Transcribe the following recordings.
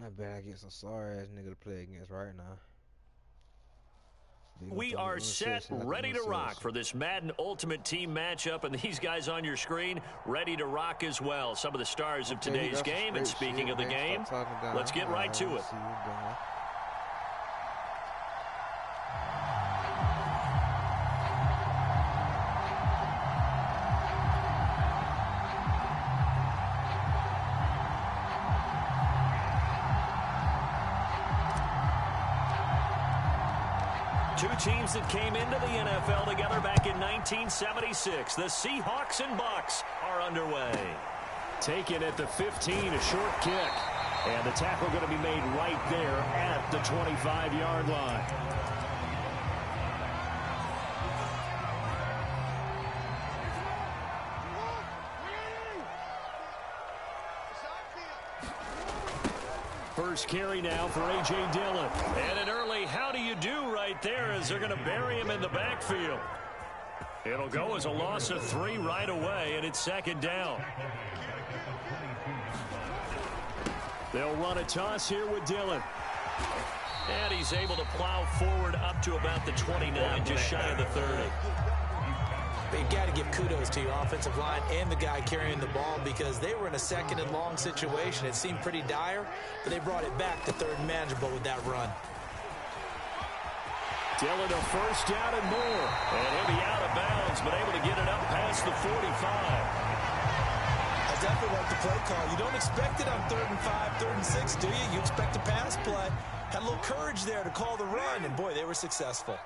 I bet I get some sorry ass nigga to play against right now. We are set, ready to rock for this Madden Ultimate Team matchup, and these guys on your screen ready to rock as well. Some of the stars of today's game, and speaking of the game, let's get right to it. Two teams that came into the NFL together back in 1976. The Seahawks and Bucks are underway. Taken at the 15, a short kick. And the tackle going to be made right there at the 25-yard line. First carry now for A.J. Dillon. And an early how do you do right there as they're going to bury him in the backfield. It'll go as a loss of 3 right away, and it's second down. They'll run a toss here with Dillon. And he's able to plow forward up to about the 29, just shy of the 30. But you got to give kudos to your offensive line and the guy carrying the ball because they were in a second and long situation. It seemed pretty dire, but they brought it back to third and manageable with that run. Dillon a first down and more. And he'll be out of bounds, but able to get it up past the 45. I definitely like the play call. You don't expect it on 3rd and 5, 3rd and 6, do you? You expect a pass play. Had a little courage there to call the run, and boy, they were successful.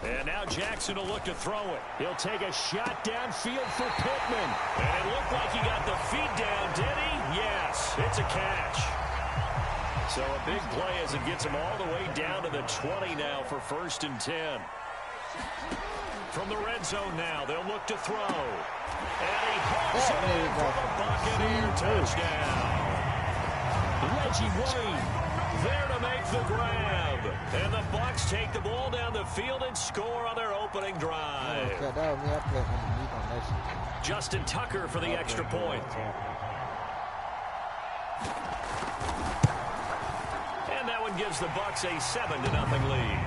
And now Jackson will look to throw it. He'll take a shot downfield for Pittman. And it looked like he got the feet down, did he? Yes, it's a catch. So a big play as it gets him all the way down to the 20 now for 1st and 10. From the red zone now, they'll look to throw. And he hooks it in for the Buccaneer touchdown. Reggie Wayne there to make the grab. And the Bucs take the ball down the field and score on their opening drive. Justin Tucker for the extra point. And that one gives the Bucs a 7-0 lead.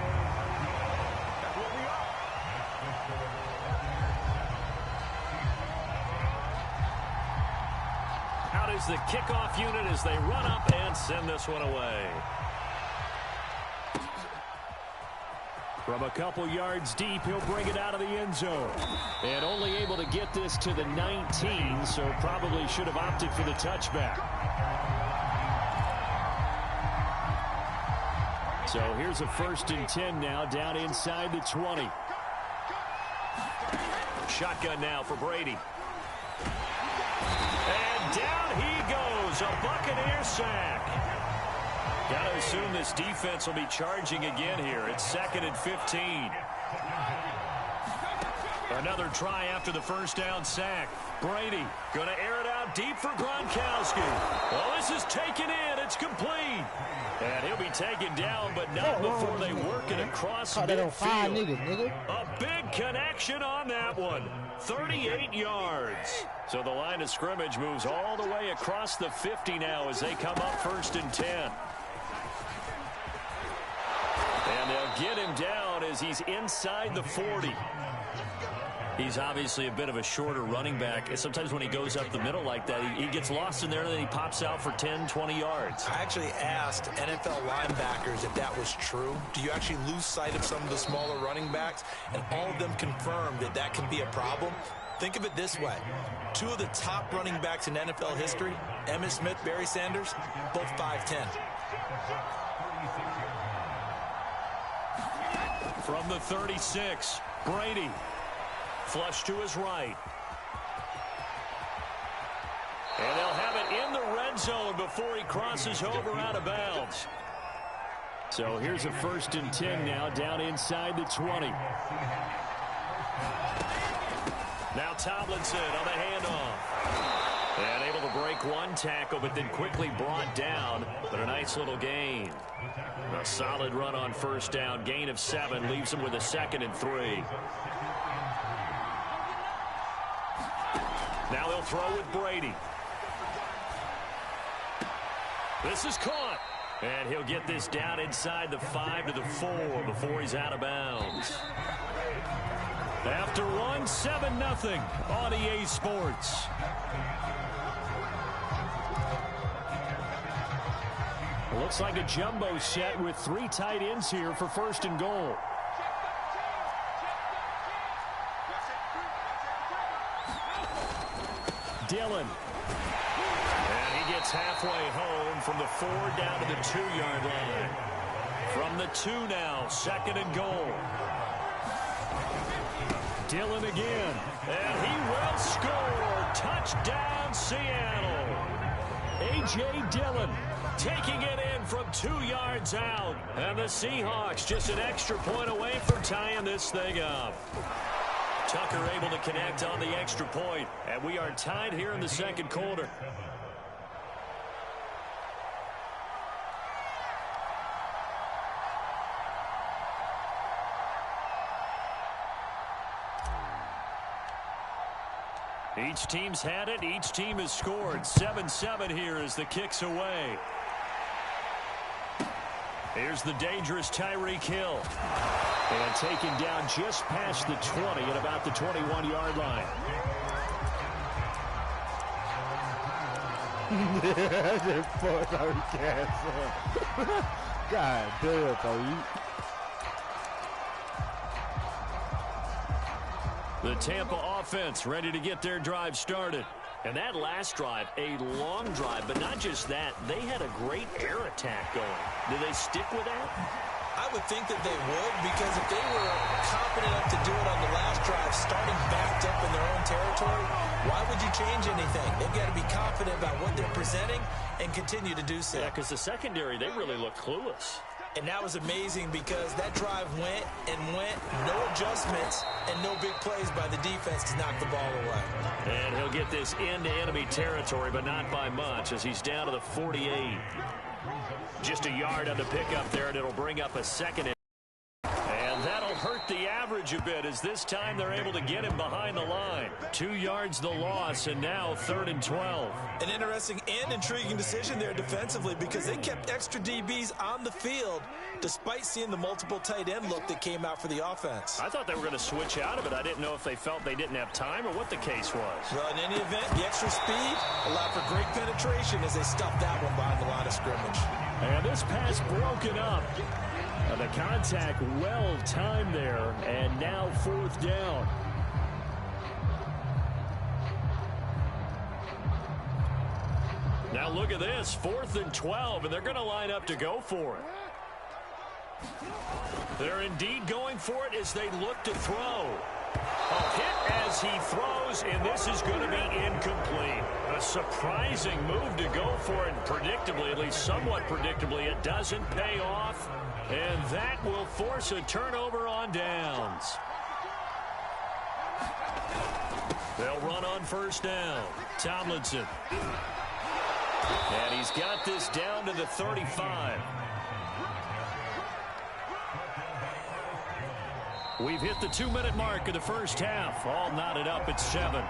Out is the kickoff unit as they run up and send this one away. From a couple yards deep, he'll bring it out of the end zone. And only able to get this to the 19, so probably should have opted for the touchback. So here's a 1st and 10 now, down inside the 20. Shotgun now for Brady. And down he goes, a Buccaneer sack. Got to assume this defense will be charging again here. It's 2nd and 15. Another try after the first down sack. Brady going to air it out deep for Gronkowski. Well, this is taken in. It's complete. And he'll be taken down, but not before they work it across midfield. A big connection on that one. 38 yards. So the line of scrimmage moves all the way across the 50 now as they come up 1st and 10. And they'll get him down as he's inside the 40. He's obviously a bit of a shorter running back. And sometimes when he goes up the middle like that, he gets lost in there and then he pops out for 10, 20 yards. I actually asked NFL linebackers if that was true. Do you actually lose sight of some of the smaller running backs? And all of them confirmed that that can be a problem. Think of it this way. 2 of the top running backs in NFL history, Emmitt Smith, Barry Sanders, both 5'10". From the 36, Brady. Flush to his right. And they'll have it in the red zone before he crosses over out of bounds. So here's a 1st and 10 now, down inside the 20. Now Tomlinson on the handoff. And able to break one tackle, but then quickly brought down. But a nice little gain. A solid run on 1st down. Gain of 7 leaves him with a 2nd and 3. Now they'll throw with Brady. This is caught. And he'll get this down inside the 5 to the 4 before he's out of bounds. After one, 7-0 on EA Sports. Looks like a jumbo set with 3 tight ends here for 1st and goal. Dillon. And he gets halfway home from the 4 down to the 2-yard line. From the 2 now, 2nd and goal. Dillon again. And he will score. Touchdown, Seattle. A.J. Dillon taking it in from 2 yards out. And the Seahawks just an extra point away from tying this thing up. Tucker able to connect on the extra point, and we are tied here in the 2nd quarter. Each team's had it. Each team has scored. 7-7 here as the kick's away. Here's the dangerous Tyreek Hill. And taken down just past the 20 at about the 21-yard line. God damn, bro. The Tampa offense ready to get their drive started. And that last drive, a long drive, but not just that. They had a great air attack going. Do they stick with that? I would think that they would, because if they were confident enough to do it on the last drive, starting backed up in their own territory, why would you change anything? They've got to be confident about what they're presenting and continue to do so. Yeah, because the secondary, they really looked clueless. And that was amazing because that drive went and went, no adjustments, and no big plays by the defense to knock the ball away. And he'll get this into enemy territory, but not by much as he's down to the 48. Just a yard on the pickup there, and it'll bring up a 2nd. And that'll hurt the average a bit as this time they're able to get him behind the line. 2 yards the loss, and now 3rd and 12. An interesting and intriguing decision there defensively because they kept extra DBs on the field despite seeing the multiple tight end look that came out for the offense. I thought they were going to switch out of it. I didn't know if they felt they didn't have time or what the case was. Well, in any event, the extra speed allowed for great penetration as they stuffed that one behind the line of scrimmage. And this pass broken up. The contact well timed there, and now 4th down. Now look at this, 4th and 12, and they're going to line up to go for it. They're indeed going for it as they look to throw. A hit as he throws, and this is going to be incomplete. A surprising move to go for it, predictably, at least somewhat predictably, it doesn't pay off, and that will force a turnover on downs. They'll run on 1st down. Tomlinson. And he's got this down to the 35. We've hit the 2-minute mark of the 1st half. All knotted up at 7.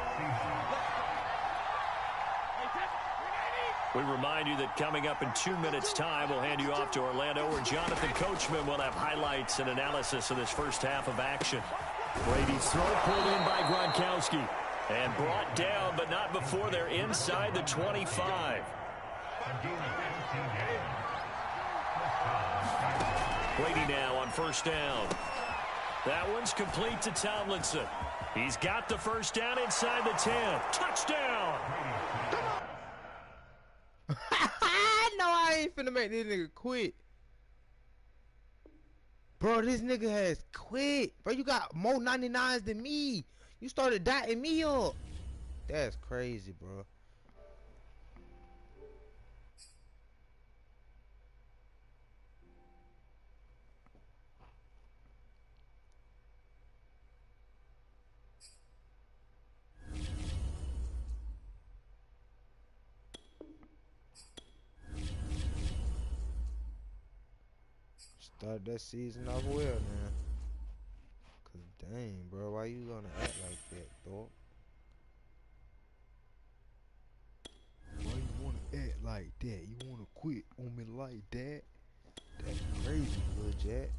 We remind you that coming up in 2 minutes' time, we'll hand you off to Orlando, where Jonathan Coachman will have highlights and analysis of this 1st half of action. Brady's throw pulled in by Gronkowski. And brought down, but not before they're inside the 25. Brady now on 1st down. That one's complete to Tomlinson. He's got the 1st down inside the 10. Touchdown! No, I ain't finna make this nigga quit. Bro, this nigga has quit. Bro, you got more 99s than me. You started dotting me up. That's crazy, bro. Start that season off well, man. Cause dang, bro, why you gonna act like that, dog? Why you wanna act like that? You wanna quit? like that. That's crazy, Lil Jack.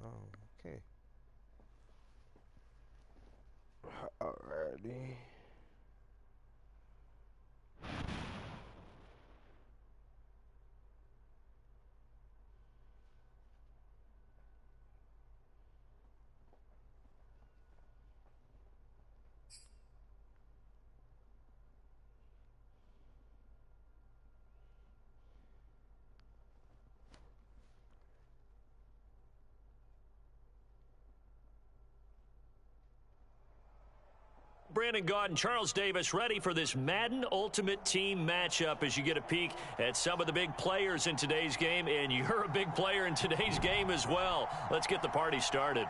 Oh, okay. Alrighty. Brandon Gaud and Charles Davis ready for this Madden Ultimate Team matchup as you get a peek at some of the big players in today's game, and you're a big player in today's game as well. Let's get the party started.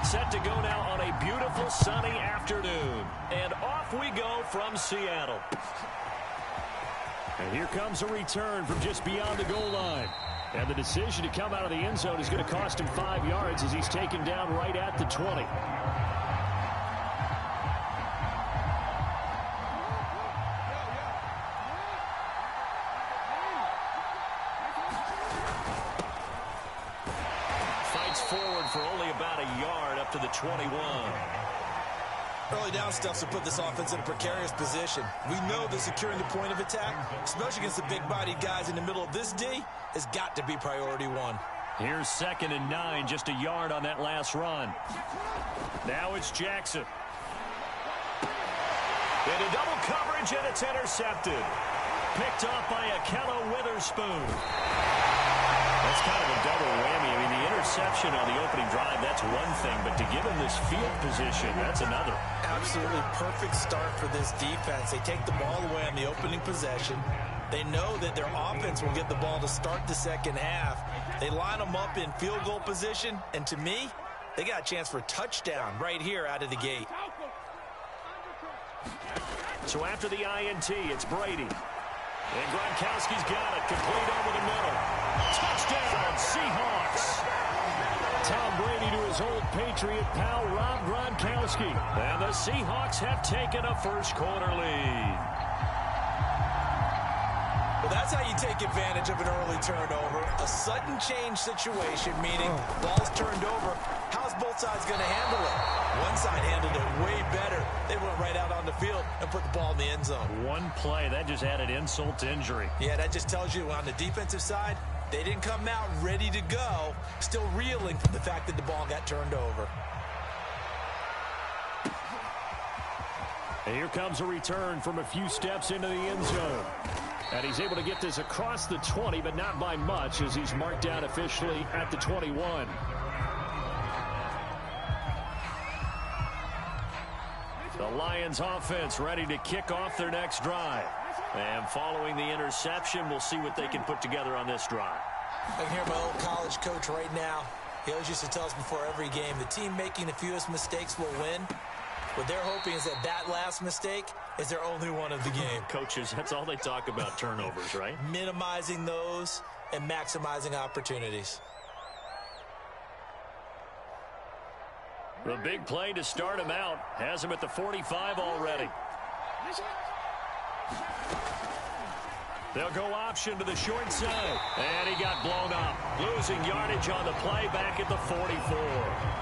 Set to go now on a beautiful sunny afternoon. And off we go from Seattle. And here comes a return from just beyond the goal line. And the decision to come out of the end zone is going to cost him 5 yards as he's taken down right at the 20. Forward for only about a yard up to the 21. Early down stuff to put this offense in a precarious position. We know that securing the point of attack, especially against the big-bodied guys in the middle of this D, has got to be priority one. Here's 2nd and 9, just a yard on that last run. Now it's Jackson. Into double coverage, and it's intercepted. Picked off by Akello Witherspoon. That's kind of a double whammy. I mean, the interception on the opening drive, that's one thing, but to give him this field position, that's another. Absolutely perfect start for this defense. They take the ball away on the opening possession. They know that their offense will get the ball to start the second half. They line them up in field goal position, and to me, they got a chance for a touchdown right here out of the gate. So after the INT, it's Brady. And Gronkowski's got it, complete over the middle. Touchdown, Seahawks. Tom Brady to his old Patriot pal, Rob Gronkowski. And the Seahawks have taken a first-quarter lead. Well, that's how you take advantage of an early turnover. A sudden change situation, meaning ball's turned over. How's both sides going to handle it? One side handled it way better. They went right out on the field and put the ball in the end zone. One play, that just added insult to injury. Yeah, that just tells you on the defensive side, they didn't come out ready to go, still reeling from the fact that the ball got turned over. And here comes a return from a few steps into the end zone. And he's able to get this across the 20, but not by much, as he's marked down officially at the 21. The Lions offense ready to kick off their next drive. And following the interception, we'll see what they can put together on this drive. I can hear my old college coach right now. He always used to tell us before every game, the team making the fewest mistakes will win. What they're hoping is that that last mistake is their only one of the game. Coaches, that's all they talk about, turnovers, right? Minimizing those and maximizing opportunities. The big play to start him out has him at the 45 already. They'll go option to the short side. And he got blown up. Losing yardage on the play back at the 44.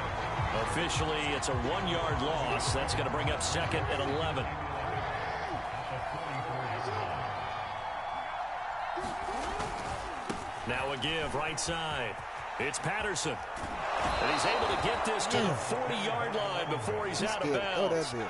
Officially, it's a 1-yard loss. That's going to bring up 2nd and 11. Now a give right side. It's Patterson. And he's able to get this to the 40-yard line before he's out of bounds. Oh, that's it.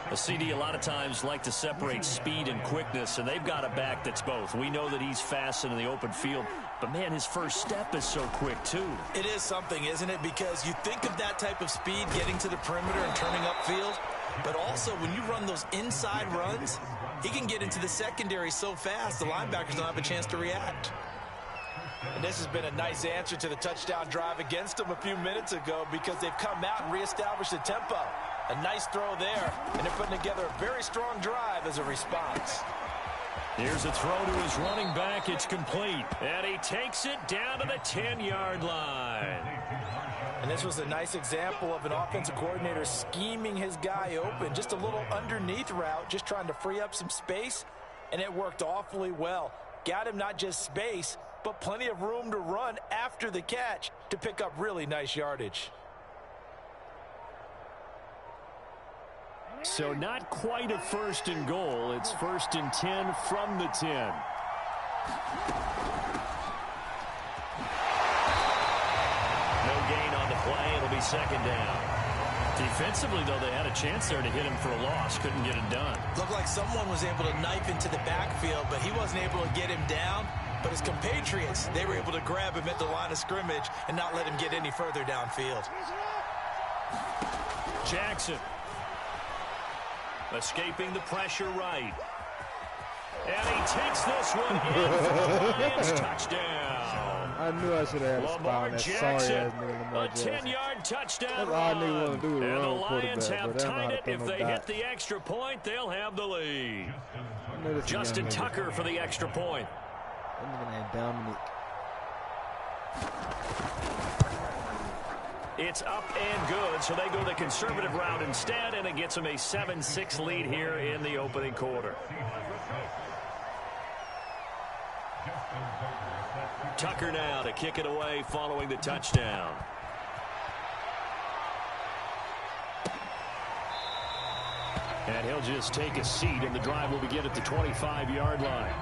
A CD a lot of times like to separate speed and quickness, and they've got a back that's both. We know that he's fast in the open field, but, man, his first step is so quick, too. It is something, isn't it? Because you think of that type of speed getting to the perimeter and turning upfield, but also when you run those inside runs, he can get into the secondary so fast the linebackers don't have a chance to react. And this has been a nice answer to the touchdown drive against them a few minutes ago because they've come out and reestablished the tempo. A nice throw there, and they're putting together a very strong drive as a response. Here's a throw to his running back. It's complete. And he takes it down to the 10-yard line. And this was a nice example of an offensive coordinator scheming his guy open. Just a little underneath route, just trying to free up some space, and it worked awfully well. Got him not just space, but plenty of room to run after the catch to pick up really nice yardage. So not quite a first and goal. It's 1st and 10 from the 10. No gain on the play. It'll be 2nd down. Defensively, though, they had a chance there to hit him for a loss. Couldn't get it done. Looked like someone was able to knife into the backfield, but he wasn't able to get him down. But his compatriots, they were able to grab him at the line of scrimmage and not let him get any further downfield. Jackson. Escaping the pressure right. And he takes this one in for the Lions touchdown. I knew I should have had a spot on that sorry-ass nigga Lamar Jackson. A 10-yard touchdown That's all nigga want to do is and run the Lions quarterback, have but they don't know how tied to it. throw If no they dot. hit the extra point, they'll have the lead. Justin Tucker Tucker for the extra point. That nigga named Dominic. It's up and good, so they go the conservative route instead, and it gets them a 7-6 lead here in the opening quarter. Tucker now to kick it away following the touchdown. And he'll just take a seat, and the drive will begin at the 25-yard line.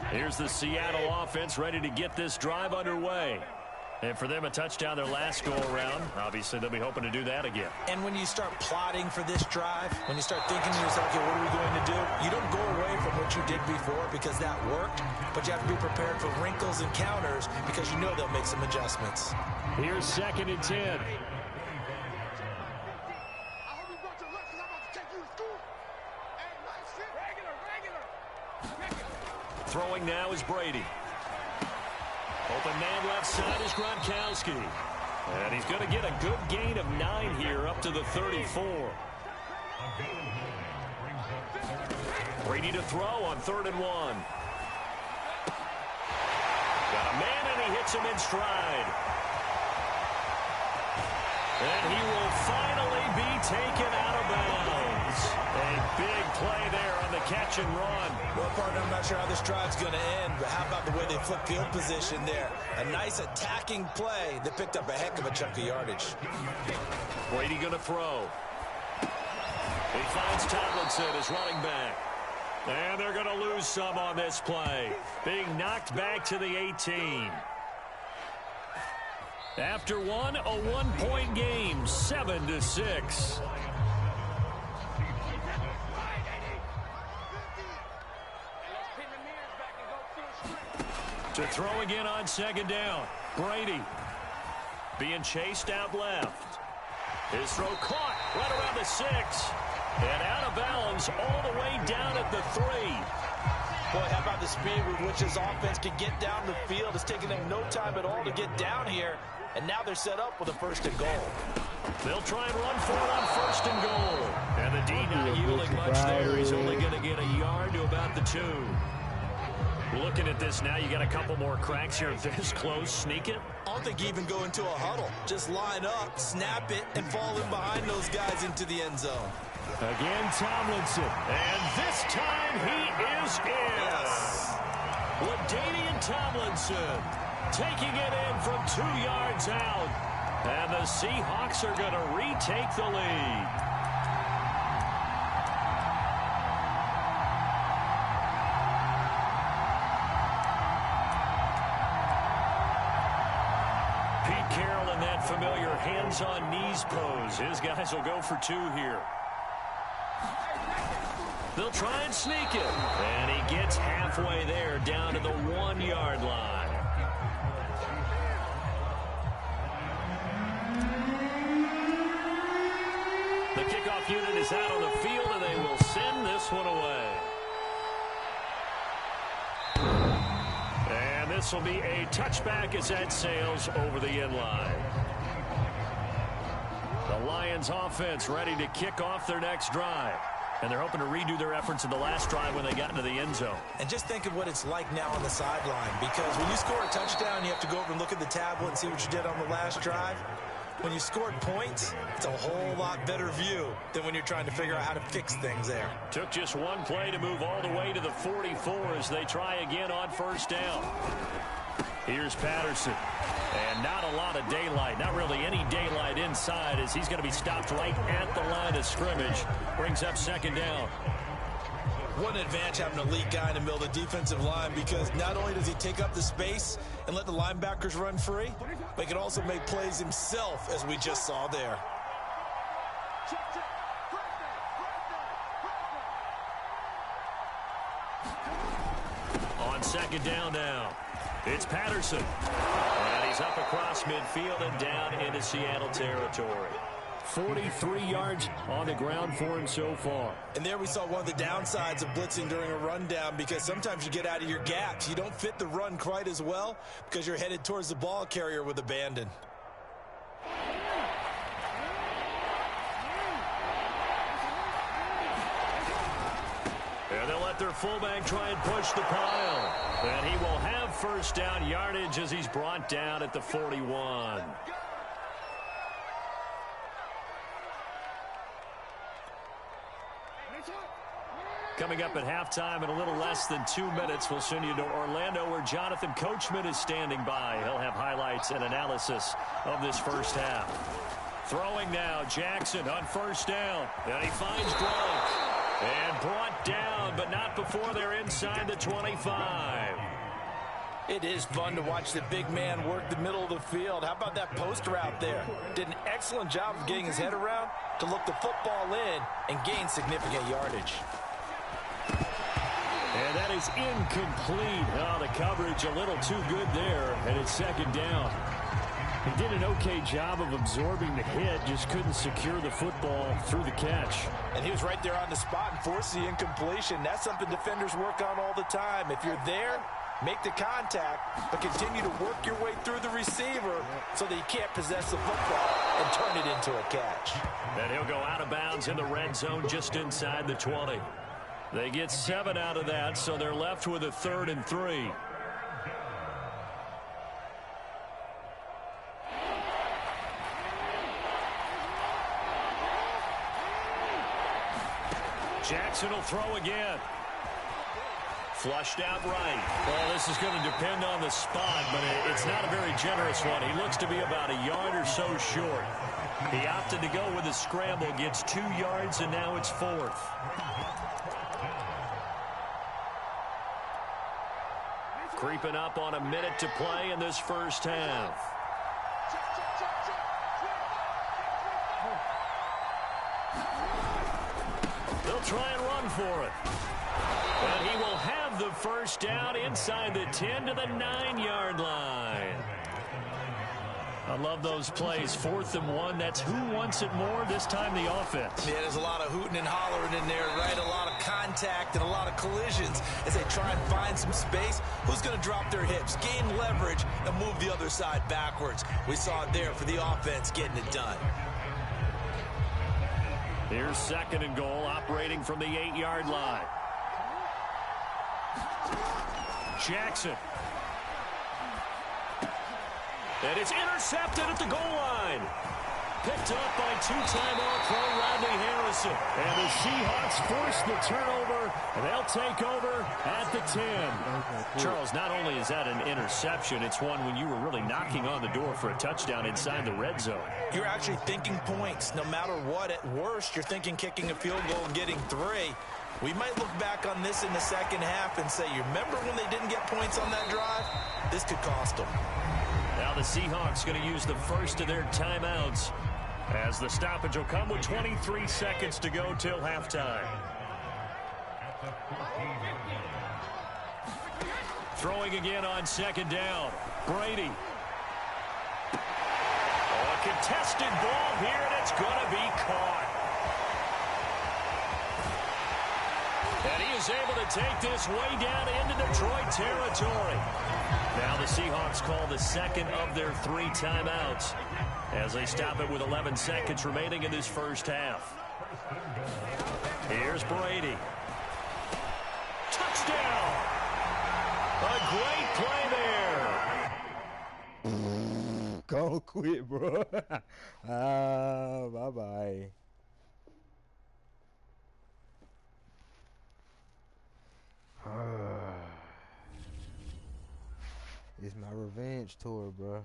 Here's the Seattle offense ready to get this drive underway. And for them, a touchdown their last go-around. Obviously, they'll be hoping to do that again. And when you start plotting for this drive, when you start thinking to yourself, okay, what are we going to do? You don't go away from what you did before because that worked, but you have to be prepared for wrinkles and counters because you know they'll make some adjustments. Here's 2nd and 10. Throwing now is Brady. Open man left side is Gronkowski. And he's going to get a good gain of 9 here up to the 34. Brady to throw on 3rd and 1. Got a man and he hits him in stride. And he will finally be taken out of bounds. A big play there on the catch and run. Well, partner, I'm not sure how this drive's going to end, but how about the way they flip field position there? A nice attacking play that picked up a heck of a chunk of yardage. Brady going to throw. He finds Tomlinson as running back. And they're going to lose some on this play. Being knocked back to the 18. After one, a one-point game, 7-6. To throw again on 2nd down. Brady being chased out left. His throw caught right around the 6. And out of bounds all the way down at the 3. Boy, how about the speed with which this offense can get down the field? It's taken them no time at all to get down here. And now they're set up with a 1st and goal. They'll try and run for it on 1st and goal. And the D not yielding much there. He's only going to get a yard to about the 2. Looking at this now, you got a couple more cracks here. This close, sneak it. I don't think you even go into a huddle. Just line up, snap it, and fall in behind those guys into the end zone. Again, Tomlinson. And this time he is in. Yes. LaDainian Tomlinson taking it in from 2 yards out. And the Seahawks are going to retake the lead. Pete Carroll in that familiar hands-on-knees pose. His guys will go for 2 here. They'll try and sneak it. And he gets halfway there, down to the 1-yard line. The kickoff unit is out on the field, and they will send this one away. And this will be a touchback as that sails over the end line. The Lions offense ready to kick off their next drive. And they're hoping to redo their efforts in the last drive when they got into the end zone. And just think of what it's like now on the sideline, because when you score a touchdown, you have to go over and look at the tablet and see what you did on the last drive. When you scored points, it's a whole lot better view than when you're trying to figure out how to fix things there. Took just one play to move all the way to the 44 as they try again on first down. Here's Patterson. And not a lot of daylight, not really any daylight inside, as he's going to be stopped right at the line of scrimmage. Brings up second down. What an advantage having an elite guy in the middle of the defensive line, because not only does he take up the space and let the linebackers run free, but he can also make plays himself, as we just saw there. On second down now, it's Patterson. And he's up across midfield and down into Seattle territory. 43 yards on the ground for him so far. And there we saw one of the downsides of blitzing during a rundown, because sometimes you get out of your gaps. You don't fit the run quite as well because you're headed towards the ball carrier with abandon. And they'll let their fullback try and push the pile. And he will have first down yardage as he's brought down at the 41. Coming up at halftime in a little less than 2 minutes, we'll send you to Orlando, where Jonathan Coachman is standing by. He'll have highlights and analysis of this first half. Throwing now, Jackson on first down. And he finds Gronk. And brought down, but not before they're inside the 25. It is fun to watch the big man work the middle of the field. How about that post route there? Did an excellent job of getting his head around to look the football in and gain significant yardage. And that is incomplete. Oh, the coverage a little too good there, and it's second down. He did an okay job of absorbing the hit, just couldn't secure the football through the catch. And he was right there on the spot and forced the incompletion. That's something defenders work on all the time. If you're there, make the contact, but continue to work your way through the receiver so that you can't possess the football and turn it into a catch. And he'll go out of bounds in the red zone just inside the 20. They get 7 out of that, so they're left with a 3rd and 3. Jackson will throw again. Flushed out right. Well, this is going to depend on the spot, but it's not a very generous one. He looks to be about a yard or so short. He opted to go with a scramble, gets 2 yards, and now it's 4th. Creeping up on a minute to play in this first half. They'll try and run for it. And he will have the first down inside the 10 to the 9-yard line. I love those plays. 4th and 1. That's who wants it more, this time the offense. Yeah, there's a lot of hooting and hollering in there, right? A lot of contact and a lot of collisions as they try and find some space. Who's going to drop their hips, gain leverage, and move the other side backwards? We saw it there for the offense getting it done. Here's 2nd and goal, operating from the 8-yard line. Jackson. And it's intercepted at the goal line. Picked up by 2-time All-Pro Rodney Harrison. And the Seahawks force the turnover, and they'll take over at the 10. Charles, not only is that an interception, it's one when you were really knocking on the door for a touchdown inside the red zone. You're actually thinking points. No matter what, at worst, you're thinking kicking a field goal and getting 3. We might look back on this in the second half and say, you remember when they didn't get points on that drive? This could cost them. Now the Seahawks going to use the first of their timeouts, as the stoppage will come with 23 seconds to go till halftime. Throwing again on second down. Brady. Oh, a contested ball here, and it's going to be caught. And he is able to take this way down into Detroit territory. Now the Seahawks call the second of their 3 timeouts as they stop it with 11 seconds remaining in this first half. Here's Brady. Touchdown! A great play there. Go quit, bro. Bye-bye. It's my revenge tour, bro.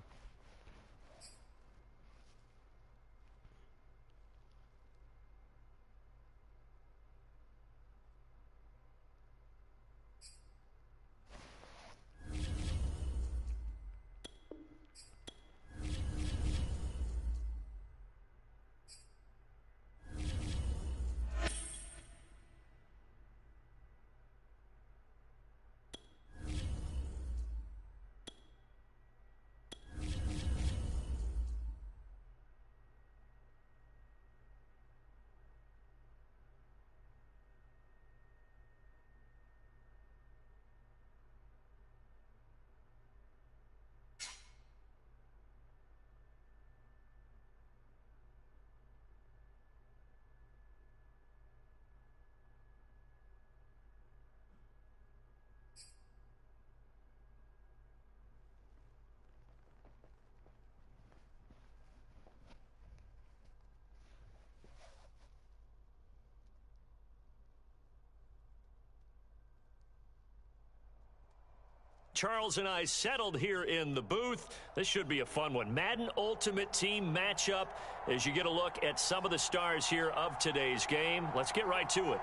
Charles and I settled here in the booth. This should be a fun one. Madden Ultimate Team matchup as you get a look at some of the stars here of today's game. Let's get right to it.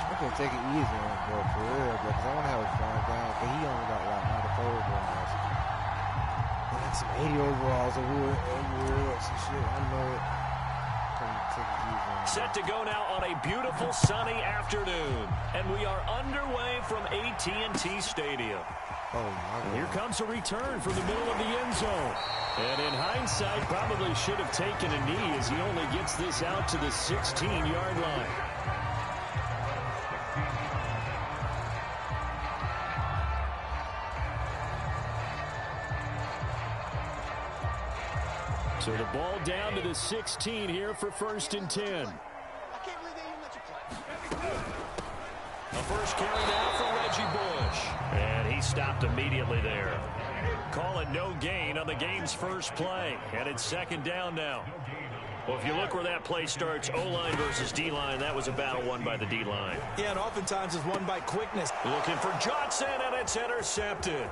I'm gonna take it easy on him, bro, for real, bro, because I want to have a fun game, because he only got like 94 overalls. And like some 80 overalls or some shit. I know it. Take it easy on him. Set to go now on a beautiful sunny afternoon, and we are underway from AT&T Stadium. Oh my God. Here comes a return from the middle of the end zone. And in hindsight, probably should have taken a knee as he only gets this out to the 16-yard line. So the ball down to the 16 here for 1st and 10. A first carry now for Reggie Bush. And he stopped immediately there. Call it no gain on the game's first play. And it's 2nd down now. Well, if you look where that play starts, O-line versus D-line, that was a battle won by the D-line. Yeah, and oftentimes it's won by quickness. Looking for Johnson, and it's intercepted.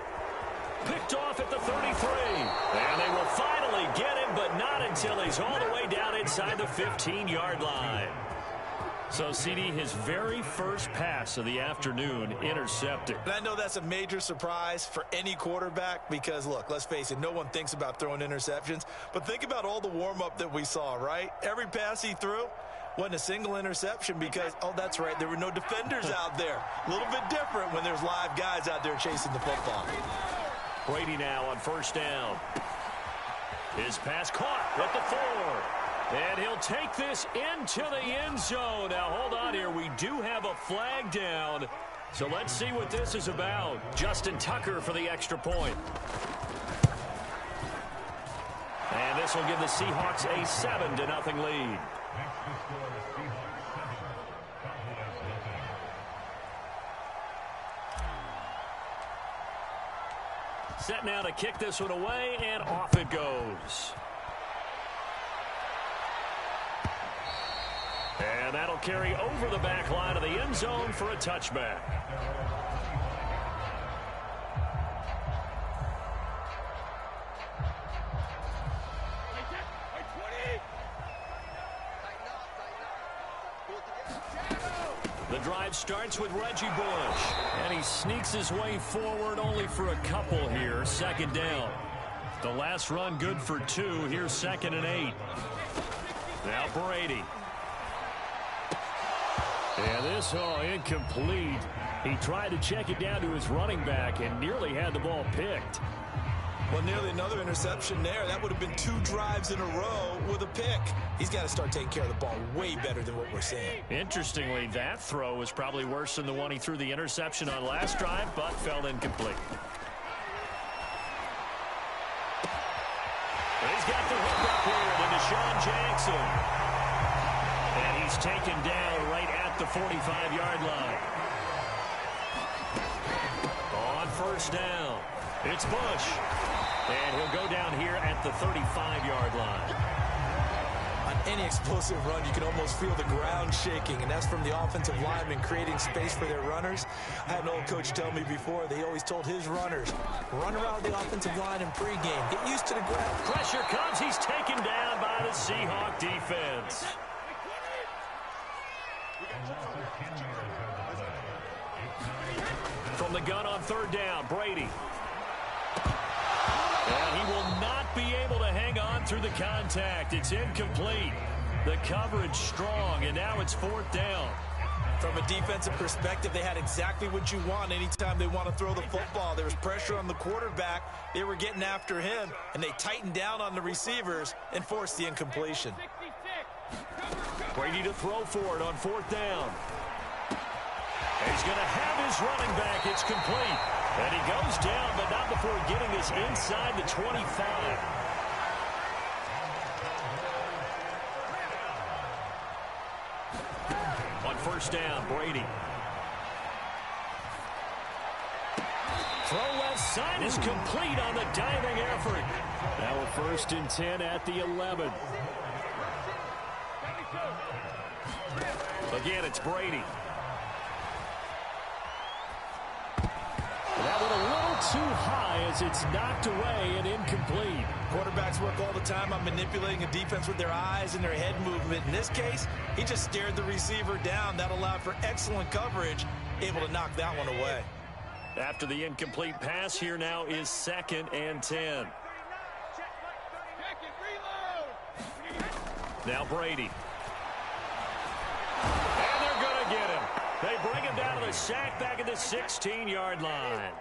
Picked off at the 33. And they will finally get him, but not until he's all the way down inside the 15-yard line. So, CD, his very first pass of the afternoon intercepted. And I know that's a major surprise for any quarterback because, look, let's face it, no one thinks about throwing interceptions. But think about all the warm-up that we saw, right? Every pass he threw wasn't a single interception because, oh, that's right, there were no defenders out there. A little bit different when there's live guys out there chasing the football. Brady now on 1st down. His pass caught at the 4. And he'll take this into the end zone. Now, hold on here. We do have a flag down. So let's see what this is about. Justin Tucker for the extra point. And this will give the Seahawks a 7-0 lead. Set now to kick this one away, and off it goes. And that'll carry over the back line of the end zone for a touchback. The The drive starts with Reggie Bush. And he sneaks his way forward only for a couple here. Second down. The last run good for 2. Here's 2nd and 8. Now Brady. And this, incomplete. He tried to check it down to his running back and nearly had the ball picked. Well, nearly another interception there. That would have been 2 drives in a row with a pick. He's got to start taking care of the ball way better than what we're seeing. Interestingly, that throw was probably worse than the one he threw the interception on last drive, but fell incomplete. He's got the hook up here to Deshaun Jackson. And he's taken down right at the 45-yard line. On first down, it's Bush. And he'll go down here at the 35-yard line. On any explosive run, you can almost feel the ground shaking, and that's from the offensive linemen creating space for their runners. I had an old coach tell me before, they always told his runners, run around the offensive line in pregame. Get used to the ground. Pressure comes. He's taken down by the Seahawk defense. From the gun on third down, Brady. And he will not be able to hang on through the contact. It's incomplete. The coverage strong, and now it's 4th down. From a defensive perspective, they had exactly what you want anytime they want to throw the football. There was pressure on the quarterback. They were getting after him, and they tightened down on the receivers and forced the incompletion. Brady to throw for it on 4th down. And he's going to have his running back. It's complete. And he goes down, but not before getting this inside the 25. On first down, Brady. Throw left side is complete on the diving effort. Now a 1st and 10 at the 11. Again, it's Brady. That one a little too high as it's knocked away and incomplete. Quarterbacks work all the time on manipulating a defense with their eyes and their head movement. In this case, he just stared the receiver down. That allowed for excellent coverage, able to knock that one away. After the incomplete pass, here now is 2nd and 10. Now Brady. And they're going to get him. They bring him down to the sack back at the 16-yard line.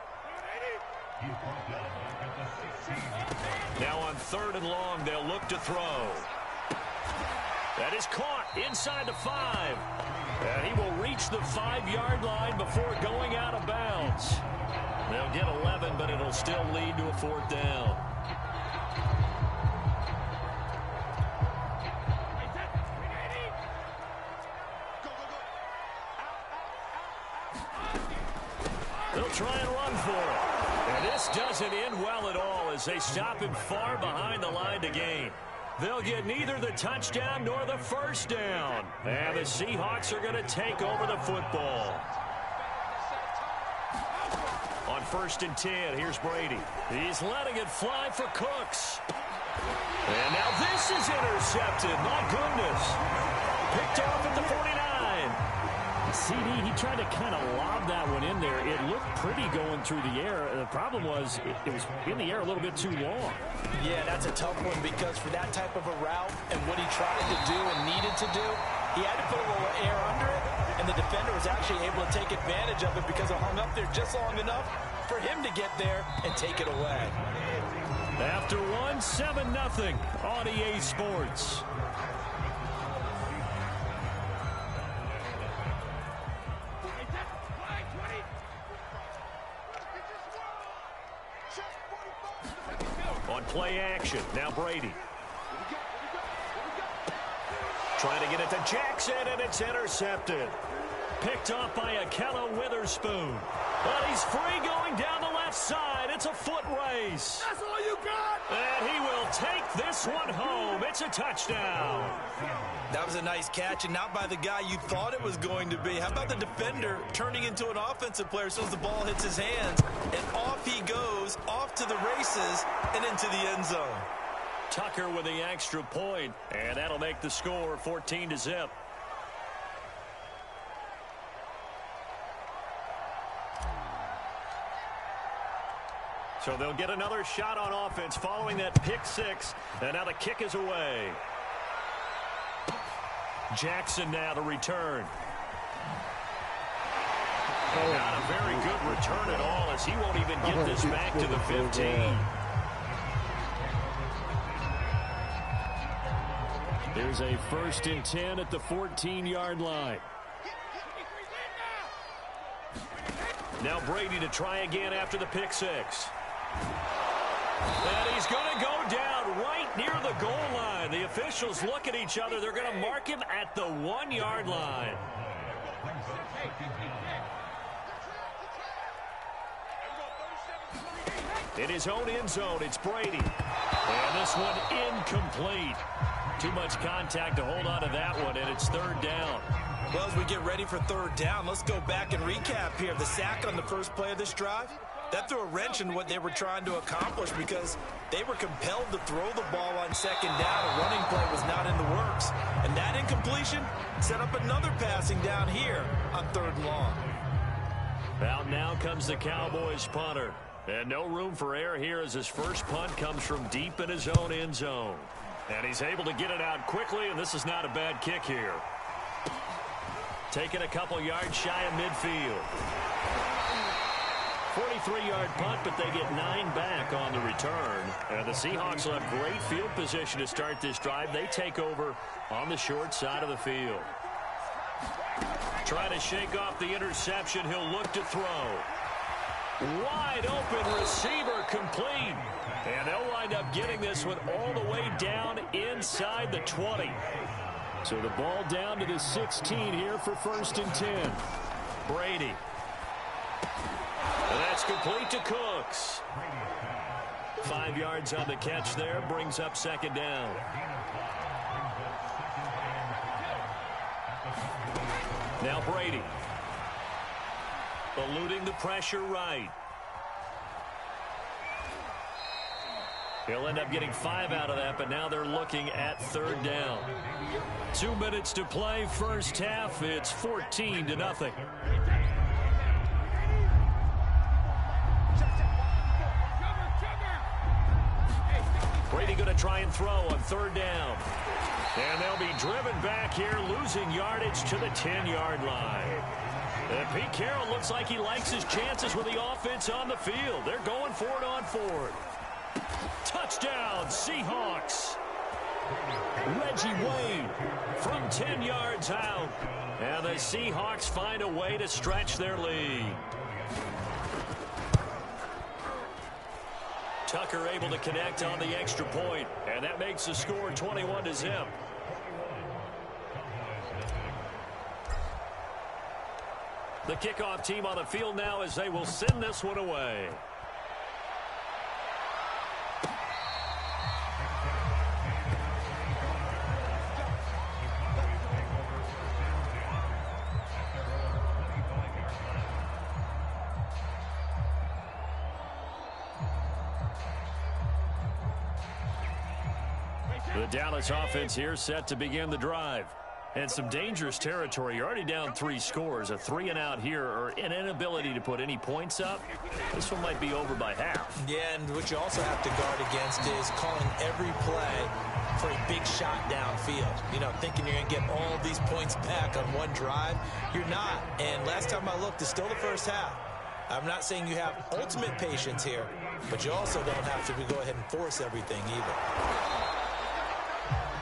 Now on 3rd and long, they'll look to throw. That is caught inside the 5. And he will reach the 5-yard line before going out of bounds. They'll get 11, but it'll still lead to a 4th down. They'll try and run for it. And this doesn't end well at all as they stop him far behind the line to gain. They'll get neither the touchdown nor the 1st down. And the Seahawks are going to take over the football. On 1st and 10, here's Brady. He's letting it fly for Cooks. And now this is intercepted. My goodness. Picked off at the 49. CD, he tried to kind of lob that one in there. It looked pretty going through the air. The problem was it was in the air a little bit too long. Yeah, that's a tough one because for that type of a route and what he tried to do and needed to do, he had to put a little air under it, and the defender was actually able to take advantage of it because it hung up there just long enough for him to get there and take it away. After one, 7-0 on EA Sports. On play action, now Brady. Trying to get it to Jackson, and it's intercepted. Picked off by Akella Witherspoon. But he's free going down the left side. It's a foot race. That's all you got. And he will take this one home. It's a touchdown. That was a nice catch, and not by the guy you thought it was going to be. How about the defender turning into an offensive player as soon as the ball hits his hands? And off he goes, off to the races, and into the end zone. Tucker with the extra point, and that'll make the score 14-0. So they'll get another shot on offense following that pick six. And now the kick is away. Jackson now to return. Not a very good return at all, as he won't even get this back to the 15. There's a 1st and 10 at the 14-yard line. Now Brady to try again after the pick six. And he's going to go down right near the goal line. The officials look at each other. They're going to mark him at the 1-yard line. In his own end zone, it's Brady. And this one incomplete. Too much contact to hold on to that one, and it's 3rd down. Well, as we get ready for 3rd down, let's go back and recap here. The sack on the first play of this drive, that threw a wrench in what they were trying to accomplish because they were compelled to throw the ball on 2nd down. A running play was not in the works. And that incompletion set up another passing down here on 3rd and long. Out now comes the Cowboys punter. And no room for error here as his first punt comes from deep in his own end zone. And he's able to get it out quickly, and this is not a bad kick here. Taking a couple yards shy of midfield. 43-yard punt, but they get 9 back on the return. And the Seahawks will have great field position to start this drive. They take over on the short side of the field. Trying to shake off the interception. He'll look to throw. Wide open receiver complete. And they'll wind up getting this one all the way down inside the 20. So the ball down to the 16 here for 1st and 10. Brady. And that's complete to Cooks. 5 yards on the catch there. Brings up 2nd down. Now Brady. Eluding the pressure right. He'll end up getting 5 out of that, but now they're looking at 3rd down. 2 minutes to play, first half. It's 14-0. Brady going to try and throw on 3rd down. And they'll be driven back here, losing yardage to the 10-yard line. And Pete Carroll looks like he likes his chances with the offense on the field. They're going for it on 4th. Touchdown, Seahawks. Reggie Wayne from 10 yards out. And the Seahawks find a way to stretch their lead. Tucker able to connect on the extra point, and that makes the score 21-0. The kickoff team on the field now as they will send this one away. The Dallas offense here set to begin the drive. And some dangerous territory. You're already down 3 scores. A 3-and-out here, or an inability to put any points up. This one might be over by half. Yeah, and what you also have to guard against is calling every play for a big shot downfield. You know, thinking you're going to get all these points back on one drive. You're not. And last time I looked, it's still the first half. I'm not saying you have ultimate patience here, but you also don't have to go ahead and force everything either.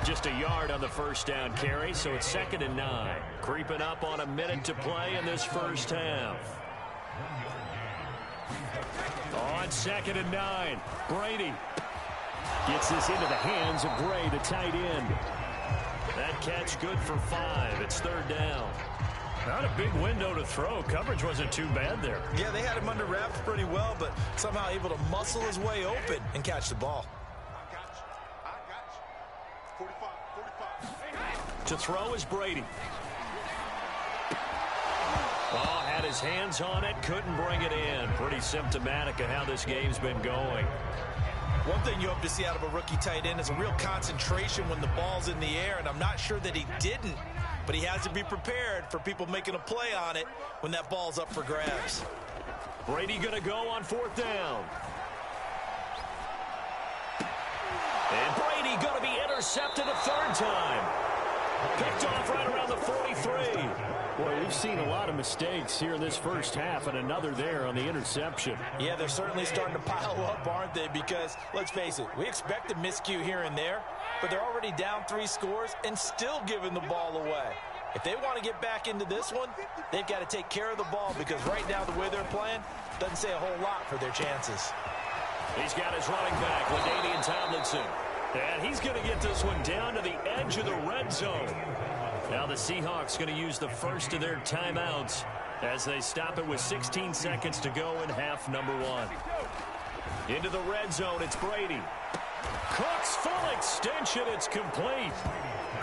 Just a yard on the first down carry, so it's 2nd and 9. Creeping up on a minute to play in this first half. On 2nd and 9, Brady gets this into the hands of Gray, the tight end. That catch good for 5. It's 3rd down. Not a big window to throw. Coverage wasn't too bad there. Yeah, they had him under wraps pretty well, but somehow able to muscle his way open and catch the ball. To throw is Brady. Oh, had his hands on it, couldn't bring it in. Pretty symptomatic of how this game's been going. One thing you hope to see out of a rookie tight end is a real concentration when the ball's in the air, and I'm not sure that he didn't, but he has to be prepared for people making a play on it when that ball's up for grabs. Brady going to go on 4th down. And Brady going to be intercepted a third time. Picked off right around the 43. Boy, we've seen a lot of mistakes here in this first half, and another there on the interception. Yeah, they're certainly starting to pile up, aren't they? Because, let's face it, we expect a miscue here and there, but they're already down 3 scores and still giving the ball away. If they want to get back into this one, they've got to take care of the ball, because right now the way they're playing doesn't say a whole lot for their chances. He's got his running back, LaDainian Tomlinson. And he's going to get this one down to the edge of the red zone. Now the Seahawks going to use the first of their timeouts as they stop it with 16 seconds to go in half number 1. Into the red zone, it's Brady. Cooks full extension, it's complete.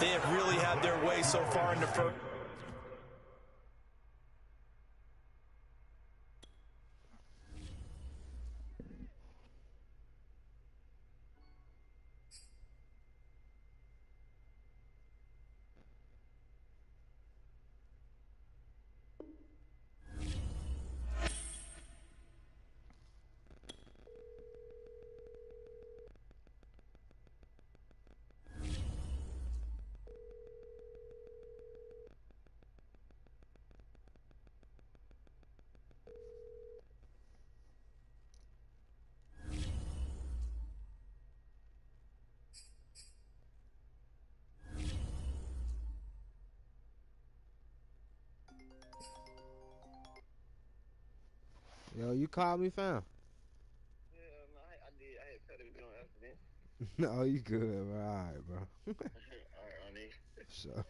They have really had their way so far in the first. Yo, you called me, fam? Yeah, no, I did. I had cut it on accident. No, you good, bro. All right, bro. All right, honey. So.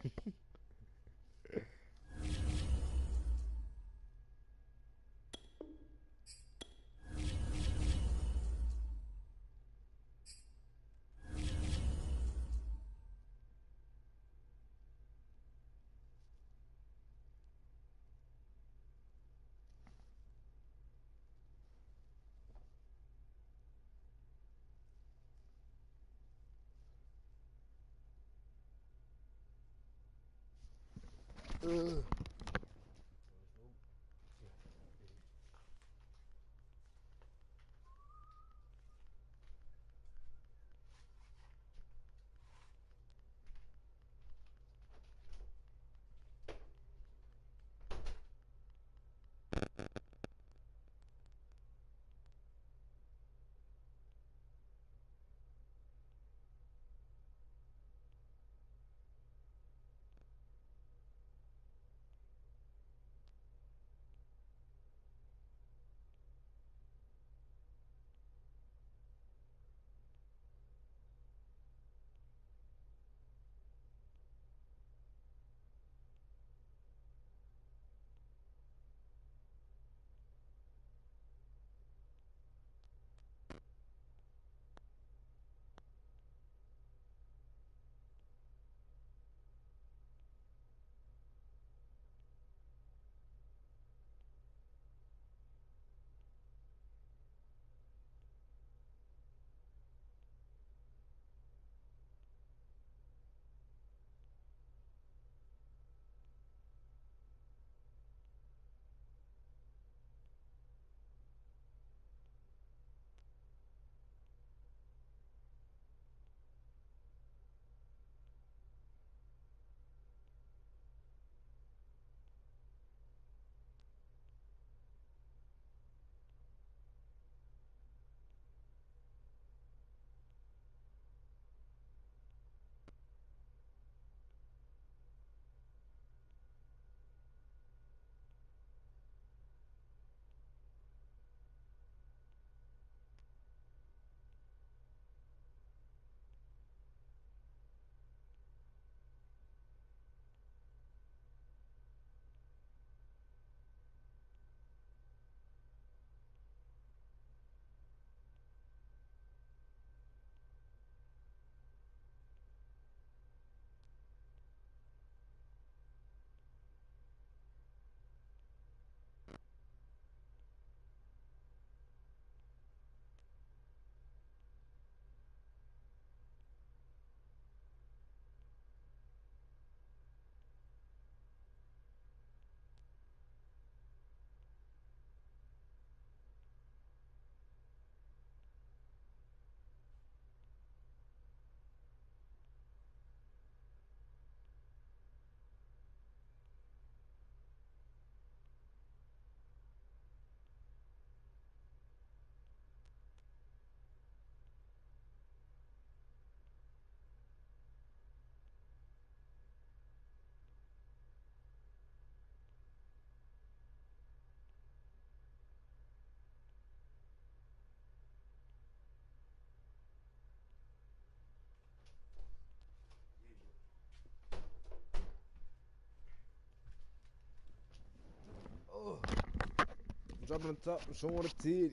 on top, I'm showing the titties.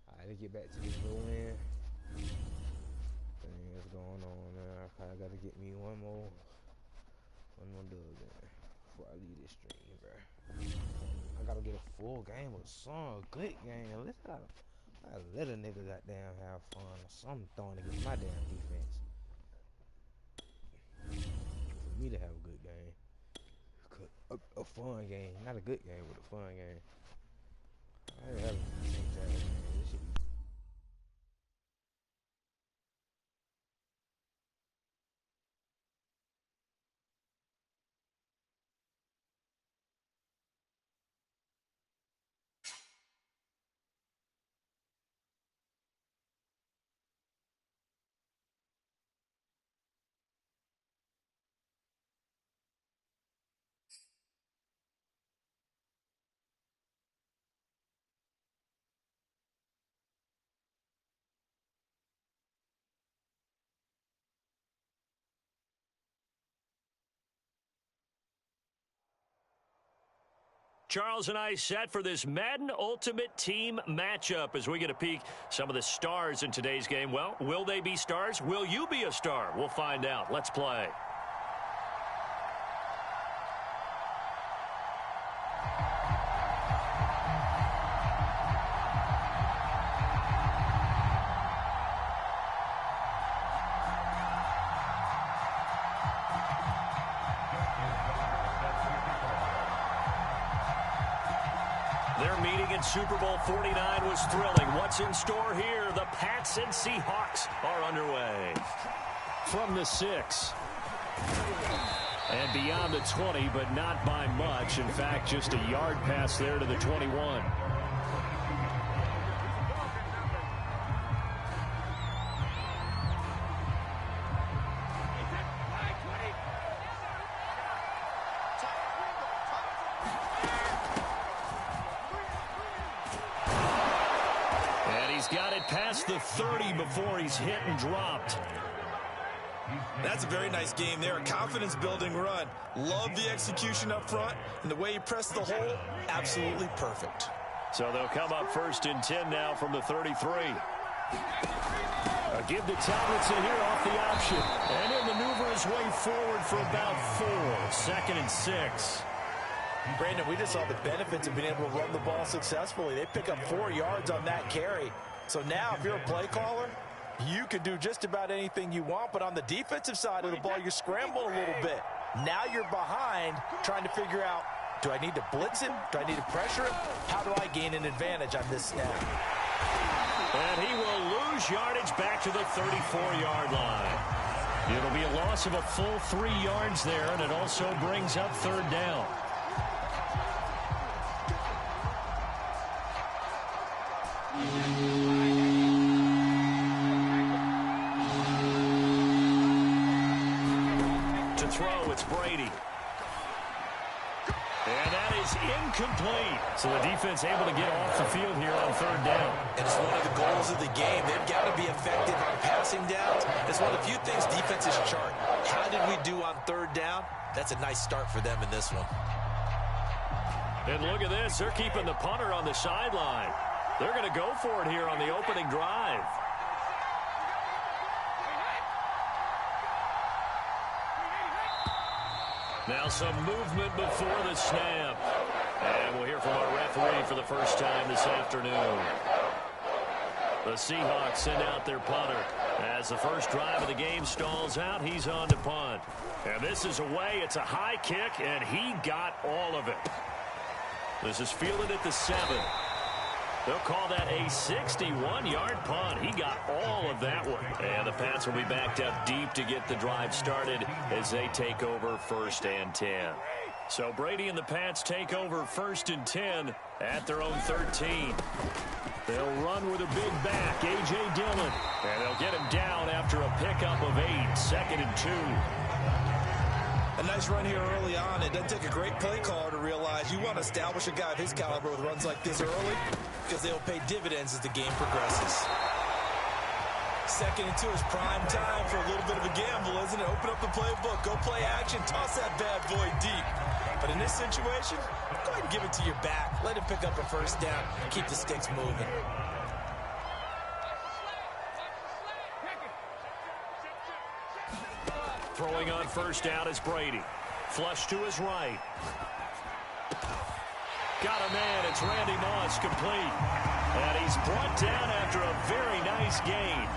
Alright, let's get back to this little win. Thing that's going on now. I probably gotta get me one more dub in before I leave this stream, bro. I gotta get a full game of some good game. Listen, I let a nigga goddamn have fun or something throwing against my damn defense. For me to have a good game. A fun game. Not a good game, but a fun game. I ain't having a same time, man. This should be. Charles and I set for this Madden Ultimate Team matchup as we get a peek some of the stars in today's game. Well, will they be stars? Will you be a star? We'll find out. Let's play. Their meeting in Super Bowl 49 was thrilling. What's in store here? The Pats and Seahawks are underway. From the 6. And beyond the 20, but not by much. In fact, just a yard pass there to the 21. Got it past the 30 before he's hit and dropped. That's a very nice game there. A confidence-building run. Love the execution up front. And the way he pressed the hole, absolutely perfect. So they'll come up 1st and 10 now from the 33. Give to Tomlinson here off the option. And he'll maneuver his way forward for about 4. 2nd and 6. Brandon, we just saw the benefits of being able to run the ball successfully. They pick up 4 yards on that carry. So now if you're a play caller, you can do just about anything you want. But on the defensive side of the ball, you scramble a little bit. Now you're behind trying to figure out, do I need to blitz him? Do I need to pressure him? How do I gain an advantage on this snap? And he will lose yardage back to the 34-yard line. It'll be a loss of a full 3 yards there, and it also brings up 3rd down. To throw, it's Brady. And that is incomplete. So the defense able to get off the field here on 3rd down. And it's one of the goals of the game. They've got to be effective on passing downs. It's one of the few things defenses chart. How did we do on 3rd down? That's a nice start for them in this one. And look at this. They're keeping the punter on the sideline. They're going to go for it here on the opening drive. Now some movement before the snap. And we'll hear from our referee for the first time this afternoon. The Seahawks send out their punter. As the first drive of the game stalls out, he's on to punt. And this is away. It's a high kick, and he got all of it. This is fielded at the 7. They'll call that a 61-yard punt. He got all of that one. And the Pats will be backed up deep to get the drive started as they take over 1st and 10. So Brady and the Pats take over 1st and 10 at their own 13. They'll run with a big back, A.J. Dillon. And they'll get him down after a pickup of 8, 2nd and 2. A nice run here early on. It doesn't take a great play caller to realize you want to establish a guy of his caliber with runs like this early because they'll pay dividends as the game progresses. 2nd and 2 is prime time for a little bit of a gamble, isn't it? Open up the playbook, go play action, toss that bad boy deep. But in this situation, go ahead and give it to your back. Let him pick up a first down. Keep the sticks moving. Throwing on first down is Brady. Flush to his right. Got a man. It's Randy Moss, complete. And he's brought down after a very nice gain.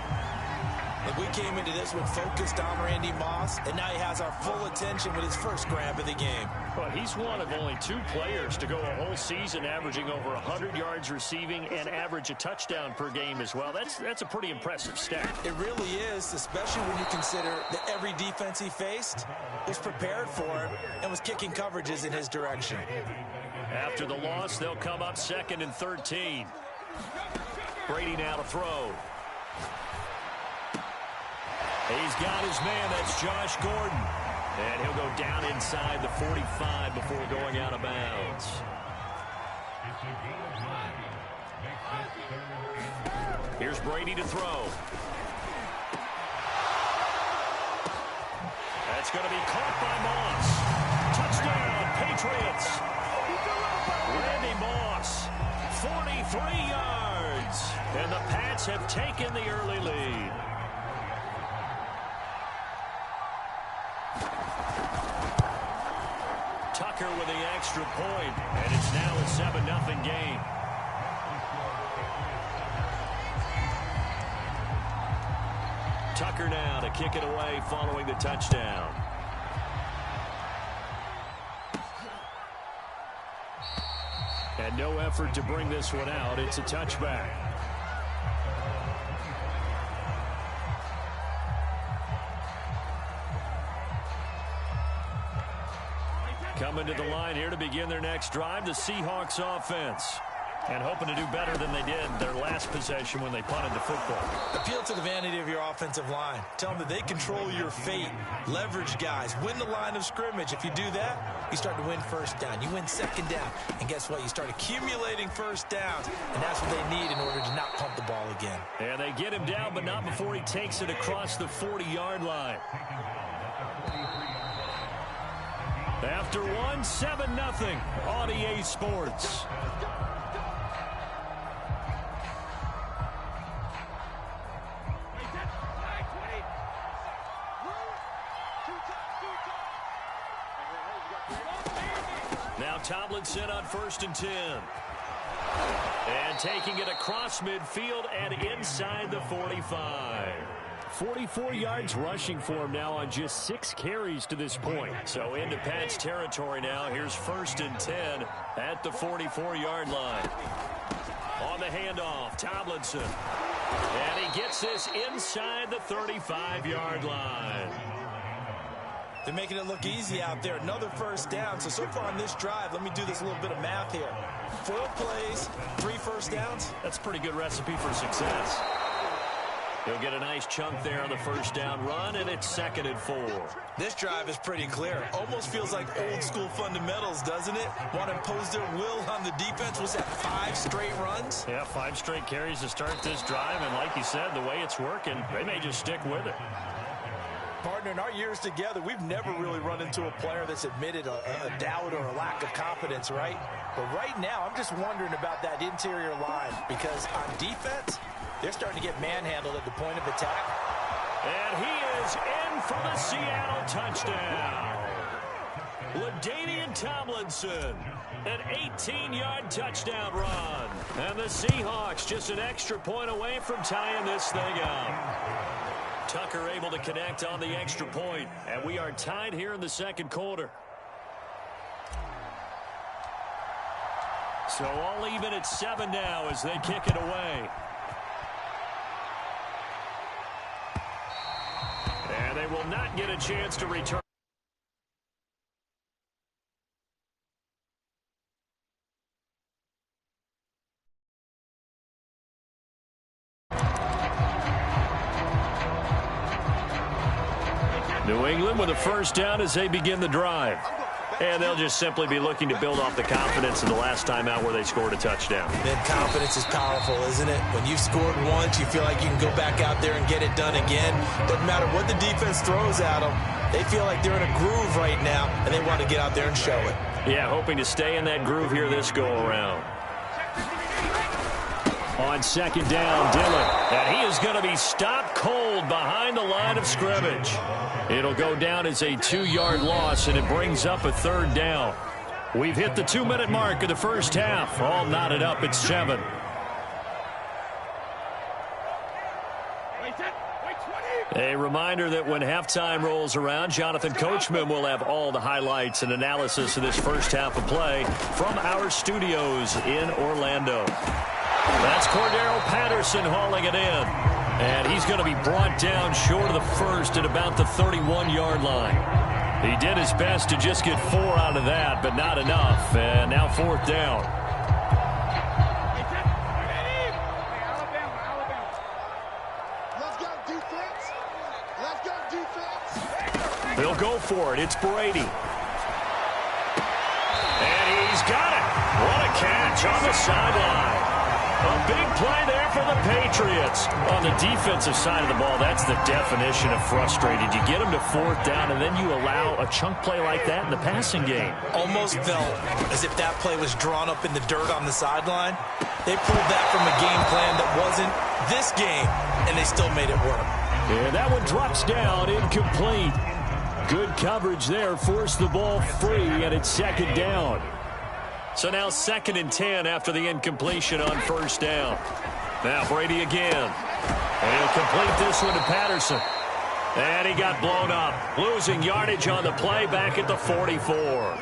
And we came into this one focused on Randy Moss, and now he has our full attention with his first grab of the game. But he's one of only 2 players to go a whole season averaging over 100 yards receiving and average a touchdown per game as well. That's a pretty impressive stat. It really is, especially when you consider that every defense he faced was prepared for him and was kicking coverages in his direction. After the loss, they'll come up 2nd and 13. Brady now to throw. He's got his man. That's Josh Gordon. And he'll go down inside the 45 before going out of bounds. Here's Brady to throw. That's going to be caught by Moss. Touchdown, Patriots. Randy Moss, 43 yards. And the Pats have taken the early lead. Tucker with the extra point, and it's now a 7-0 game. Tucker now to kick it away following the touchdown. And no effort to bring this one out. It's a touchback. Coming to the line here to begin their next drive, the Seahawks offense. And hoping to do better than they did their last possession when they punted the football. Appeal to the vanity of your offensive line. Tell them that they control your fate. Leverage guys. Win the line of scrimmage. If you do that, you start to win first down. You win second down. And guess what? You start accumulating first downs. And that's what they need in order to not pump the ball again. And they get him down, but not before he takes it across the 40-yard line. After 7-0 on EA Sports. Now Tomlinson on 1st and 10. And taking it across midfield and inside the 45. 44 yards rushing for him now on just 6 carries to this point. So into Pat's territory now. Here's 1st and 10 at the 44-yard line. On the handoff, Tomlinson. And he gets this inside the 35-yard line. They're making it look easy out there. Another first down. So far on this drive, let me do this little bit of math here. 4 plays, 3 first downs. That's a pretty good recipe for success. He'll get a nice chunk there on the first down run, and it's 2nd and 4. This drive is pretty clear. Almost feels like old school fundamentals, doesn't it? Want to impose their will on the defense. Was that 5 straight runs? Yeah, 5 straight carries to start this drive, and like you said, the way it's working, they may just stick with it. Partner, in our years together, we've never really run into a player that's admitted a doubt or a lack of confidence, right? But right now, I'm just wondering about that interior line, because on defense, they're starting to get manhandled at the point of attack. And he is in for the Seattle touchdown. LaDainian Tomlinson, an 18-yard touchdown run. And the Seahawks just an extra point away from tying this thing up. Tucker able to connect on the extra point, and we are tied here in the 2nd quarter. So all even at 7 now as they kick it away. And they will not get a chance to return. New England with a first down as they begin the drive. And they'll just simply be looking to build off the confidence of the last time out where they scored a touchdown. Then confidence is powerful, isn't it? When you've scored once, you feel like you can go back out there and get it done again. Doesn't matter what the defense throws at them. They feel like they're in a groove right now, and they want to get out there and show it. Yeah, hoping to stay in that groove here this go-around. On second down, Dillon. And he is going to be stopped cold behind the line of scrimmage. It'll go down as a 2-yard loss, and it brings up a third down. We've hit the 2-minute mark of the first half. All knotted up at 7. A reminder that when halftime rolls around, Jonathan Coachman will have all the highlights and analysis of this first half of play from our studios in Orlando. That's Cordero Patterson hauling it in. And he's going to be brought down short of the first at about the 31-yard line. He did his best to just get 4 out of that, but not enough. And now 4th down. They'll go for it. It's Brady. And he's got it. What a catch on the sideline. A big play there for the Patriots. On the defensive side of the ball, that's the definition of frustrated. You get them to 4th down, and then you allow a chunk play like that in the passing game. Almost felt as if that play was drawn up in the dirt on the sideline. They pulled that from a game plan that wasn't this game, and they still made it work. And that one drops down, incomplete. Good coverage there, forced the ball free, and it's second down. So now 2nd and 10 after the incompletion on 1st down. Now Brady again. And he'll complete this one to Patterson. And he got blown up. Losing yardage on the play back at the 44.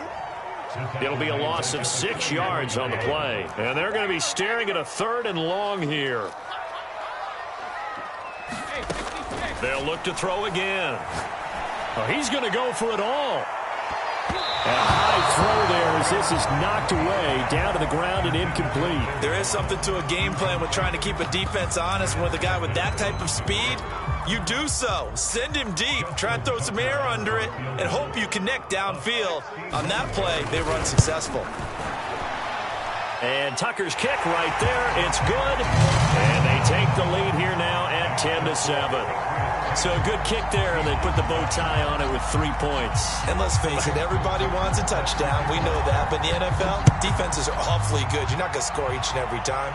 It'll be a loss of 6 yards on the play. And they're going to be staring at a 3rd and long here. They'll look to throw again. Oh, he's going to go for it all. A high throw there as this is knocked away, down to the ground and incomplete. There is something to a game plan with trying to keep a defense honest. With a guy with that type of speed, you do so. Send him deep, try and throw some air under it, and hope you connect downfield. On that play, they were unsuccessful. And Tucker's kick right there. It's good. And they take the lead here now at 10-7. So a good kick there, and they put the bow tie on it with 3 points. And let's face it, everybody wants a touchdown. We know that. But in the NFL, defenses are awfully good. You're not going to score each and every time.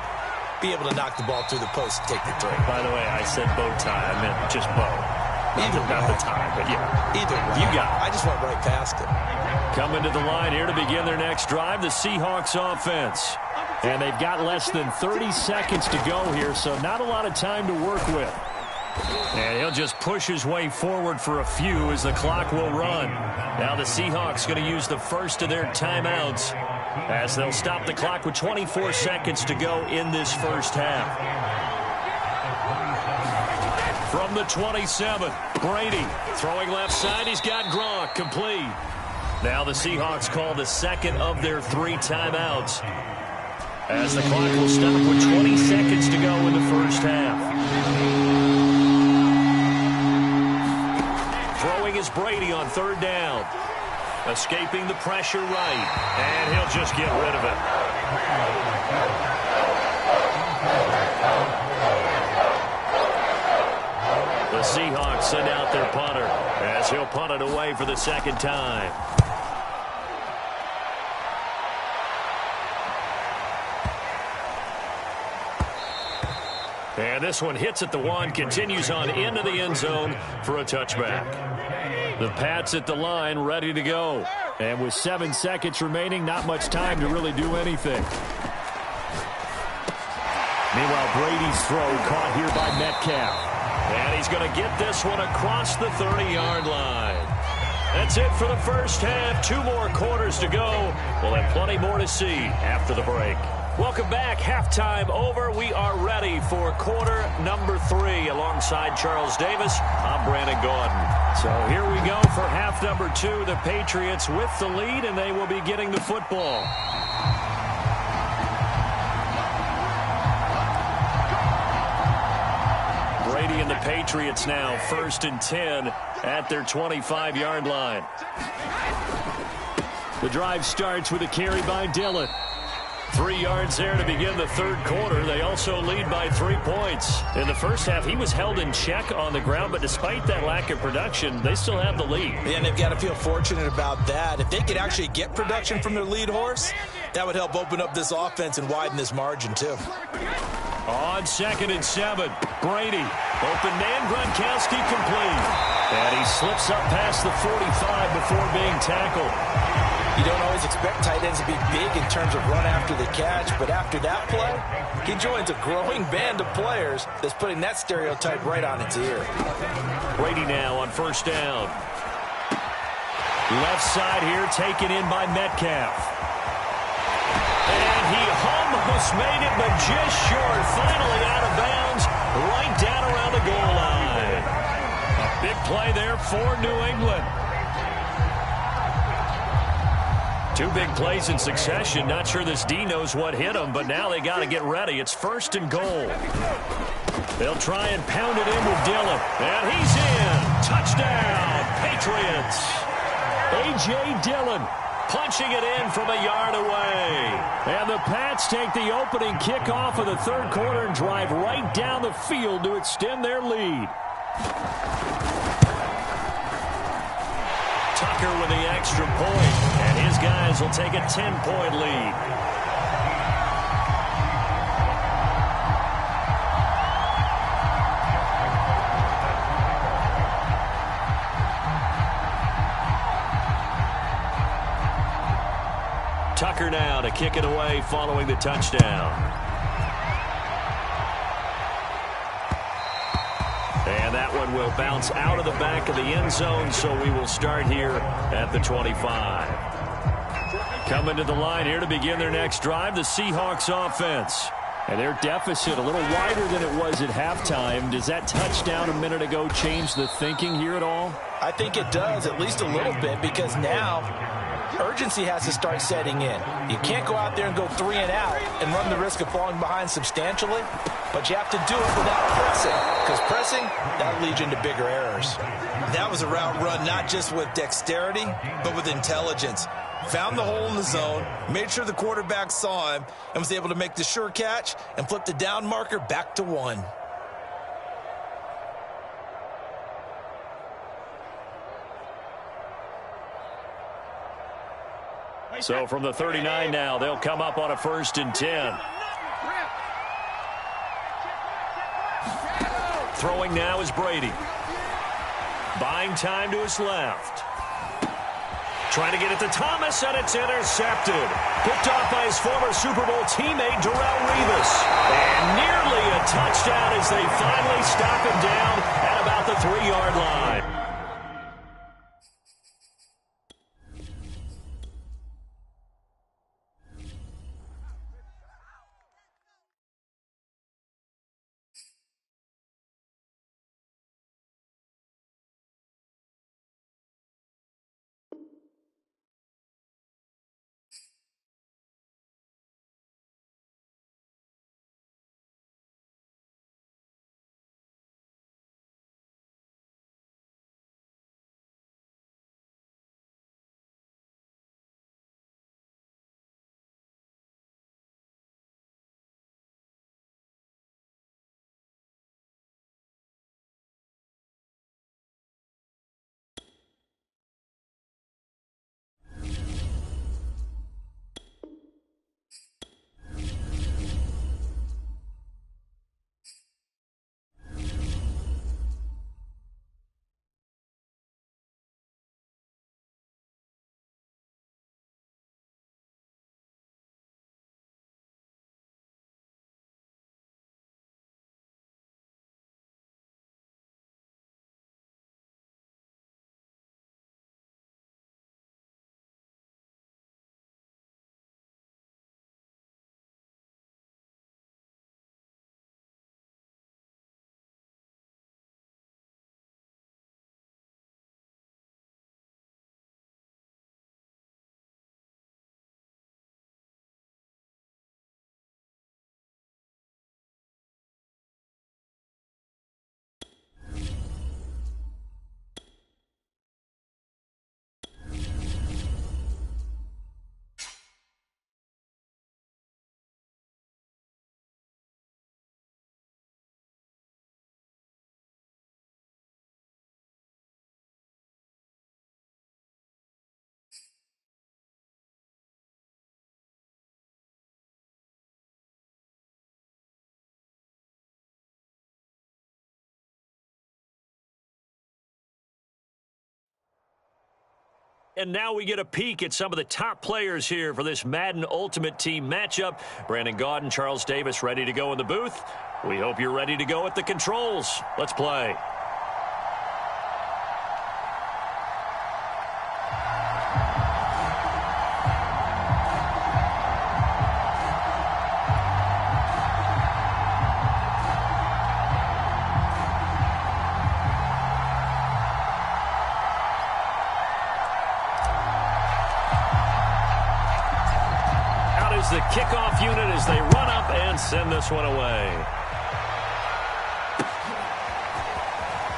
Be able to knock the ball through the post and take the three. By the way, I said bow tie. I meant just bow. Not the tie, but yeah. Either way. You got it. I just went right past it. Coming to the line here to begin their next drive, the Seahawks offense. And they've got less than 30 seconds to go here, so not a lot of time to work with. And he'll just push his way forward for a few as the clock will run. Now the Seahawks going to use the first of their timeouts as they'll stop the clock with 24 seconds to go in this first half. From the 27, Brady throwing left side. He's got Gronk complete. Now the Seahawks call the second of their 3 timeouts as the clock will stop with 20 seconds to go in the first half. Throwing is Brady on 3rd down. Escaping the pressure right. And he'll just get rid of it. The Seahawks send out their punter as he'll punt it away for the second time. And this one hits at the 1, continues on into the end zone for a touchback. The Pats at the line, ready to go. And with 7 seconds remaining, not much time to really do anything. Meanwhile, Brady's throw caught here by Metcalf. And he's going to get this one across the 30-yard line. That's it for the first half. 2 more quarters to go. We'll have plenty more to see after the break. Welcome back. Halftime over. We are ready for quarter number 3. Alongside Charles Davis, I'm Brandon Gordon. So here we go for half number 2. The Patriots with the lead, and they will be getting the football. Brady and the Patriots now 1st and 10 at their 25-yard line. The drive starts with a carry by Dillon. 3 yards there to begin the third quarter. They also lead by 3 points. In the first half, he was held in check on the ground, but despite that lack of production, they still have the lead. Yeah, and they've got to feel fortunate about that. If they could actually get production from their lead horse, that would help open up this offense and widen this margin, too. On 2nd and 7, Brady. Open man, Gronkowski complete. And he slips up past the 45 before being tackled. You don't always expect tight ends to be big in terms of run after the catch, but after that play, he joins a growing band of players that's putting that stereotype right on its ear. Brady now on 1st down. Left side here taken in by Metcalf. And he almost made it, but just short. Finally out of bounds, right down around the goal line. A big play there for New England. 2 big plays in succession. Not sure this D knows what hit him, but now they got to get ready. It's 1st and goal. They'll try and pound it in with Dillon. And he's in. Touchdown, Patriots. A.J. Dillon punching it in from a yard away. And the Pats take the opening kickoff of the third quarter and drive right down the field to extend their lead. Tucker with the extra point, and his guys will take a 10-point lead. Tucker now to kick it away following the touchdown. And that one will bounce out of the back of the end zone, so we will start here at the 25. Coming to the line here to begin their next drive, the Seahawks offense. And their deficit a little wider than it was at halftime. Does that touchdown a minute ago change the thinking here at all? I think it does, at least a little bit, because now urgency has to start setting in. You can't go out there and go 3 and out and run the risk of falling behind substantially, but you have to do it without pressing, because pressing, that'll lead you into bigger errors. That was a route run not just with dexterity, but with intelligence. Found the hole in the zone, made sure the quarterback saw him, and was able to make the sure catch and flip the down marker back to 1. So from the 39 now, they'll come up on a 1st and 10. Throwing now is Brady. Buying time to his left. Trying to get it to Thomas, and it's intercepted. Picked off by his former Super Bowl teammate, Darrelle Revis. And nearly a touchdown as they finally stop him down at about the 3-yard line. And now we get a peek at some of the top players here for this Madden Ultimate Team matchup. Brandon Gaudin, Charles Davis ready to go in the booth. We hope you're ready to go at the controls. Let's play. The kickoff unit as they run up and send this one away.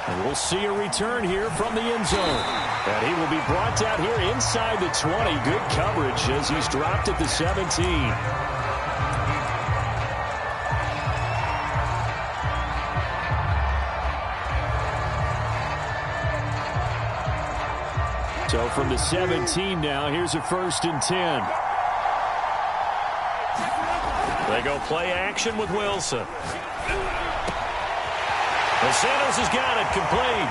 And we'll see a return here from the end zone. And he will be brought down here inside the 20. Good coverage as he's dropped at the 17. So from the 17 now, here's a 1st and 10. They go play action with Wilson. Santos has got it complete.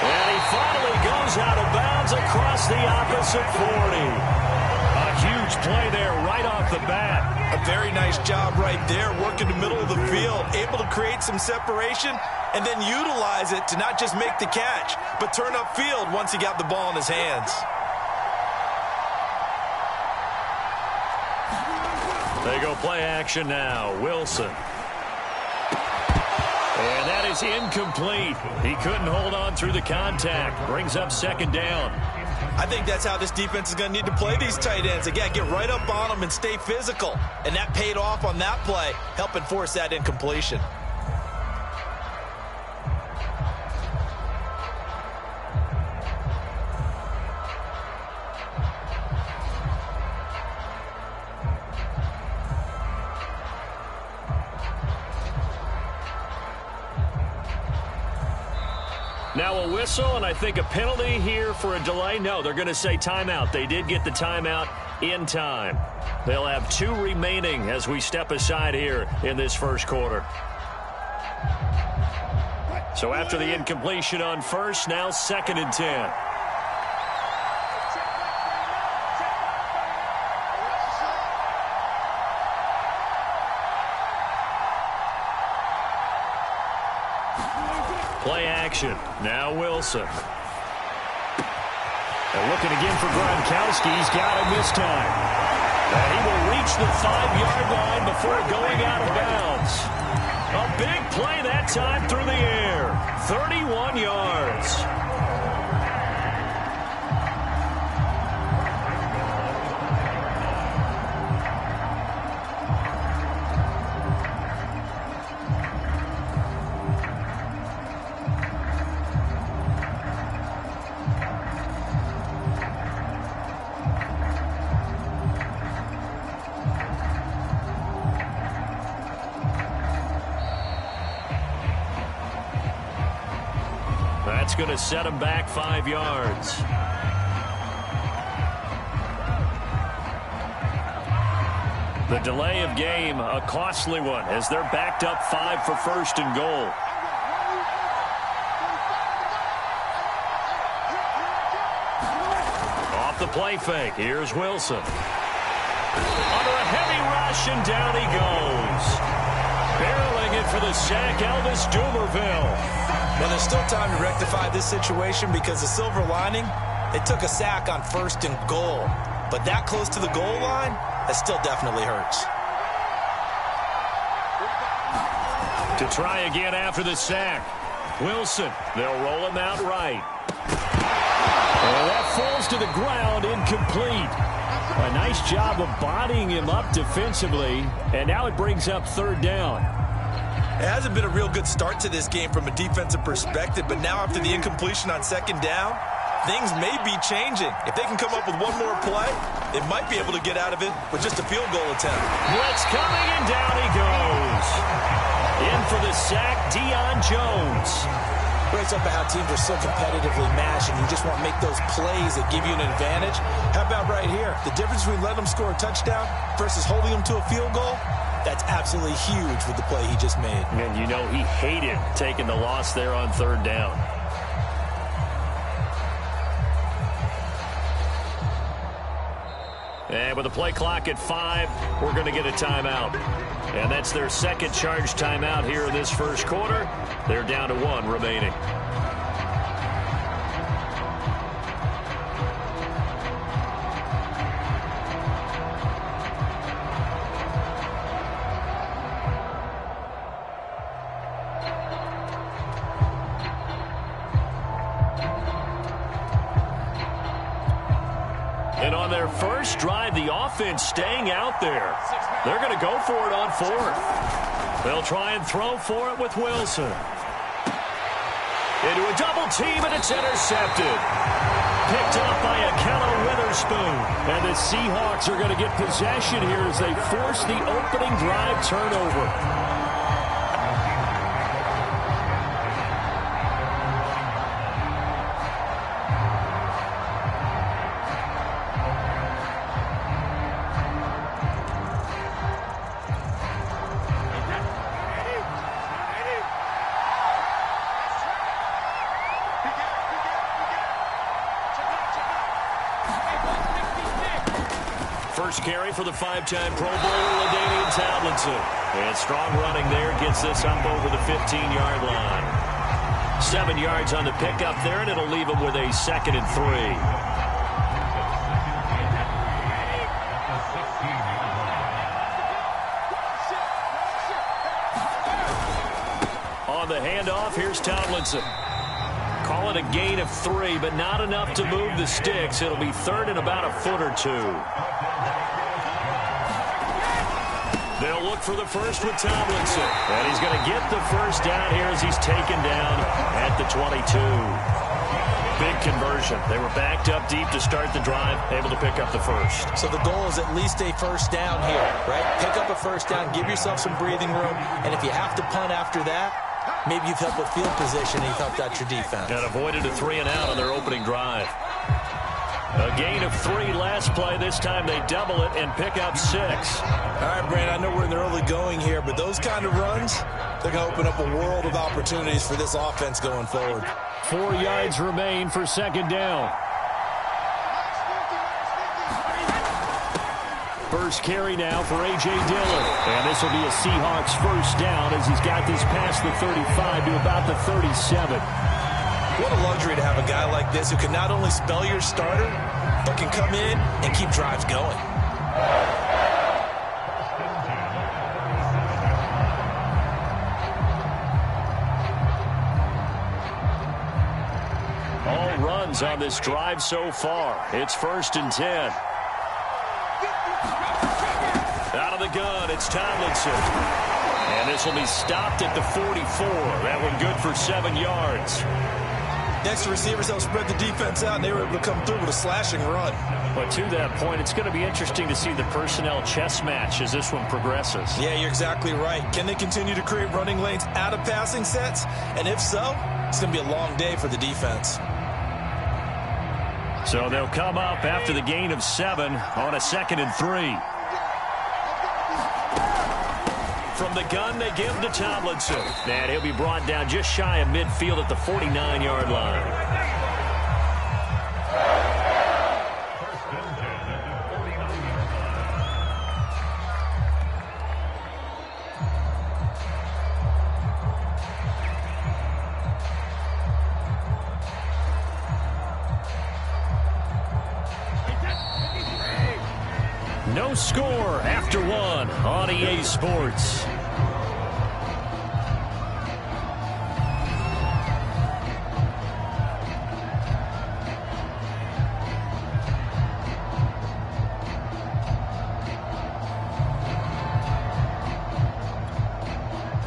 And he finally goes out of bounds across the opposite 40. A huge play there right off the bat. A very nice job right there, working the middle of the field, able to create some separation and then utilize it to not just make the catch, but turn upfield once he got the ball in his hands. They go play action now. Wilson. And that is incomplete. He couldn't hold on through the contact. Brings up 2nd down. I think that's how this defense is going to need to play these tight ends. Again, get right up on them and stay physical. And that paid off on that play, helping force that incompletion. Now a whistle, and I think a penalty here for a delay. No, they're going to say timeout. They did get the timeout in time. They'll have 2 remaining as we step aside here in this 1st quarter. So after the incompletion on 1st, now 2nd and 10. Play action. Now Wilson. And looking again for Gronkowski. He's got him this time. And he will reach the 5-yard line before going out of bounds. A big play that time through the air. 31 yards. That's going to set him back 5 yards. The delay of game, a costly one, as they're backed up 5 for 1st and goal. Off the play fake, here's Wilson. Under a heavy rush, and down he goes. Barreling it for the sack, Elvis Dumerville. Well, there's still time to rectify this situation because the silver lining, they took a sack on 1st and goal. But that close to the goal line, that still definitely hurts. To try again after the sack. Wilson, they'll roll him out right. And that falls to the ground, incomplete. A nice job of bodying him up defensively, and now it brings up 3rd down. It hasn't been a real good start to this game from a defensive perspective, but now after the incompletion on 2nd down, things may be changing. If they can come up with one more play, they might be able to get out of it with just a field goal attempt. Blitz coming, and down he goes. In for the sack, Deion Jones. Breaks up how teams are so competitively matched, and you just want to make those plays that give you an advantage. How about right here? The difference between letting them score a touchdown versus holding them to a field goal, that's absolutely huge with the play he just made. And you know he hated taking the loss there on 3rd down. And with the play clock at 5, we're going to get a timeout. And that's their second charge timeout here in this first quarter. They're down to 1 remaining. And on their first drive, the offense staying out there. They're going to go for it on 4th. They'll try and throw for it with Wilson. Into a double team, and it's intercepted. Picked off by Akello Witherspoon. And the Seahawks are going to get possession here as they force the opening drive turnover. First carry for the 5-time Pro Bowler, LaDainian Tomlinson. And strong running there gets this up over the 15-yard line. 7 yards on the pickup there, and it'll leave him with a 2nd and 3. On the handoff, here's Tomlinson. Call it a gain of 3, but not enough to move the sticks. It'll be 3rd and about a foot or 2. They'll look for the first with Tomlinson. And he's going to get the first down here as he's taken down at the 22. Big conversion. They were backed up deep to start the drive, able to pick up the first. So the goal is at least a first down here, right? Pick up a first down, give yourself some breathing room, and if you have to punt after that, maybe you've helped with field position and you've helped out your defense. And avoided a 3-and-out on their opening drive. A gain of 3 last play. This time they double it and pick up 6. All right, Brandon, I know we're in the early going here, but those kind of runs, they're going to open up a world of opportunities for this offense going forward. 4 yards remain for 2nd down. First carry now for A.J. Dillon. And this will be a Seahawks first down as he's got this past the 35 to about the 37. What a luxury to have a guy like this who can not only spell your starter, but can come in and keep drives going. All runs on this drive so far. It's 1st and 10. Out of the gun, it's Tomlinson. And this will be stopped at the 44. That one good for 7 yards. Next, the receivers help spread the defense out, and they were able to come through with a slashing run. But to that point, it's going to be interesting to see the personnel chess match as this one progresses. Yeah, you're exactly right. Can they continue to create running lanes out of passing sets? And if so, it's going to be a long day for the defense. So they'll come up after the gain of 7 on a 2nd and 3. From the gun, they give to Tomlinson. And he'll be brought down just shy of midfield at the 49-yard line. No score after 1 on EA Sports.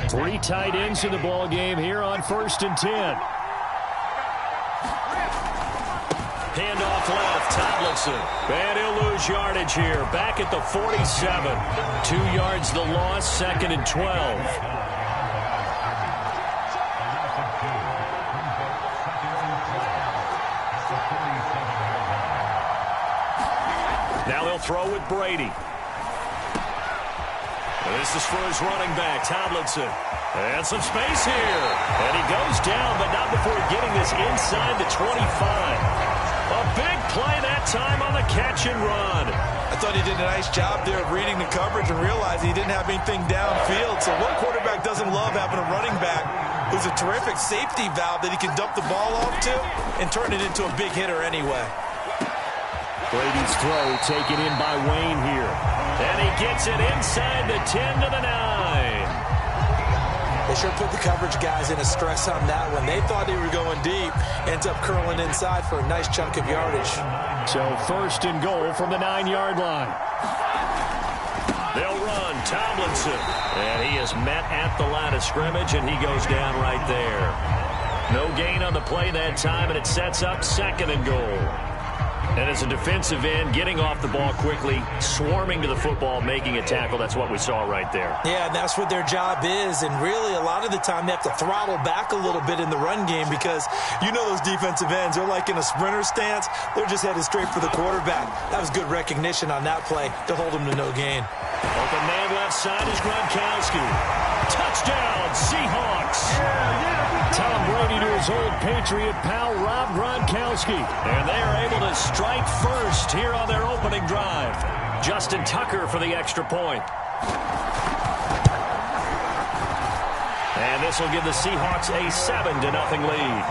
Three tight ends in the ball game here on 1st and 10. Handoff left, Tomlinson. And he'll lose yardage here. Back at the 47. 2 yards the loss, 2nd and 12. Now they'll throw with Brady. This is for his running back, Tomlinson. And some space here. And he goes down, but not before getting this inside the 25. A big play that time on the catch and run. I thought he did a nice job there of reading the coverage and realized he didn't have anything downfield. So what quarterback doesn't love having a running back who's a terrific safety valve that he can dump the ball off to and turn it into a big hitter anyway? Brady's throw taken in by Wayne here. And he gets it inside the 10 to the 9. They sure put the coverage guys in a stress on that one. They thought they were going deep. Ends up curling inside for a nice chunk of yardage. So 1st and goal from the 9-yard line. They'll run Tomlinson. And he is met at the line of scrimmage, and he goes down right there. No gain on the play that time, and it sets up 2nd and goal. And as a defensive end, getting off the ball quickly, swarming to the football, making a tackle, that's what we saw right there. Yeah, and that's what their job is. And really, a lot of the time, they have to throttle back a little bit in the run game because you know those defensive ends, they're like in a sprinter stance. They're just headed straight for the quarterback. That was good recognition on that play to hold him to no gain. Open man left side is Gronkowski. Touchdown, Seahawks. Tom Brady to his old Patriot pal, Rob Gronkowski. And they are able to strike first here on their opening drive. Justin Tucker for the extra point. And this will give the Seahawks a 7-0 lead.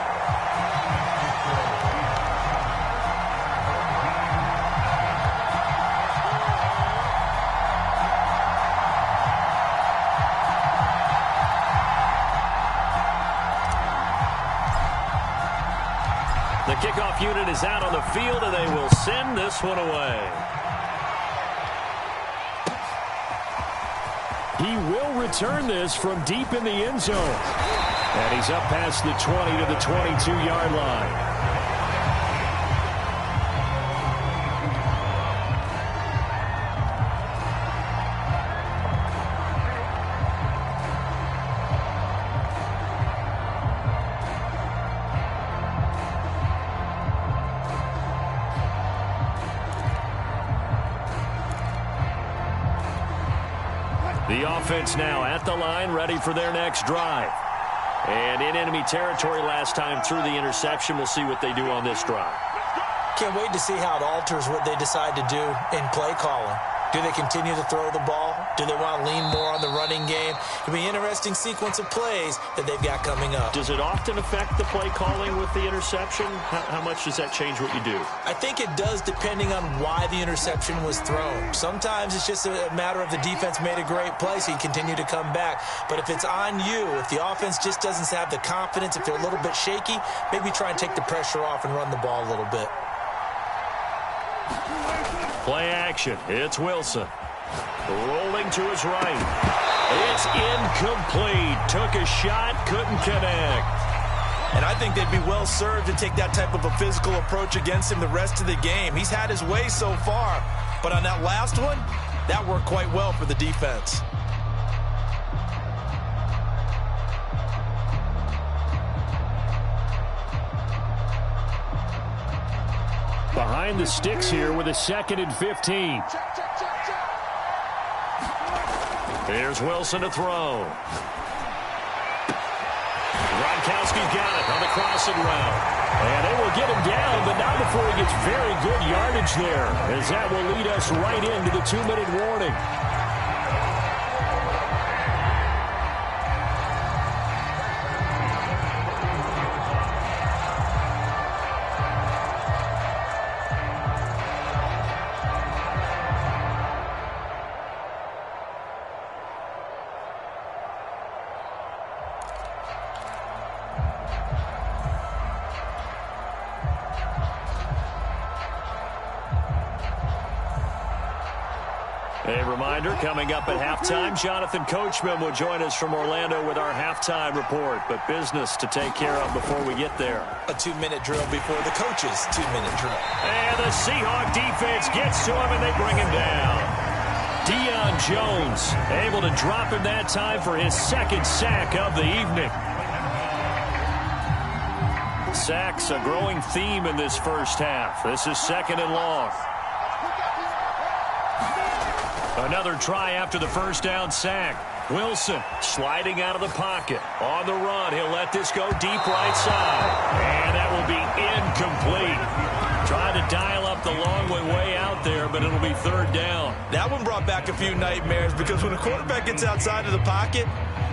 The kickoff unit is out on the field, and they will send this one away. He will return this from deep in the end zone. And he's up past the 20 to the 22-yard line. The offense now at the line, ready for their next drive. And in enemy territory last time through the interception. We'll see what they do on this drive. Can't wait to see how it alters what they decide to do in play calling. Do they continue to throw the ball? Do they want to lean more on the running game? It'll be an interesting sequence of plays that they've got coming up. Does it often affect the play calling with the interception? How much does that change what you do? I think it does depending on why the interception was thrown. Sometimes it's just a matter of the defense made a great play, so you continue to come back. But if it's on you, if the offense just doesn't have the confidence, if they're a little bit shaky, maybe try and take the pressure off and run the ball a little bit. Play action. It's Wilson. Rolling to his right. It's incomplete. Took a shot, couldn't connect. And I think they'd be well served to take that type of a physical approach against him the rest of the game. He's had his way so far. But on that last one, that worked quite well for the defense. Behind the sticks here with a 2nd and 15. Here's Wilson to throw. Gronkowski's got it on the crossing route. And they will get him down, but not before he gets very good yardage there, as that will lead us right into the 2-minute warning. A reminder, coming up at halftime, Jonathan Coachman will join us from Orlando with our halftime report. But business to take care of before we get there. A 2-minute drill before the coach's 2-minute drill. And the Seahawk defense gets to him, and they bring him down. Deion Jones able to drop him that time for his 2nd sack of the evening. Sacks, a growing theme in this first half. This is 2nd and long. Another try after the first down sack. Wilson sliding out of the pocket. On the run, he'll let this go deep right side. And that will be incomplete. Trying to dial up up the long way out there, but it'll be third down. That one brought back a few nightmares because when a quarterback gets outside of the pocket,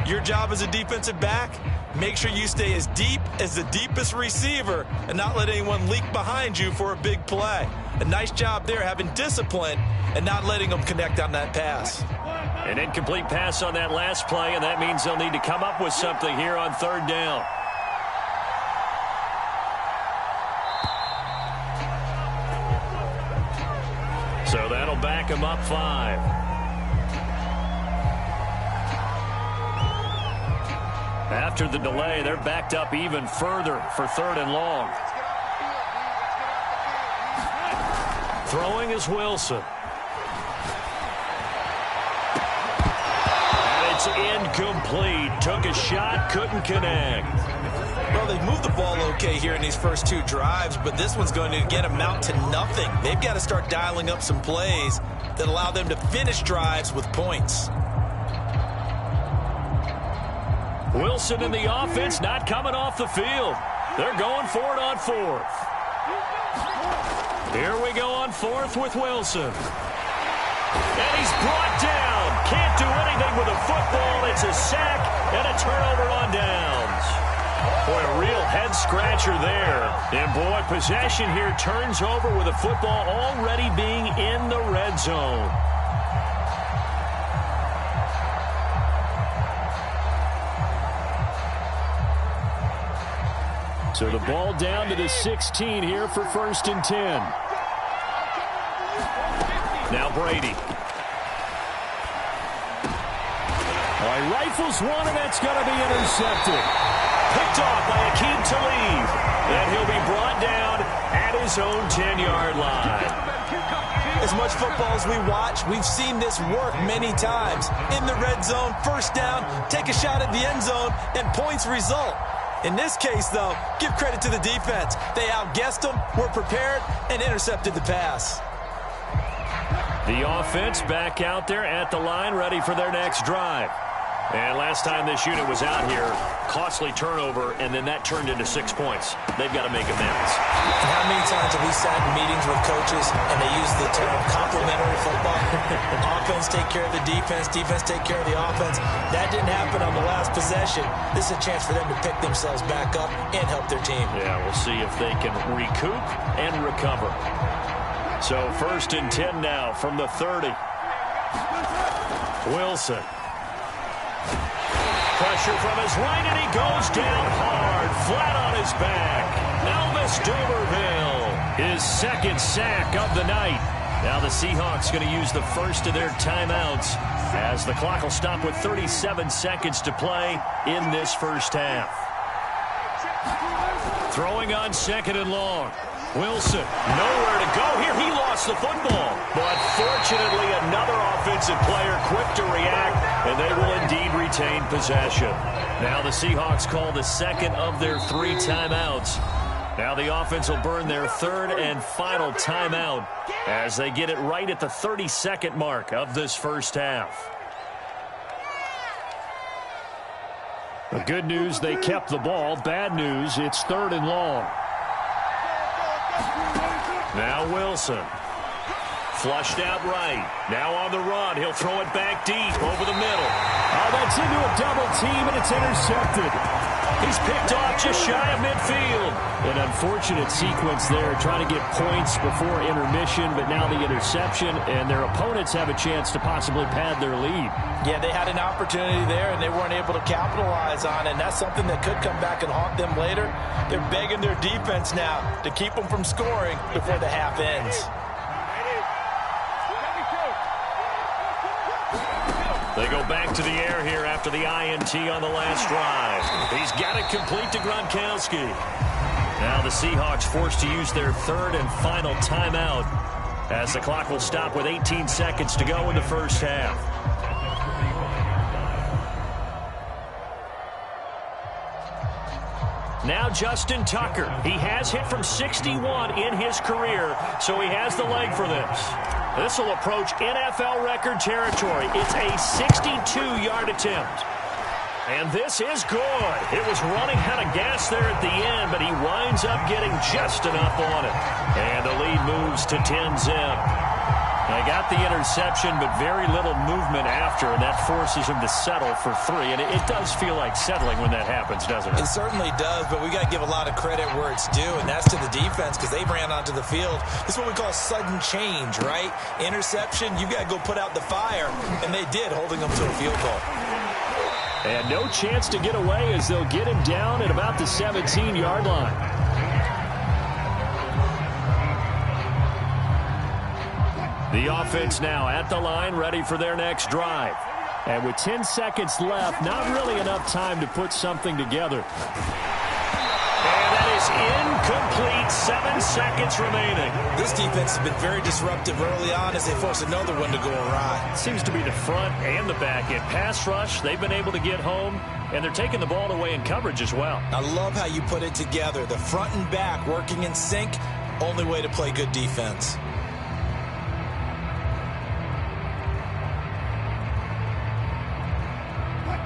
your job as a defensive back, make sure you stay as deep as the deepest receiver and not let anyone leak behind you for a big play. A nice job there having discipline and not letting them connect on that pass. An incomplete pass on that last play, and that means they'll need to come up with something here on third down. So that'll back him up 5. After the delay, they're backed up even further for third and long. Throwing is Wilson. And it's incomplete. Took a shot, couldn't connect. Well, they've moved the ball okay here in these first 2 drives, but this one's going to again amount to nothing. They've got to start dialing up some plays that allow them to finish drives with points. Wilson in the offense not coming off the field. They're going for it on 4th. Here we go on 4th with Wilson. And he's brought down. Can't do anything with a football. It's a sack and a turnover on downs. Boy, a real head-scratcher there. And, boy, possession here turns over with a football already being in the red zone. So the ball down to the 16 here for 1st and 10. Now Brady. Oh, he rifles one, and that's going to be intercepted. Picked off by Akeem Talib. And he'll be brought down at his own 10-yard line. As much football as we watch, we've seen this work many times. In the red zone, first down, take a shot at the end zone, and points result. In this case, though, give credit to the defense. They outguessed them, were prepared, and intercepted the pass. The offense back out there at the line, ready for their next drive. And last time this unit was out here, costly turnover, and then that turned into 6 points. They've got to make amends. And how many times have we sat in meetings with coaches and they use the term complementary football? Offense take care of the defense, defense take care of the offense. That didn't happen on the last possession. This is a chance for them to pick themselves back up and help their team. Yeah, we'll see if they can recoup and recover. So 1st and 10 now from the 30. Wilson. Pressure from his right, and he goes down hard, flat on his back. Elvis Dumervil, his 2nd sack of the night. Now the Seahawks going to use the first of their timeouts as the clock will stop with 37 seconds to play in this first half. Throwing on 2nd and long. Wilson, nowhere to go here. He lost the football. But fortunately, another offensive player quick to react, and they will indeed retain possession. Now the Seahawks call the 2nd of their 3 timeouts. Now the offense will burn their 3rd and final timeout as they get it right at the 30-second mark of this first half. The good news, they kept the ball. Bad news, it's 3rd and long. Now Wilson. Flushed out right. Now on the run. He'll throw it back deep over the middle. Oh, that's into a double team, and it's intercepted. He's picked off just shy of midfield. An unfortunate sequence there, trying to get points before intermission, but now the interception, and their opponents have a chance to possibly pad their lead. Yeah, they had an opportunity there, and they weren't able to capitalize on it, and that's something that could come back and haunt them later. They're begging their defense now to keep them from scoring before the half ends. They go back to the air here after the INT on the last drive. He's got it complete to Gronkowski. Now the Seahawks forced to use their 3rd and final timeout as the clock will stop with 18 seconds to go in the first half. Now Justin Tucker. He has hit from 61 in his career, so he has the leg for this. This will approach NFL record territory. It's a 62-yard attempt. And this is good. It was running out of gas there at the end, but he winds up getting just enough on it. And the lead moves to 10-zip. They got the interception, but very little movement after, and that forces him to settle for 3. And it does feel like settling when that happens, doesn't it? It certainly does, but we got to give a lot of credit where it's due, and that's to the defense because they ran onto the field. This is what we call sudden change, right? Interception, you got to go put out the fire, and they did, holding them to a field goal. And no chance to get away as they'll get him down at about the 17-yard line. The offense now at the line, ready for their next drive. And with 10 seconds left, not really enough time to put something together. And that is incomplete. 7 seconds remaining. This defense has been very disruptive early on as they force another one to go awry. Seems to be the front and the back end. Pass rush, they've been able to get home, and they're taking the ball away in coverage as well. I love how you put it together. The front and back working in sync, only way to play good defense.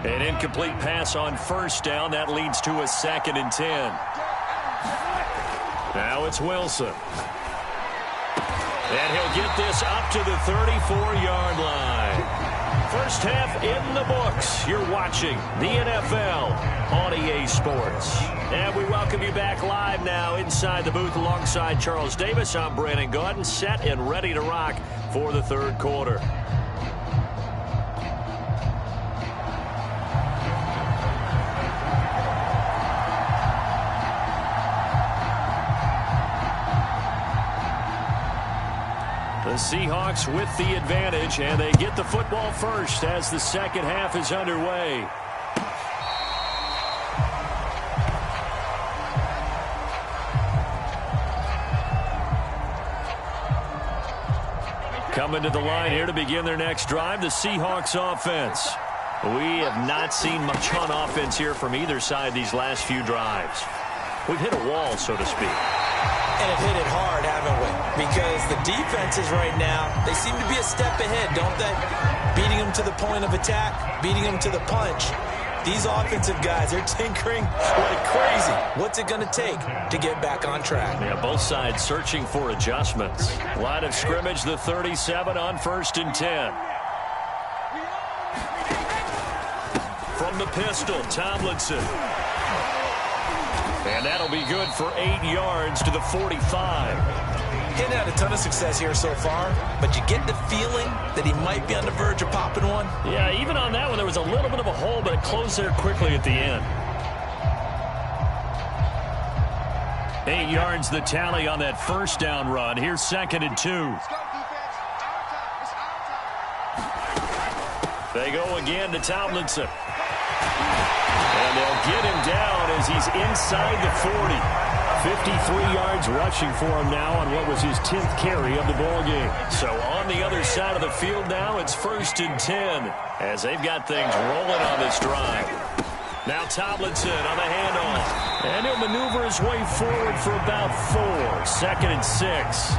An incomplete pass on first down. That leads to a 2nd and 10. Now it's Wilson. And he'll get this up to the 34-yard line. First half in the books. You're watching the NFL on EA Sports. And we welcome you back live now inside the booth alongside Charles Davis. I'm Brandon Gaudin, set and ready to rock for the third quarter. The Seahawks with the advantage, and they get the football first as the second half is underway. Coming to the line here to begin their next drive, the Seahawks offense. We have not seen much on offense here from either side these last few drives. We've hit a wall, so to speak. And have hit it hard, haven't we? Because the defenses right now, they seem to be a step ahead, don't they? Beating them to the point of attack, beating them to the punch. These offensive guys, they're tinkering like crazy. What's it going to take to get back on track? Yeah, both sides searching for adjustments. Line of scrimmage, the 37 on 1st and 10. From the pistol, Tomlinson. And that'll be good for 8 yards to the 45. He hadn't had a ton of success here so far, but you get the feeling that he might be on the verge of popping one. Yeah, even on that one, there was a little bit of a hole, but it closed there quickly at the end. 8 yards the tally on that first down run. Here's 2nd and 2. They go again to Tomlinson. And they'll get him down as he's inside the 40. 53 yards rushing for him now on what was his 10th carry of the ball game. So on the other side of the field now, it's 1st and 10 as they've got things rolling on this drive. Now Tomlinson on the handoff. And he'll maneuver his way forward for about 4. 2nd and 6.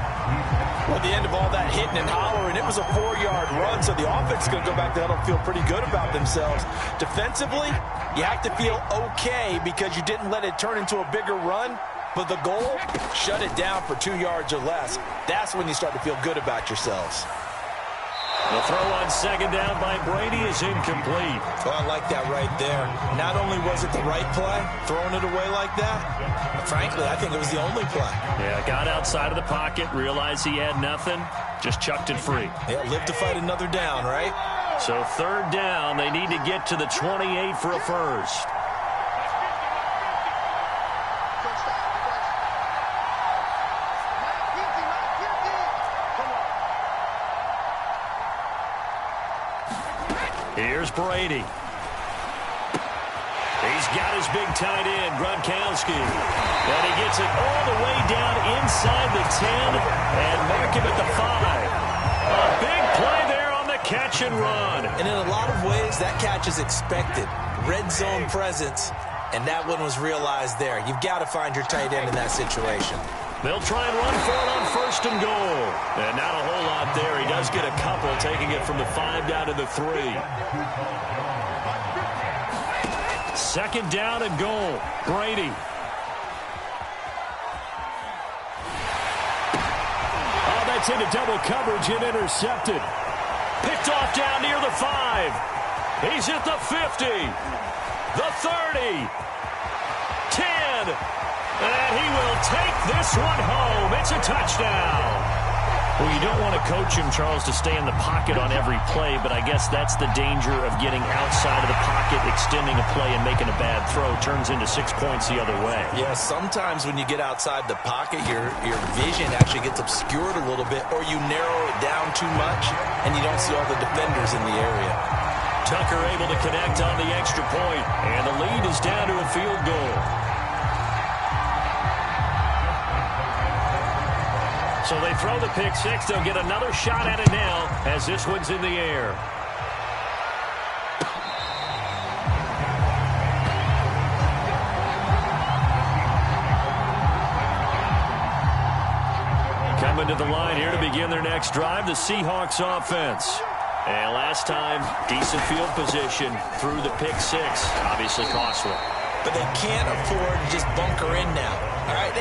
Well, at the end of all that hitting and hollering, it was a 4-yard run, so the offense is going to go back to huddle and feel pretty good about themselves. Defensively, you have to feel okay because you didn't let it turn into a bigger run, but the goal, shut it down for 2 yards or less. That's when you start to feel good about yourselves. The throw on 2nd down by Brady is incomplete. Well, I like that right there. Not only was it the right play, throwing it away like that, but frankly, I think it was the only play. Yeah, got outside of the pocket, realized he had nothing, just chucked it free. Yeah, live to fight another down, right? So 3rd down, they need to get to the 28 for a first. Here's Brady. He's got his big tight end, Gronkowski. And he gets it all the way down inside the 10 and mark him at the 5. A big play there on the catch and run. And in a lot of ways, that catch is expected. Red zone presence, and that one was realized there. You've got to find your tight end in that situation. They'll try and run for it on 1st and goal. And not a whole lot there. He does get a couple, taking it from the 5 down to the 3. Second down and goal. Brady. Oh, that's into double coverage and intercepted. Picked off down near the 5. He's at the 50. The 30. 10. And he will take this one home. It's a touchdown. Well, you don't want to coach him, Charles, to stay in the pocket on every play, but I guess that's the danger of getting outside of the pocket, extending a play, and making a bad throw. Turns into 6 points the other way. Yeah, sometimes when you get outside the pocket, your vision actually gets obscured a little bit, or you narrow it down too much, and you don't see all the defenders in the area. Tucker able to connect on the extra point, and the lead is down to a field goal. So they throw the pick six. They'll get another shot at it now as this one's in the air. Coming to the line here to begin their next drive, the Seahawks offense. And last time, decent field position through the pick six. Obviously costly. But they can't afford to just bunker in now. All right,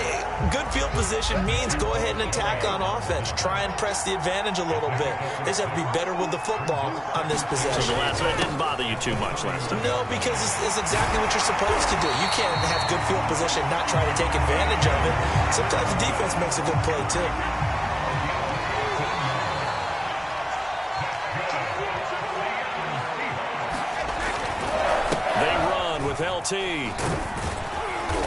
good field position means go ahead and attack on offense. Try and press the advantage a little bit. They just have to be better with the football on this possession. So the last one didn't bother you too much last time? No, because it's exactly what you're supposed to do. You can't have good field position, not try to take advantage of it. Sometimes the defense makes a good play, too. They run with LT.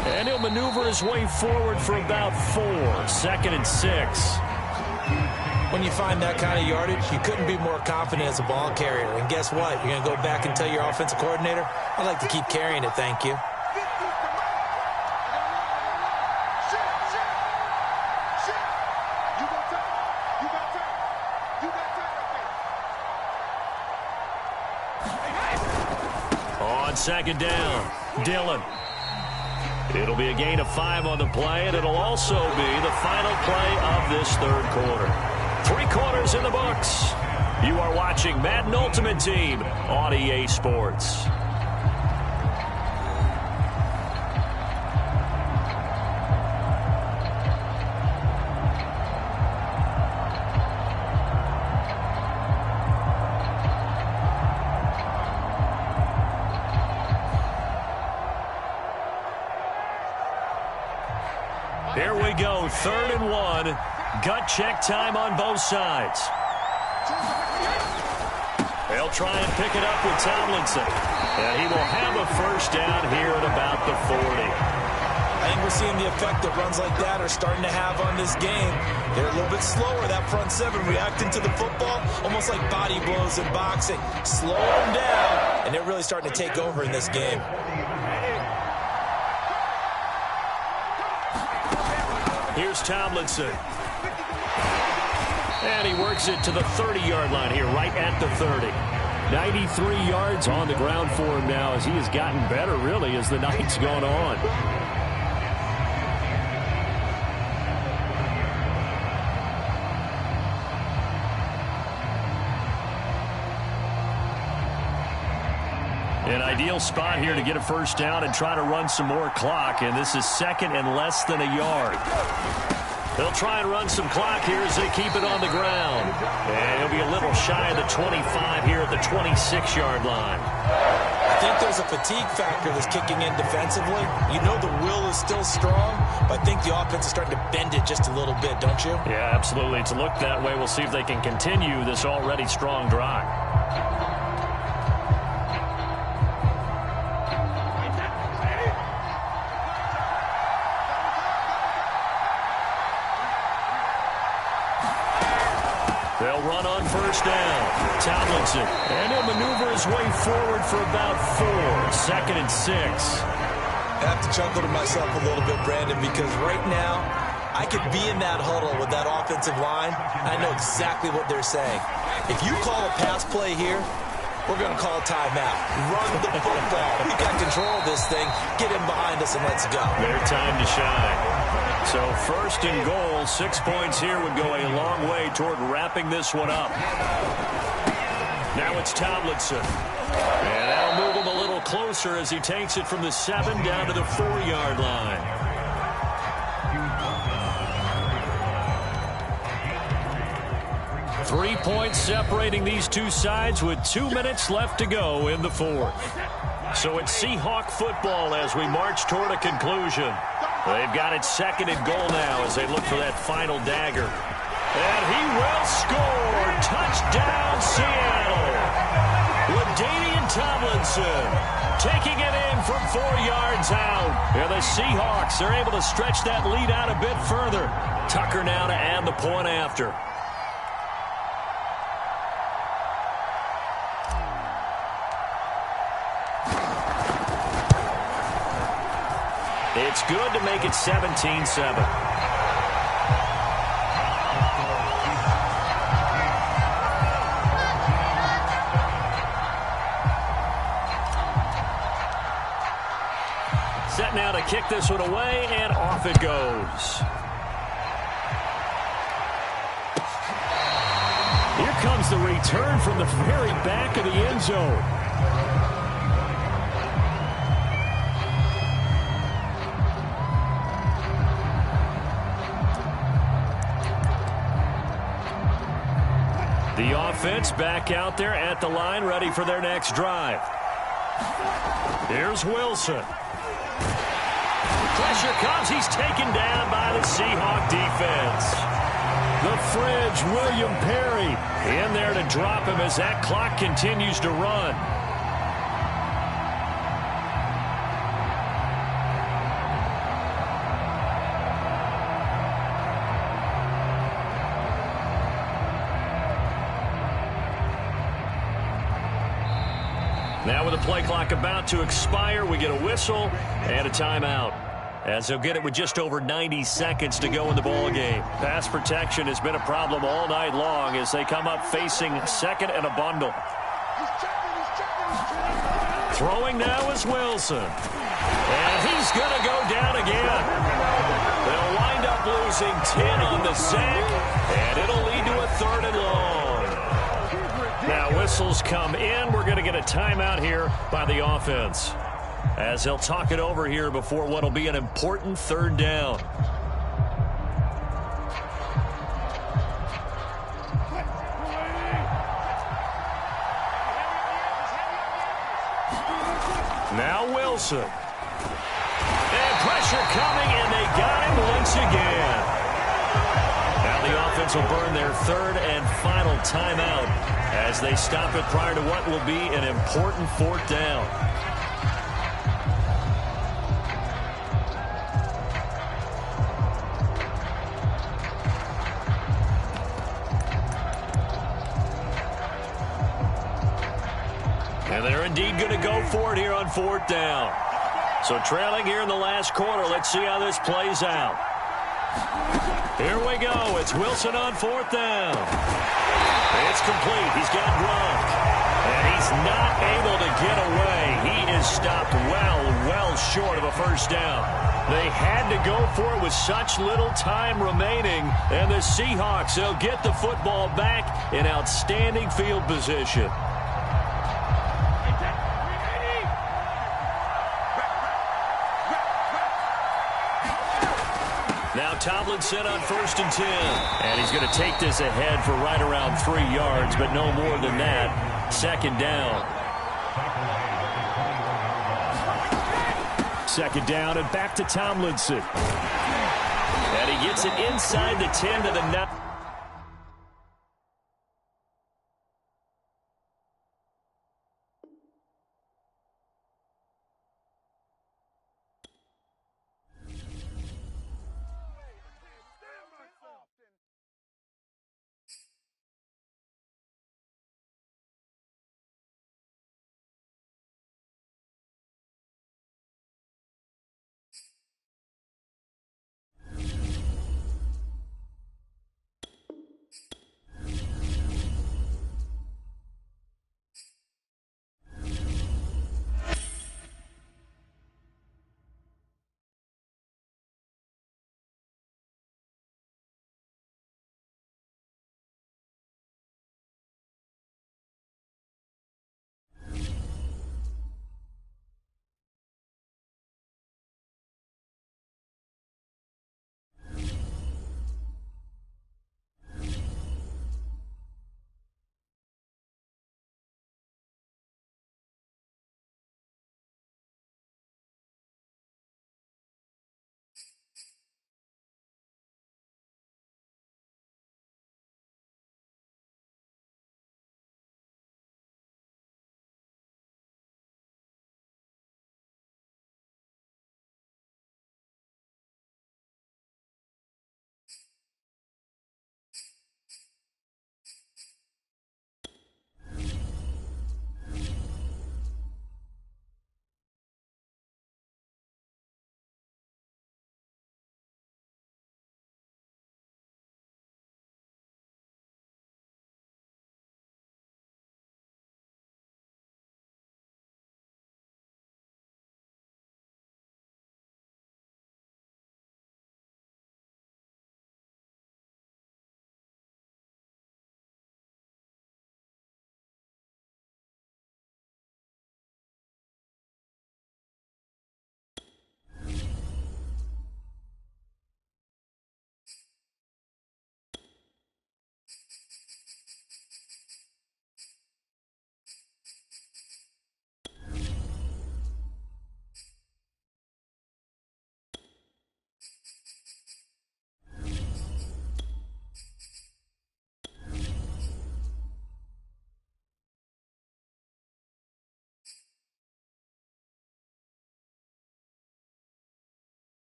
And he'll maneuver his way forward for about 4. 2nd and 6. When you find that kind of yardage, you couldn't be more confident as a ball carrier. And guess what? You're going to go back and tell your offensive coordinator, I'd like to keep carrying it, thank you. On 2nd down, Dillon. It'll be a gain of 5 on the play, and it'll also be the final play of this 3rd quarter. 3 quarters in the books. You are watching Madden Ultimate Team on EA Sports. Here we go, 3rd and 1. Gut check time on both sides. They'll try and pick it up with Tomlinson. And he will have a first down here at about the 40. I think we're seeing the effect that runs like that are starting to have on this game. They're a little bit slower, that front 7, reacting to the football, almost like body blows in boxing. Slow them down, and they're really starting to take over in this game. Here's Tomlinson. And he works it to the 30-yard line here, right at the 30. 93 yards on the ground for him now as he has gotten better, really, as the night's gone on. An ideal spot here to get a first down and try to run some more clock, and this is 2nd and less than a yard. They'll try and run some clock here as they keep it on the ground. And he'll be a little shy of the 25 here at the 26-yard line. I think there's a fatigue factor that's kicking in defensively. You know the will is still strong, but I think the offense is starting to bend it just a little bit, don't you? Yeah, absolutely. It's looked that way. We'll see if they can continue this already strong drive. They'll run on first down. Tomlinson. And he'll maneuver his way forward for about 4. 2nd and 6. I have to chuckle to myself a little bit, Brandon, because right now I could be in that huddle with that offensive line. I know exactly what they're saying. If you call a pass play here, we're going to call a timeout. Run the football. We've got control of this thing. Get him behind us and let's go. Their time to shine. So 1st and goal, 6 points here would go a long way toward wrapping this one up. Now it's Tomlinson. And that'll move him a little little closer as he takes it from the 7 down to the 4-yard line. Three points separating these two sides with 2 minutes left to go in the fourth. So it's Seahawk football as we march toward a conclusion. They've got it 2nd and goal now as they look for that final dagger. And he will score. Touchdown, Seattle. LaDainian Tomlinson taking it in from 4 yards out. And the Seahawks are able to stretch that lead out a bit further. Tucker now to add the point after. It's good to make it 17-7. Set now to kick this one away, and off it goes. Here comes the return from the very back of the end zone. The offense back out there at the line, ready for their next drive. Here's Wilson. Pressure comes. He's taken down by the Seahawk defense. The Fridge, William Perry, in there to drop him as that clock continues to run. Now with the play clock about to expire, we get a whistle and a timeout, as they'll get it with just over 90 seconds to go in the ball game. Pass protection has been a problem all night long as they come up facing 2nd and a bundle. Throwing now is Wilson. And he's going to go down again. They'll wind up losing 10 on the sack, and it'll lead to a 3rd and long. Now whistles come in. We're going to get a timeout here by the offense, as they'll talk it over here before what will be an important 3rd down. Now Wilson. And pressure coming, and they got him once again. Now the offense will burn their 3rd and final timeout as they stop it prior to what will be an important 4th down. And they're indeed going to go for it here on 4th down. So trailing here in the last quarter. Let's see how this plays out. Here we go. It's Wilson on 4th down. It's complete. He's got Gronk. And he's not able to get away. He is stopped well short of a 1st down. They had to go for it with such little time remaining. And the Seahawks, they'll get the football back in outstanding field position. Now Tomlinson on 1st and 10. And he's going to take this ahead for right around 3 yards, but no more than that. 2nd down. 2nd down and back to Tomlinson. And he gets it inside the 10 to the 9.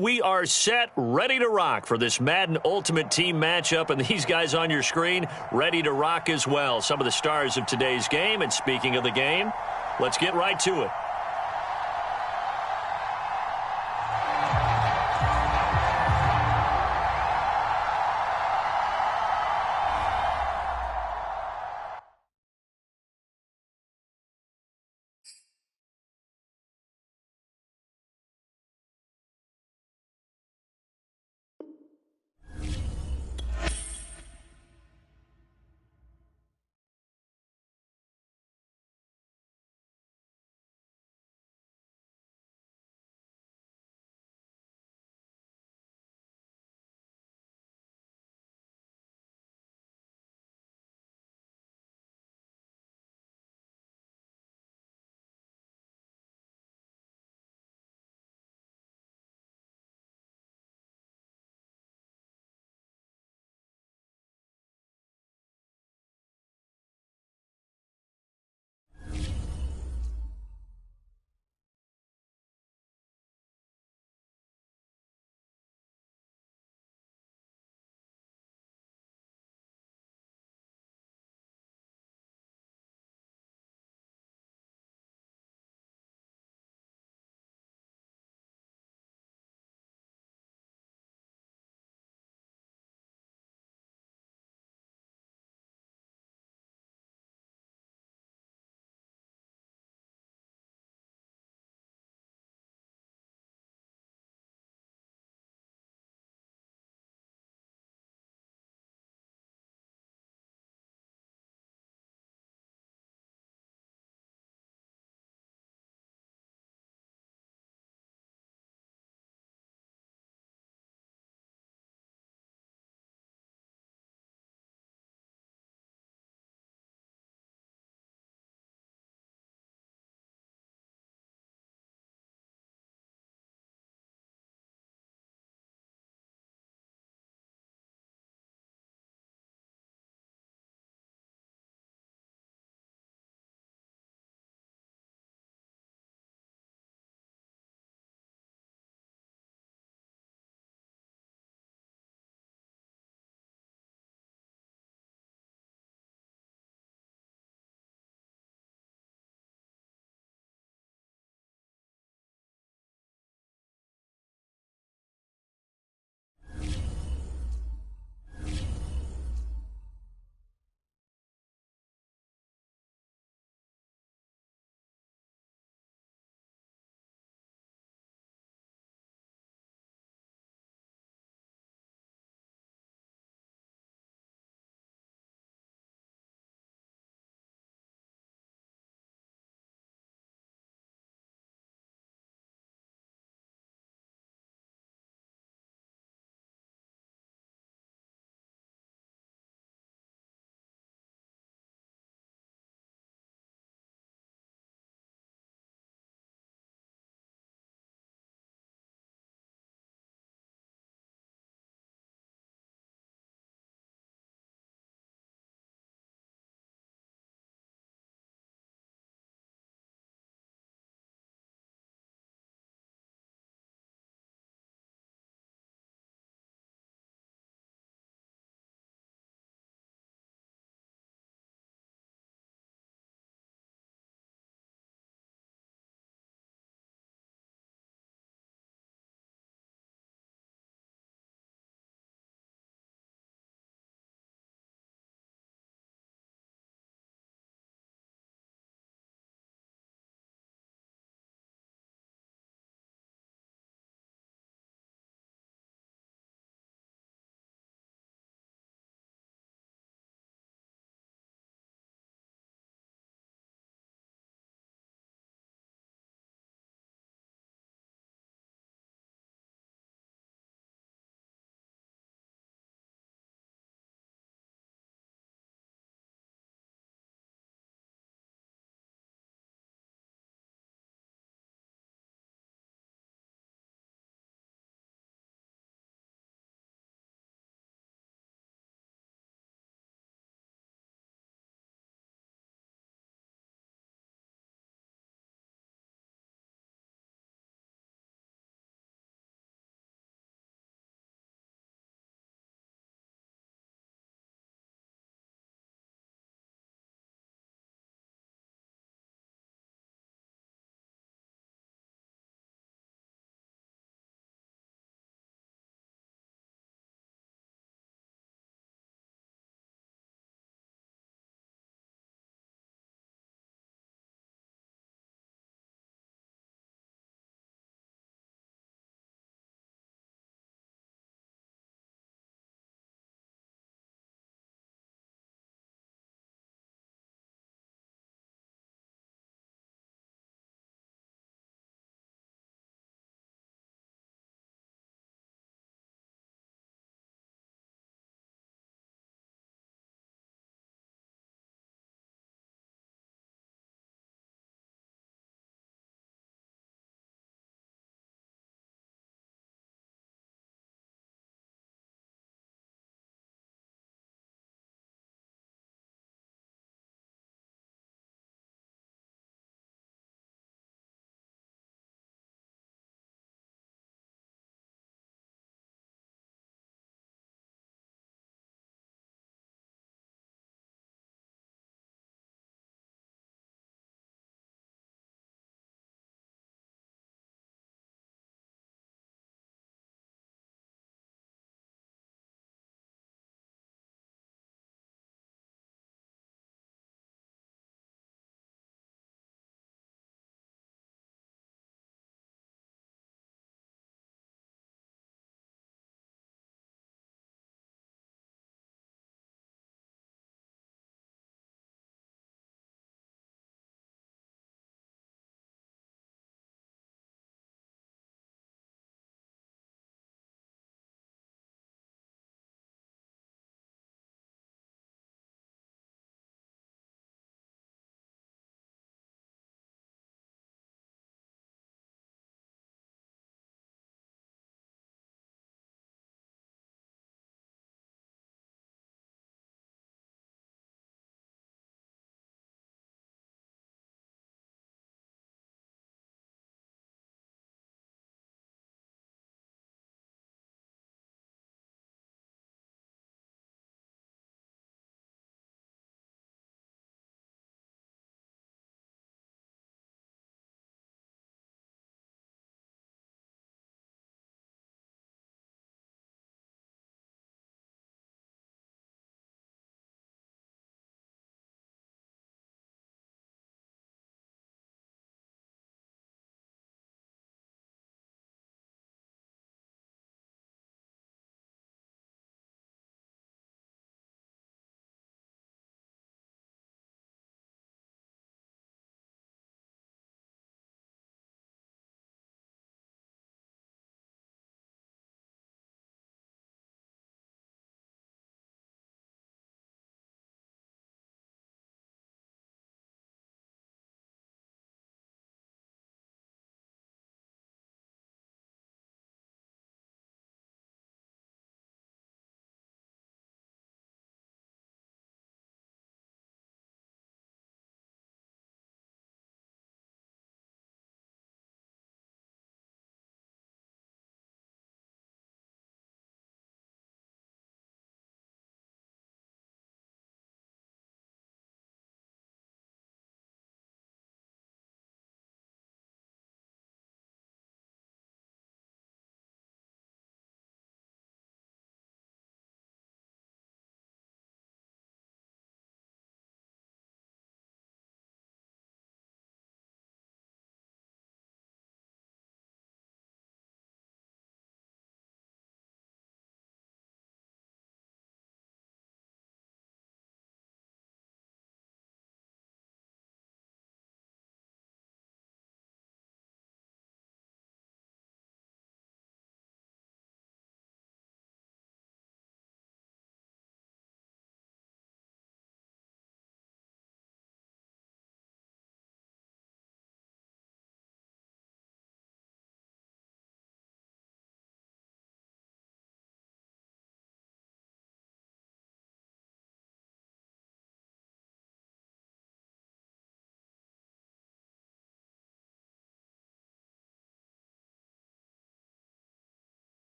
we are set, ready to rock for this Madden Ultimate Team matchup, and these guys on your screen ready to rock as well. Some of the stars of today's game, and speaking of the game, let's get right to it.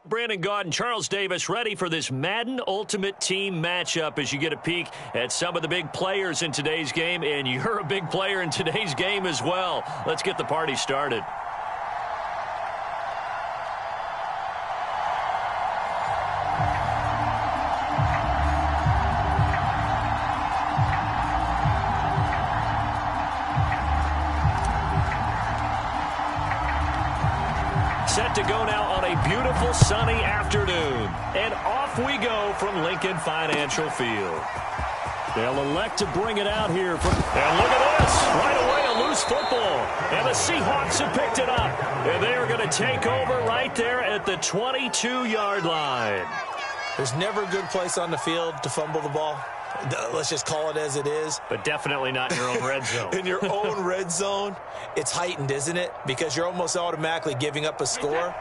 Brandon Gaud and Charles Davis ready for this Madden Ultimate Team matchup as you get a peek at some of the big players in today's game, and you're a big player in today's game as well. Let's get the party started. Set to go now on a beautiful sunny afternoon. And off we go from Lincoln Financial Field. They'll elect to bring it out here. And look at this. Right away, a loose football. And the Seahawks have picked it up. And they are going to take over right there at the 22-yard line. There's never a good place on the field to fumble the ball. Let's just call it as it is. But definitely not in your own red zone. In your own red zone, it's heightened, isn't it? Because you're almost automatically giving up a score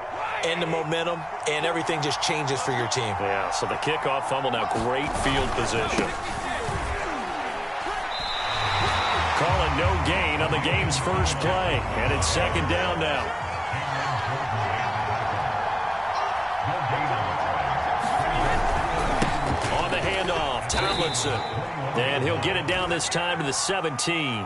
and the momentum, and everything just changes for your team. Yeah, so the kickoff fumble now, great field position. Calling no gain on the game's first play, and it's second down now. Tomlinson, and he'll get it down this time to the 17.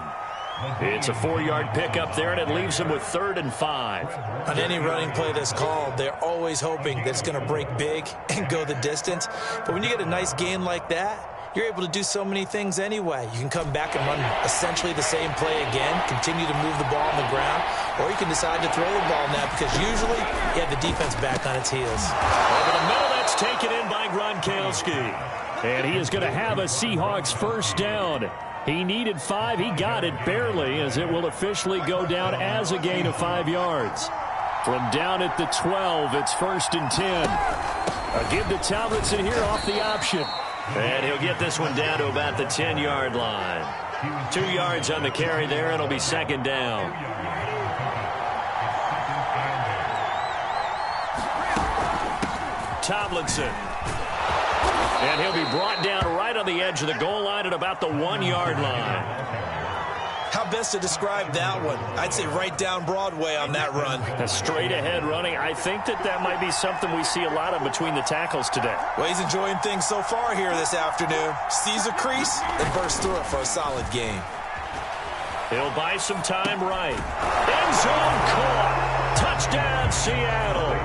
It's a 4-yard pickup there, and it leaves him with 3rd and 5. On any running play that's called, they're always hoping that it's going to break big and go the distance. But when you get a nice gain like that, you're able to do so many things anyway. You can come back and run essentially the same play again, continue to move the ball on the ground, or you can decide to throw the ball now because usually you have the defense back on its heels. Over the middle, that's taken in by Gronkowski. And he is going to have a Seahawks first down. He needed 5. He got it barely, as it will officially go down as a gain of 5 yards. From down at the 12, it's 1st and 10. A give to Tomlinson here off the option. And he'll get this one down to about the 10-yard line. 2 yards on the carry there. It'll be second down. Tomlinson. And he'll be brought down right on the edge of the goal line at about the 1-yard line. How best to describe that one? I'd say right down Broadway on that run. A straight-ahead running. I think that might be something we see a lot of between the tackles today. Well, he's enjoying things so far here this afternoon. Sees a crease and bursts through it for a solid game. He'll buy some time right. End zone caught. Touchdown, Seattle.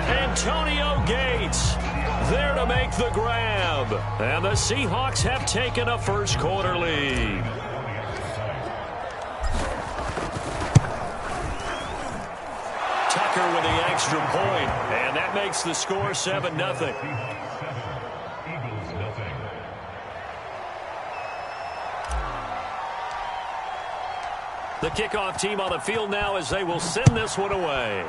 Antonio Gates there to make the grab. And the Seahawks have taken a first-quarter lead. Tucker with the extra point, and that makes the score 7-0. The kickoff team on the field now as they will send this one away.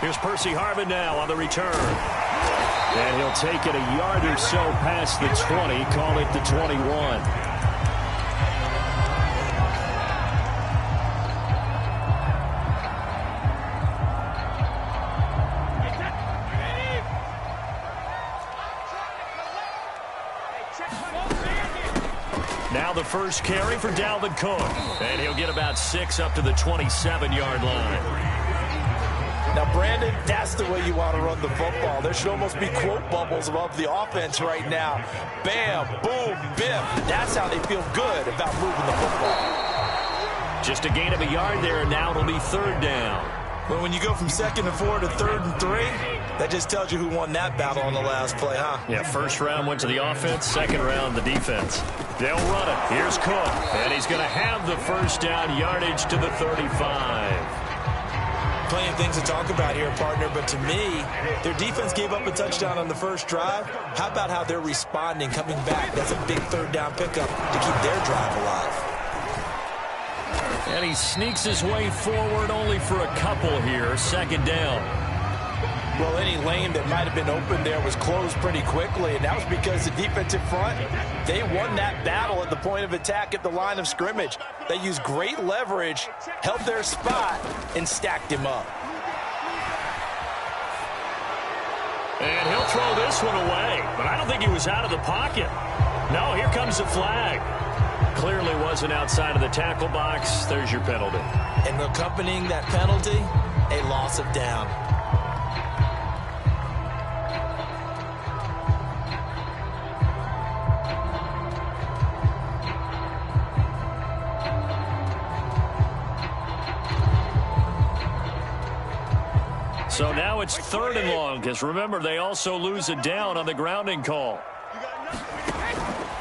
Here's Percy Harvin now on the return. And he'll take it a yard or so past the 20, call it the 21. Now the first carry for Dalvin Cook. And he'll get about 6 up to the 27-yard line. Now, Brandon, that's the way you want to run the football. There should almost be quote bubbles above the offense right now. Bam, boom, biff. That's how they feel good about moving the football. Just a gain of a yard there, and now it'll be 3rd down. Well, when you go from 2nd and 4 to 3rd and 3, that just tells you who won that battle on the last play, huh? Yeah, first round went to the offense, second round the defense. They'll run it. Here's Cook, and he's going to have the first down, yardage to the 35. Plenty of things to talk about here, partner, but to me, their defense gave up a touchdown on the first drive. How about how they're responding, coming back? That's a big 3rd down pickup to keep their drive alive. And he sneaks his way forward only for a couple here, 2nd down. Well, any lane that might have been open there was closed pretty quickly, and that was because the defensive front, they won that battle at the point of attack at the line of scrimmage. They used great leverage, held their spot, and stacked him up. And he'll throw this one away, but I don't think he was out of the pocket. No, here comes the flag. Clearly wasn't outside of the tackle box. There's your penalty. And accompanying that penalty, a loss of down. So now it's 3rd and long, because remember, they also lose a down on the grounding call.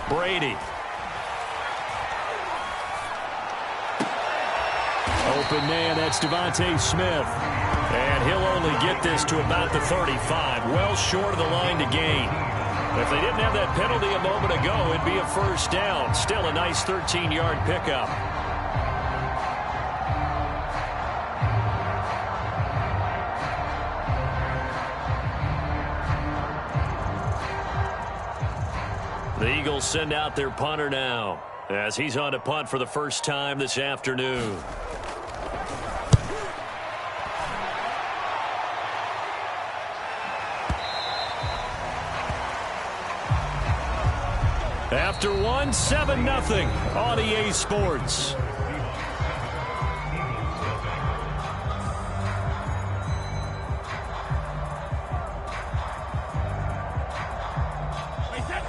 Brady. Open man, that's Devontae Smith. And he'll only get this to about the 35, well short of the line to gain. If they didn't have that penalty a moment ago, it'd be a first down. Still a nice 13-yard pickup. The Eagles send out their punter now, as he's on to punt for the first time this afternoon. After 7-0 on EA Sports.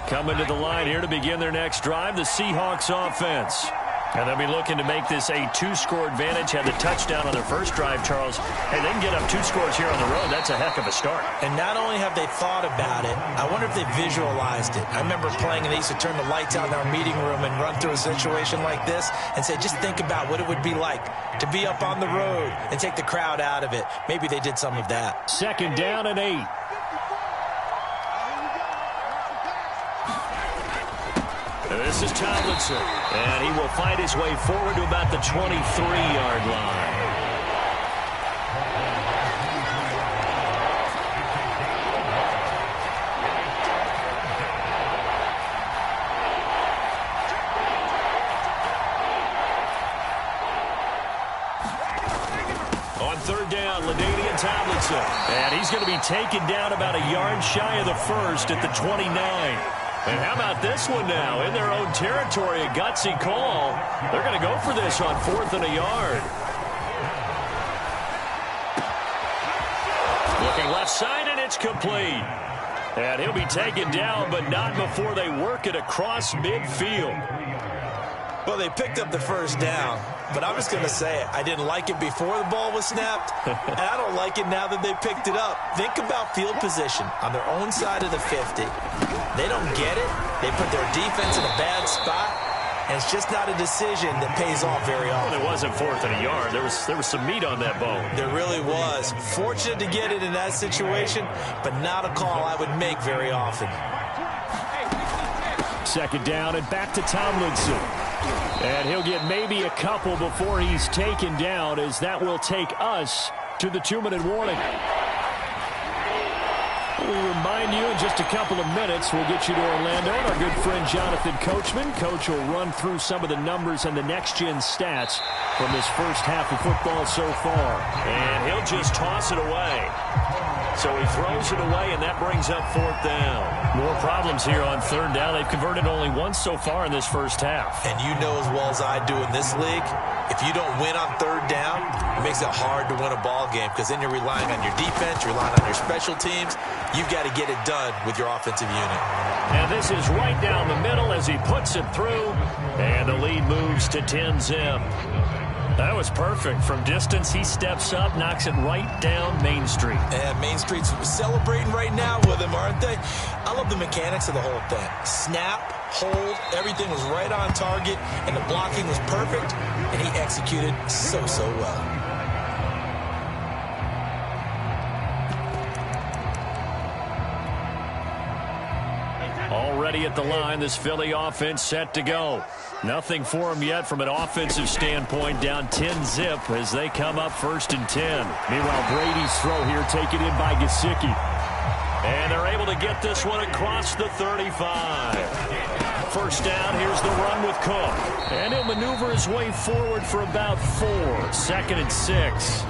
Coming to the line here to begin their next drive, the Seahawks offense. And they'll be looking to make this a 2-score advantage. Had the touchdown on their first drive, Charles. Hey, they can get up 2 scores here on the road. That's a heck of a start. And not only have they thought about it, I wonder if they visualized it. I remember playing, and they used to turn the lights out in our meeting room and run through a situation like this and say, just think about what it would be like to be up on the road and take the crowd out of it. Maybe they did some of that. 2nd down and 8. This is Tomlinson, and he will find his way forward to about the 23-yard line. On 3rd down, LaDainian Tomlinson, and he's going to be taken down about a yard shy of the first at the 29. And how about this one now? In their own territory, a gutsy call. They're going to go for this on 4th and a yard. Looking left side, and it's complete. And he'll be taken down, but not before they work it across midfield. Well, they picked up the first down, but I'm just going to say it. I didn't like it before the ball was snapped, and I don't like it now that they picked it up. Think about field position on their own side of the 50. They don't get it. They put their defense in a bad spot, and it's just not a decision that pays off very often. Well, it wasn't 4th and a yard. There was some meat on that bone. There really was. Fortunate to get it in that situation, but not a call I would make very often. 2nd down and back to Tomlinson. And he'll get maybe a couple before he's taken down, as that will take us to the 2-minute warning. We remind you in just a couple of minutes, we'll get you to Orlando and our good friend Jonathan Coachman. Coach will run through some of the numbers and the next-gen stats from this first half of football so far. And he'll just toss it away. So he throws it away, and that brings up 4th down. More problems here on 3rd down. They've converted only once so far in this first half. And you know as well as I do in this league, if you don't win on 3rd down, it makes it hard to win a ball game, because then you're relying on your defense, you're relying on your special teams. You've got to get it done with your offensive unit. And this is right down the middle as he puts it through, and the lead moves to 10-zip. That was perfect. From distance, he steps up, knocks it right down Main Street. And Main Street's celebrating right now with him, aren't they? I love the mechanics of the whole thing. Snap, hold, everything was right on target, and the blocking was perfect, and he executed so well. Already at the line, this Philly offense set to go. Nothing for them yet from an offensive standpoint, down 10-zip as they come up 1st and 10. Meanwhile, Brady's throw here taken in by Gesicki. And they're able to get this one across the 35. First down, here's the run with Cook. And he'll maneuver his way forward for about 4. 2nd and 6.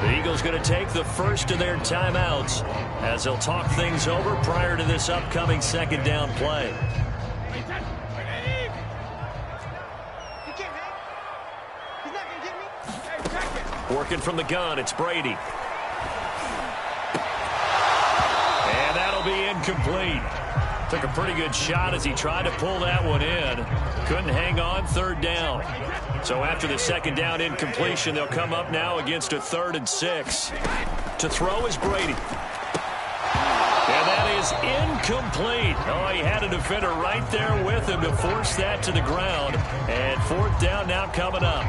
The Eagles going to take the first of their timeouts as they'll talk things over prior to this upcoming 2nd down play. Working from the gun, it's Brady. And that'll be incomplete. Took a pretty good shot as he tried to pull that one in. Couldn't hang on, third down. So after the second down incompletion, they'll come up now against a 3rd and 6. To throw is Brady. And that is incomplete. Oh, he had a defender right there with him to force that to the ground. And 4th down now coming up.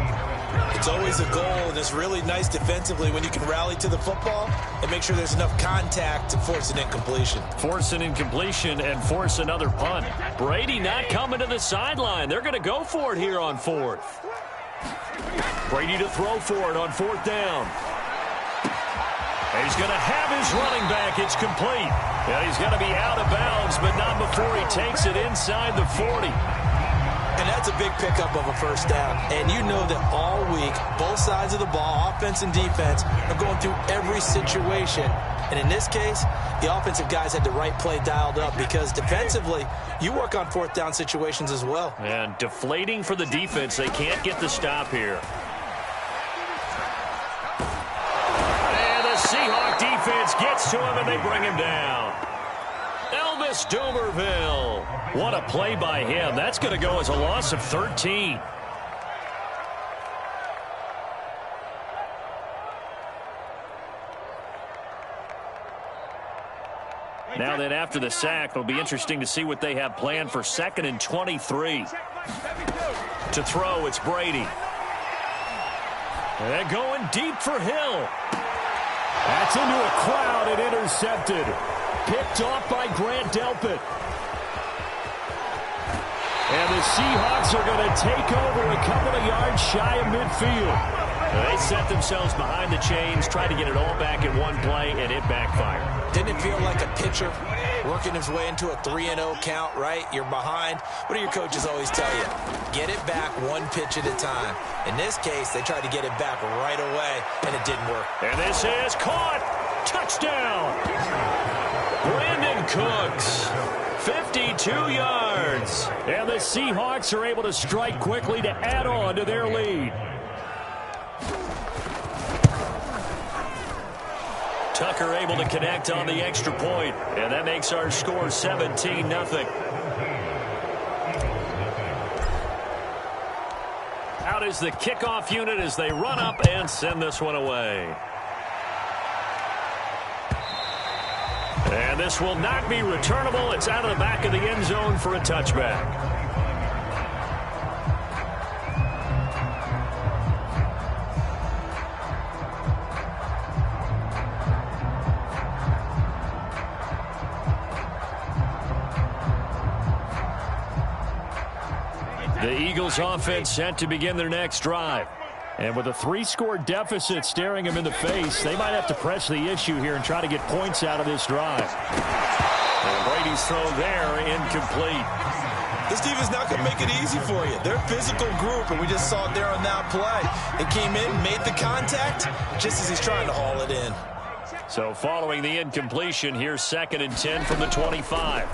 It's always a goal, and it's really nice defensively when you can rally to the football and make sure there's enough contact to force an incompletion. Force an incompletion and force another punt. Brady not coming to the sideline. They're going to go for it here on 4th. Brady to throw for it on 4th down. And he's going to have his running back. It's complete. Yeah, he's going to be out of bounds, but not before he takes it inside the 40. And that's a big pickup of a first down. And you know that all week, both sides of the ball, offense and defense, are going through every situation. And in this case, the offensive guys had the right play dialed up because defensively, you work on 4th down situations as well. And deflating for the defense. They can't get the stop here. And the Seahawk defense gets to him, and they bring him down. Elvis Dumerville. What a play by him. That's going to go as a loss of 13. Now then, after the sack, it'll be interesting to see what they have planned for 2nd and 23. To throw, it's Brady. And going deep for Hill. That's into a crowd and intercepted. Picked off by Grant Delpit. And the Seahawks are going to take over a couple of yards shy of midfield. They set themselves behind the chains, tried to get it all back in one play, and it backfired. Didn't it feel like a pitcher working his way into a 3-0 count, right? You're behind. What do your coaches always tell you? Get it back one pitch at a time. In this case, they tried to get it back right away, and it didn't work. And this is caught. Touchdown. Brandon Cooks. 52 yards. And the Seahawks are able to strike quickly to add on to their lead. Tucker able to connect on the extra point, and that makes our score 17-0. Out is the kickoff unit as they run up and send this one away. And this will not be returnable. It's out of the back of the end zone for a touchback. The Eagles offense set to begin their next drive. And with a 3-score deficit staring them in the face, they might have to press the issue here and try to get points out of this drive. And Brady's throw there, incomplete. This defense not going to make it easy for you. They're a physical group, and we just saw it there on that play. It came in, made the contact, just as he's trying to haul it in. So following the incompletion, here's 2nd and 10 from the 25.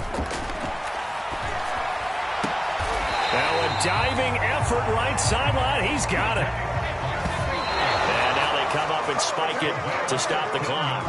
Now a diving effort right sideline. He's got it. And now they come up and spike it to stop the clock.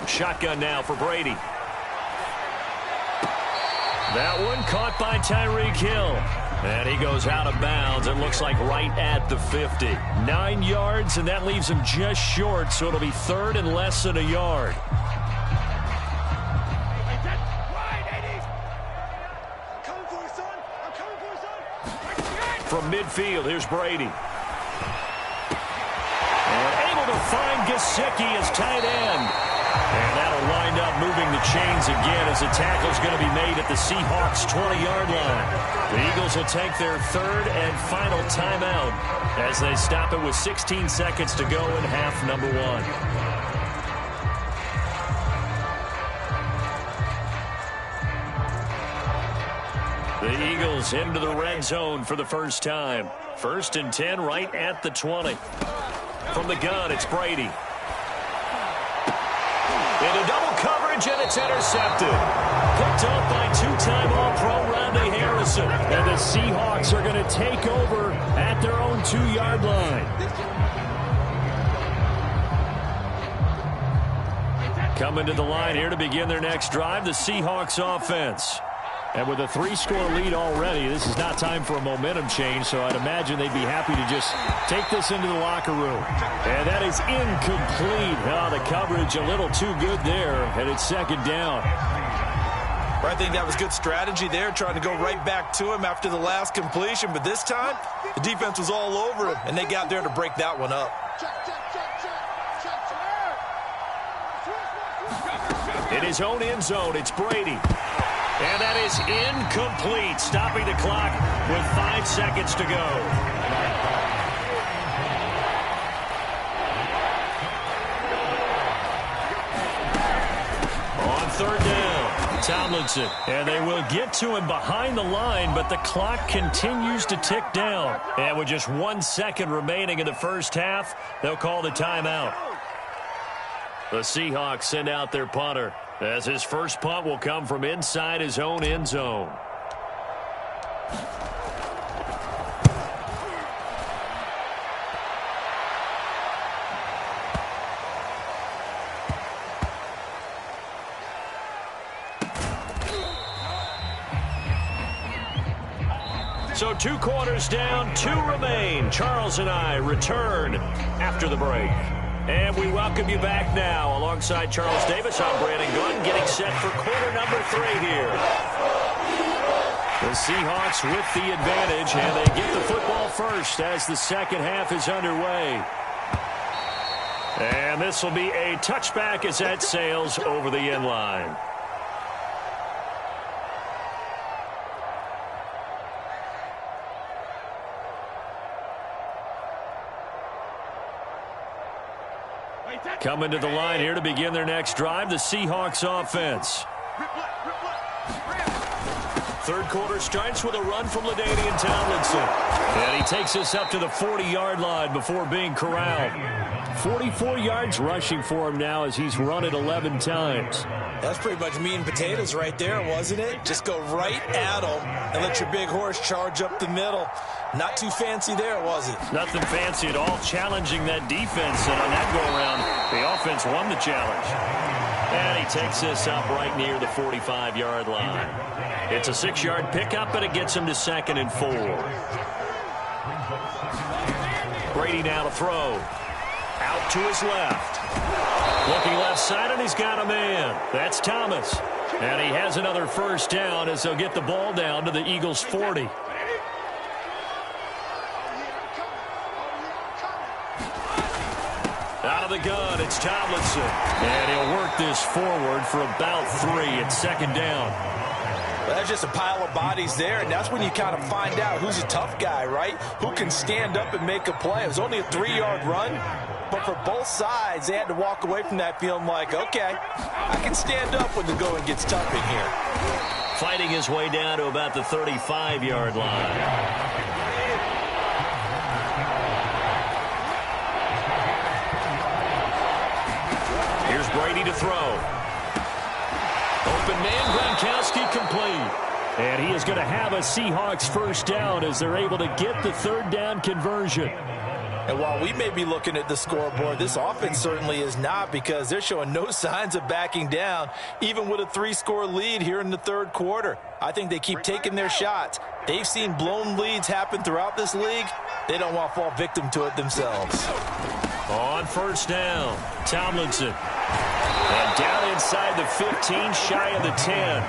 Shotgun now for Brady. That one caught by Tyreek Hill. And he goes out of bounds. It looks like right at the 50. 9 yards, and that leaves him just short, so it'll be 3rd and less than a yard. From midfield, here's Brady. And able to find Gesicki as tight end. And that'll wind up moving the chains again as the tackle's going to be made at the Seahawks' 20-yard line. The Eagles will take their 3rd and final timeout as they stop it with 16 seconds to go in half number 1. The Eagles into the red zone for the first time. 1st and 10 right at the 20. From the gun, it's Brady. Into double coverage, and it's intercepted. Picked up by two-time All-Pro Ronde Harrison. And the Seahawks are going to take over at their own 2-yard line. Coming to the line here to begin their next drive, the Seahawks offense. And with a 3-score lead already, this is not time for a momentum change, so I'd imagine they'd be happy to just take this into the locker room. And that is incomplete. Oh, the coverage a little too good there, and it's 2nd down. I think that was good strategy there, trying to go right back to him after the last completion. But this time, the defense was all over him, and they got there to break that one up. In his own end zone, it's Brady. And that is incomplete, stopping the clock with 5 seconds to go. On 3rd down, Tomlinson. And they will get to him behind the line, but the clock continues to tick down. And with just 1 second remaining in the first half, they'll call the timeout. The Seahawks send out their punter, as his first punt will come from inside his own end zone. So 2 quarters down, 2 remain. Charles and I return after the break. And we welcome you back now. Alongside Charles Davis, I'm Brandon Gunn, getting set for quarter number 3 here. The Seahawks with the advantage, and they get the football first as the second half is underway. And this will be a touchback as that sails over the end line. Coming to the line here to begin their next drive, the Seahawks offense. 3rd quarter starts with a run from LaDainian Tomlinson. And he takes us up to the 40-yard line before being corralled. 44 yards rushing for him now as he's run it 11 times. That's pretty much meat and potatoes right there, wasn't it? Just go right at him and let your big horse charge up the middle. Not too fancy there, was it? Nothing fancy at all, challenging that defense. And on that go-around, the offense won the challenge. And he takes this up right near the 45-yard line. It's a 6-yard pickup, but it gets him to 2nd and 4. Brady now to throw. Out to his left. Looking left side, and he's got a man. That's Thomas. And he has another first down as they'll get the ball down to the Eagles' 40. Out of the gun, it's Tomlinson. And he'll work this forward for about 3. It's 2nd down. Well, that's just a pile of bodies there, and that's when you kind of find out who's a tough guy, right? Who can stand up and make a play. It was only a 3-yard run, but for both sides, they had to walk away from that feeling like, okay, I can stand up when the going gets tough in here. Fighting his way down to about the 35-yard line. Brady to throw. Open man, Gronkowski complete. And he is going to have a Seahawks first down as they're able to get the 3rd down conversion. And while we may be looking at the scoreboard, this offense certainly is not, because they're showing no signs of backing down, even with a 3-score lead here in the 3rd quarter. I think they keep taking their shots. They've seen blown leads happen throughout this league. They don't want to fall victim to it themselves. On first down, Tomlinson. And down inside the 15, shy of the 10.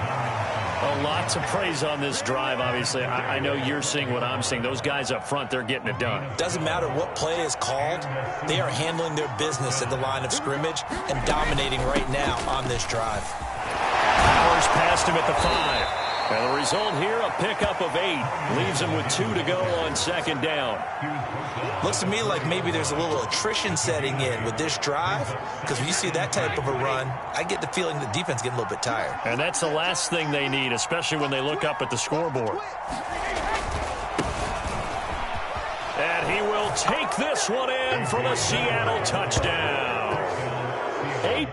A lot to praise on this drive, obviously. I know you're seeing what I'm seeing. Those guys up front, they're getting it done. Doesn't matter what play is called. They are handling their business at the line of scrimmage and dominating right now on this drive. Powers past him at the 5. And the result here, a pickup of 8. Leaves him with 2 to go on second down. Looks to me like maybe there's a little attrition setting in with this drive, because when you see that type of a run, I get the feeling the defense getting a little bit tired. And that's the last thing they need, especially when they look up at the scoreboard. And he will take this one in for the Seattle touchdown. 8.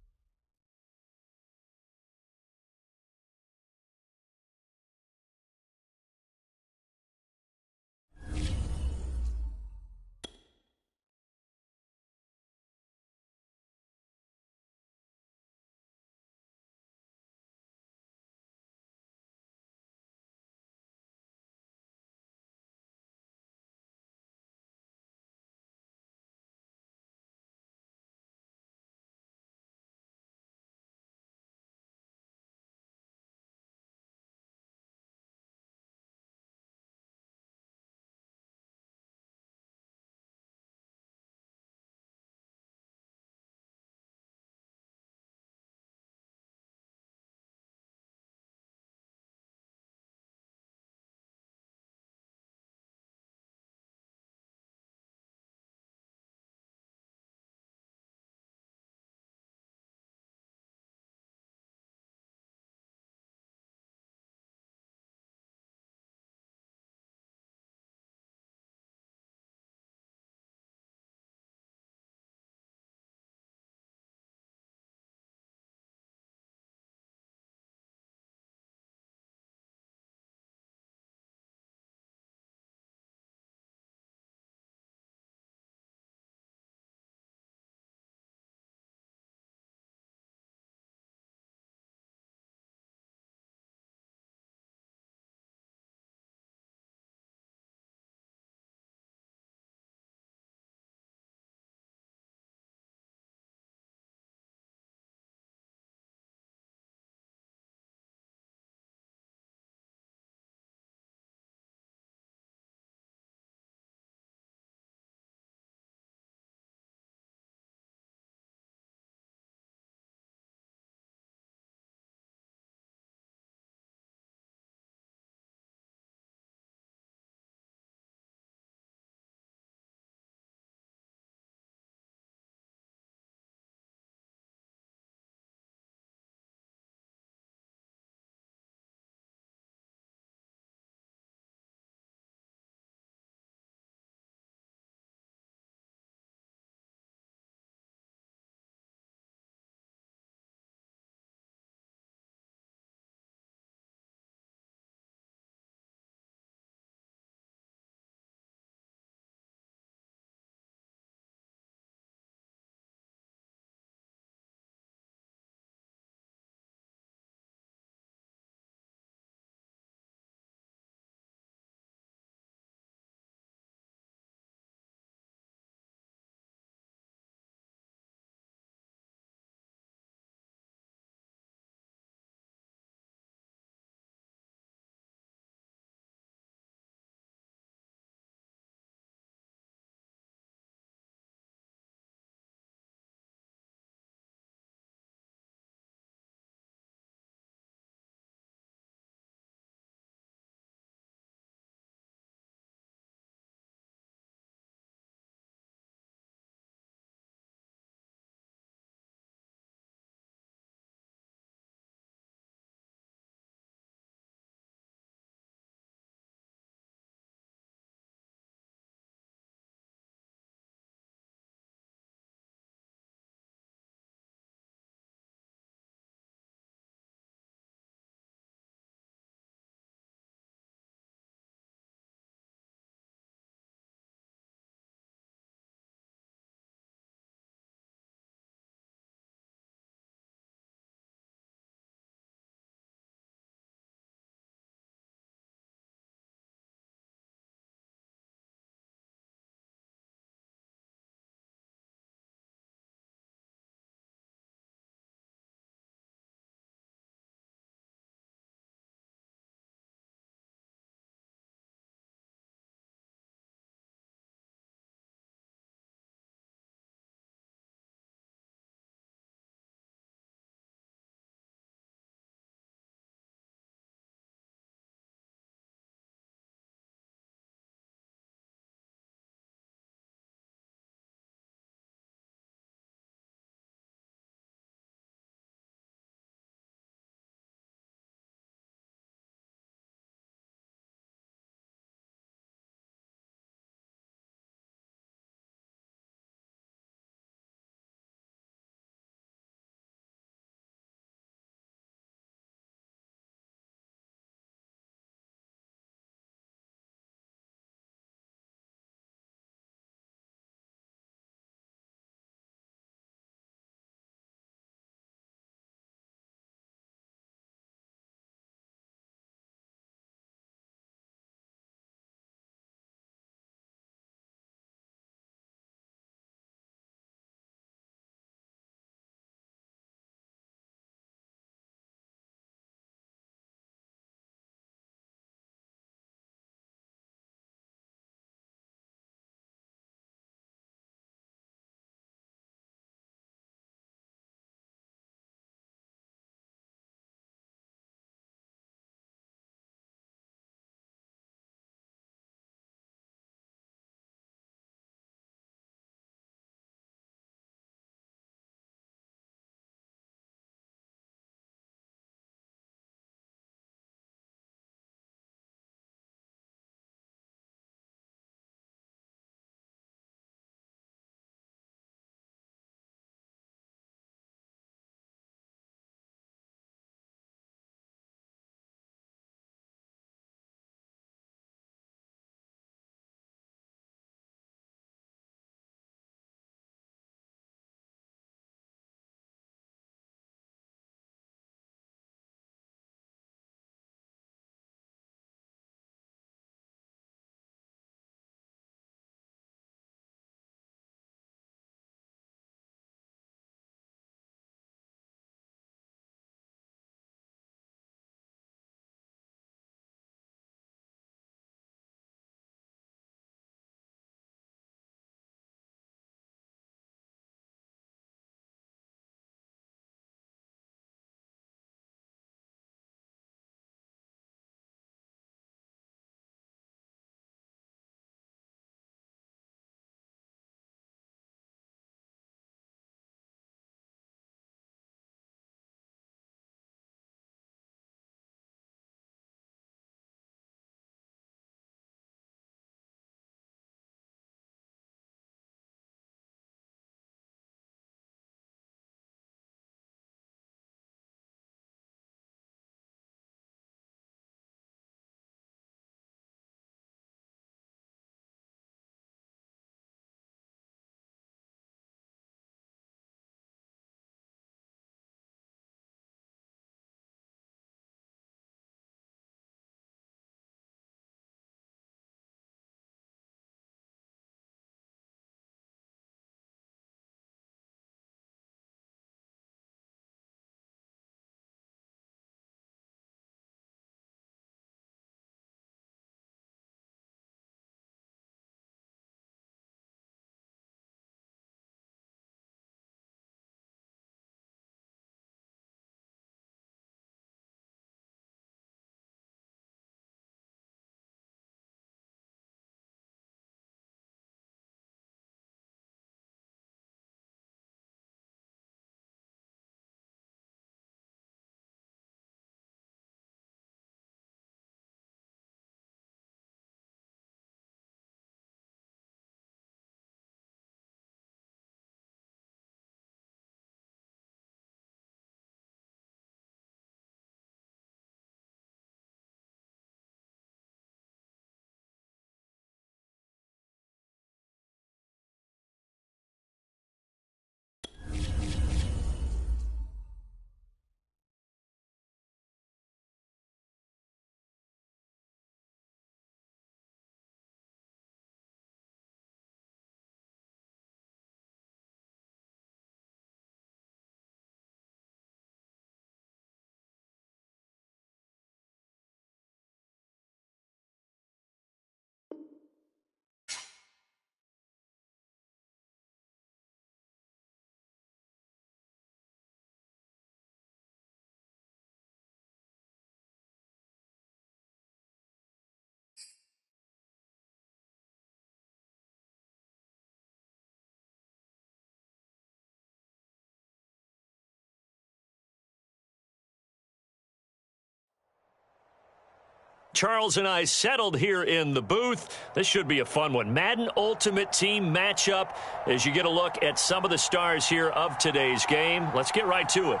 Charles and I settled here in the booth. This should be a fun one. Madden Ultimate Team matchup as you get a look at some of the stars here of today's game. Let's get right to it.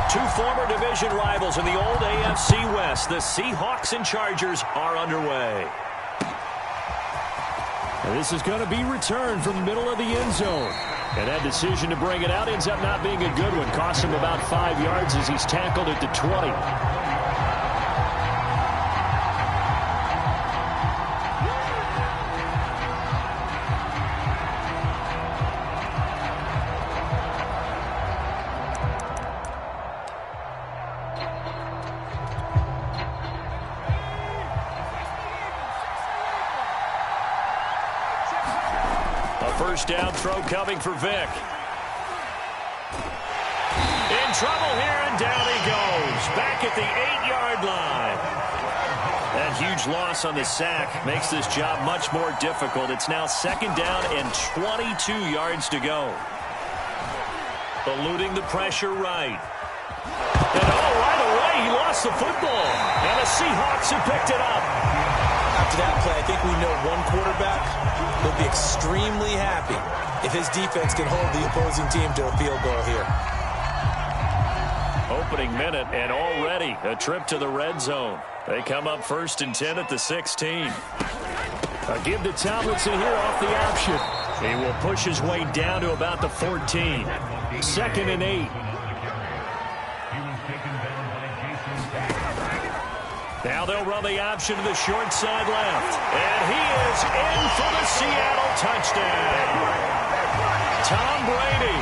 Two former division rivals in the old AFC West. The Seahawks and Chargers are underway. And this is going to be returned from the middle of the end zone. And that decision to bring it out ends up not being a good one. Costs him about 5 yards as he's tackled at the 20. First down throw coming for Vick. In trouble here, and down he goes. Back at the 8-yard line. That huge loss on the sack makes this job much more difficult. It's now second down and 22 yards to go. Eluding the pressure right. And right away he lost the football. And the Seahawks have picked it up. After that play, I think we know one quarterback will be extremely happy if his defense can hold the opposing team to a field goal here. Opening minute, and already a trip to the red zone. They come up 1st and 10 at the 16. Give to Tomlinson here off the option. He will push his way down to about the 14. 2nd and 8. Now they'll run the option to the short side left. And he is in for the Seattle touchdown. Tom Brady,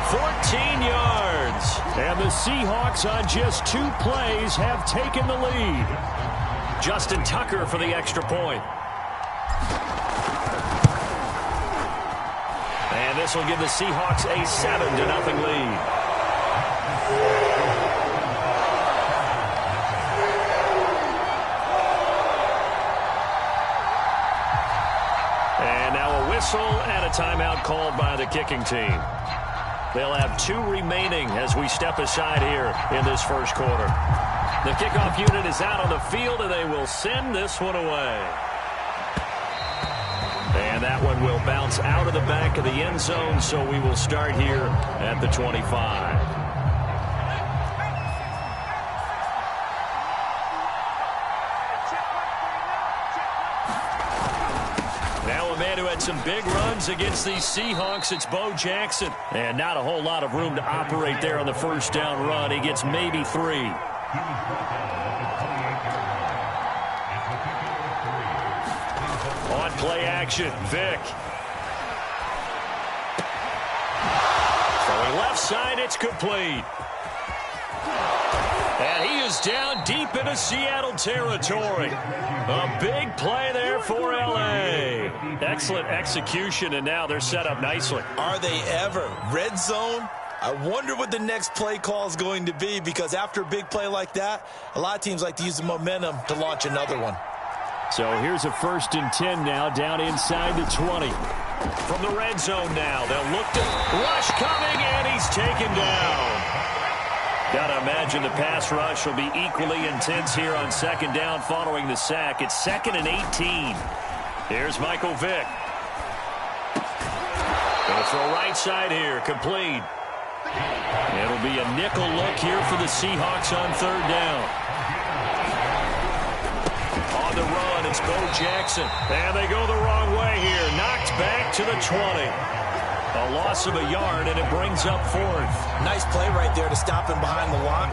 14 yards. And the Seahawks on just 2 plays have taken the lead. Justin Tucker for the extra point. And this will give the Seahawks a 7-0 lead. And a timeout called by the kicking team. They'll have 2 remaining as we step aside here in this first quarter. The kickoff unit is out on the field, and they will send this one away. And that one will bounce out of the back of the end zone, so we will start here at the 25. Who had some big runs against these Seahawks. It's Bo Jackson. And not a whole lot of room to operate there on the first down run. He gets maybe 3. On play action, Vick. Throwing left side, it's complete. And he is down deep into Seattle territory. A big play there for L.A. Excellent execution, and now they're set up nicely. Are they ever? Red zone? I wonder what the next play call is going to be, because after a big play like that, a lot of teams like to use the momentum to launch another one. So here's a 1st and 10 now, down inside the 20. From the red zone now, they'll look to rush coming, and he's taken down. Gotta imagine the pass rush will be equally intense here on 2nd down following the sack. It's 2nd and 18. Here's Michael Vick. Gonna throw right side here, complete. It'll be a nickel look here for the Seahawks on 3rd down. On the run, it's Bo Jackson. And they go the wrong way here. Knocked back to the 20. A loss of a yard, and it brings up 4th. Nice play right there to stop him behind the line.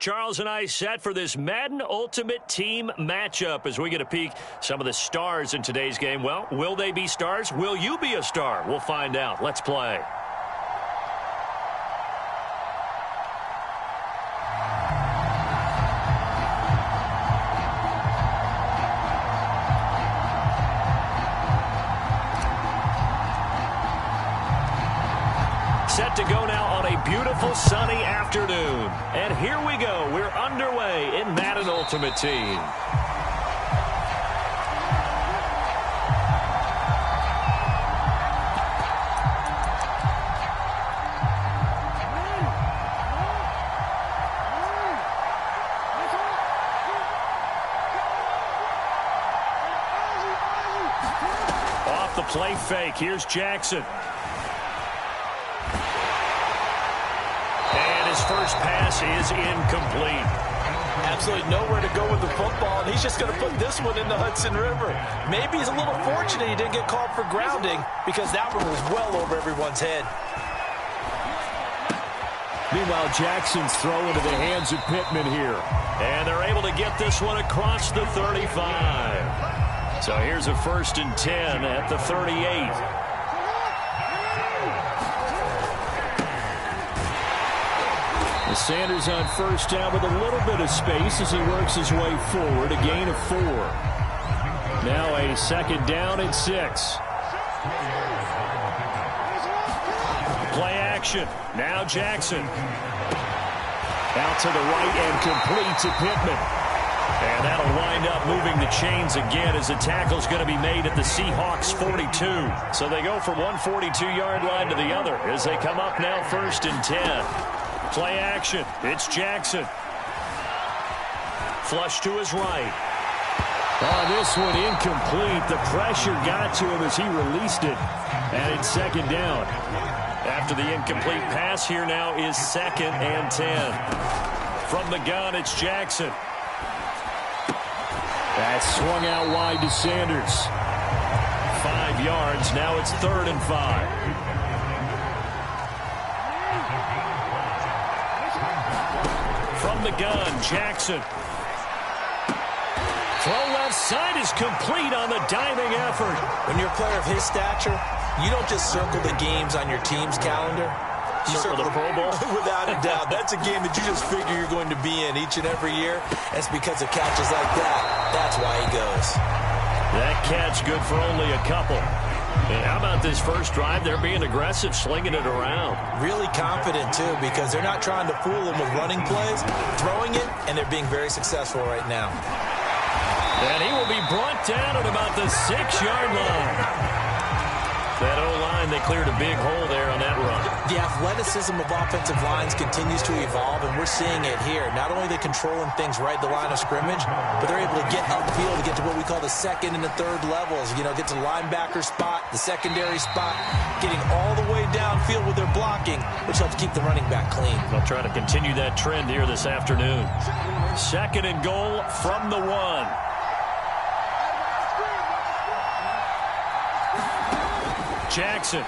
Charles and I set for this Madden Ultimate Team matchup as we get a peek some of the stars in today's game. Well, will they be stars? Will you be a star? We'll find out. Let's play. Set to go now on a beautiful sunny afternoon. And here we go. We're underway in Madden Ultimate Team. Off the play fake. Here's Jackson. First pass is incomplete. Absolutely nowhere to go with the football, and he's just going to put this one in the Hudson River. Maybe he's a little fortunate he didn't get called for grounding because that one was well over everyone's head. Meanwhile, Jackson's throw into the hands of Pittman here. And they're able to get this one across the 35. So here's a 1st and 10 at the 38. Sanders on first down with a little bit of space as he works his way forward, a gain of 4. Now a 2nd down and 6. Play action. Now Jackson. Out to the right and complete to Pittman. And that'll wind up moving the chains again as the tackle's going to be made at the Seahawks 42. So they go from one 42-yard line to the other as they come up now 1st and 10. Play action. It's Jackson. Flush to his right. On this one, incomplete. The pressure got to him as he released it. And it's 2nd down. After the incomplete pass, here now is 2nd and 10. From the gun, it's Jackson. That swung out wide to Sanders. 5 yards. Now it's 3rd and 5. From the gun, Jackson. Throw left side is complete on the diving effort. When you're a player of his stature, you don't just circle the games on your team's calendar. You circle the Pro Bowl? Without a doubt. That's a game that you just figure you're going to be in each and every year. That's because of catches like that. That's why he goes. That catch good for only a couple. And how about this first drive? They're being aggressive, slinging it around. Really confident, too, because they're not trying to fool them with running plays, throwing it, and they're being very successful right now. And he will be brought down at about the 6-yard line. That O-line, they cleared a big hole there on that run. The athleticism of offensive lines continues to evolve, and we're seeing it here. Not only are they controlling things right at the line of scrimmage, but they're able to get upfield to get to what we call the 2nd and the 3rd levels. You know, get to the linebacker spot, the secondary spot, getting all the way downfield with their blocking, which helps keep the running back clean. They'll try to continue that trend here this afternoon. 2nd and goal from the 1. Jackson.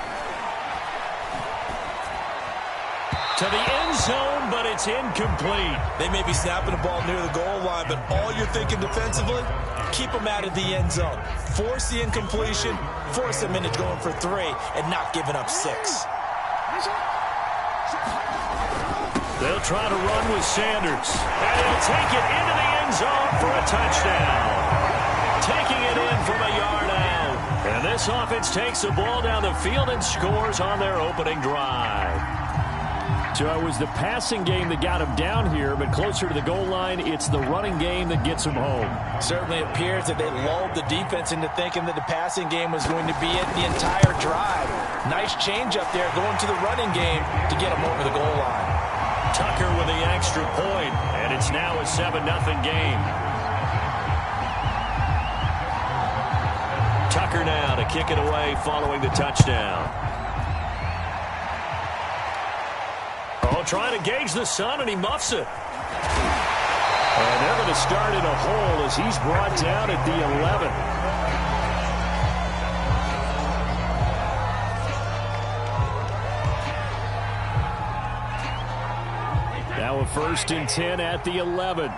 To the end zone, but it's incomplete. They may be snapping the ball near the goal line, but all you're thinking defensively, keep them out of the end zone. Force the incompletion, force them into going for 3, and not giving up 6. They'll try to run with Sanders. And he'll take it into the end zone for a touchdown. Taking it in from a yard out. And this offense takes the ball down the field and scores on their opening drive. So it was the passing game that got him down here, but closer to the goal line, it's the running game that gets him home. Certainly appears that they lulled the defense into thinking that the passing game was going to be it the entire drive. Nice change up there going to the running game to get him over the goal line. Tucker with the extra point, and it's now a 7-0 game. Tucker now to kick it away following the touchdown. Oh, trying to gauge the sun, and he muffs it. And they're going to start in a hole as he's brought down at the 11. Now a 1st and 10 at the 11.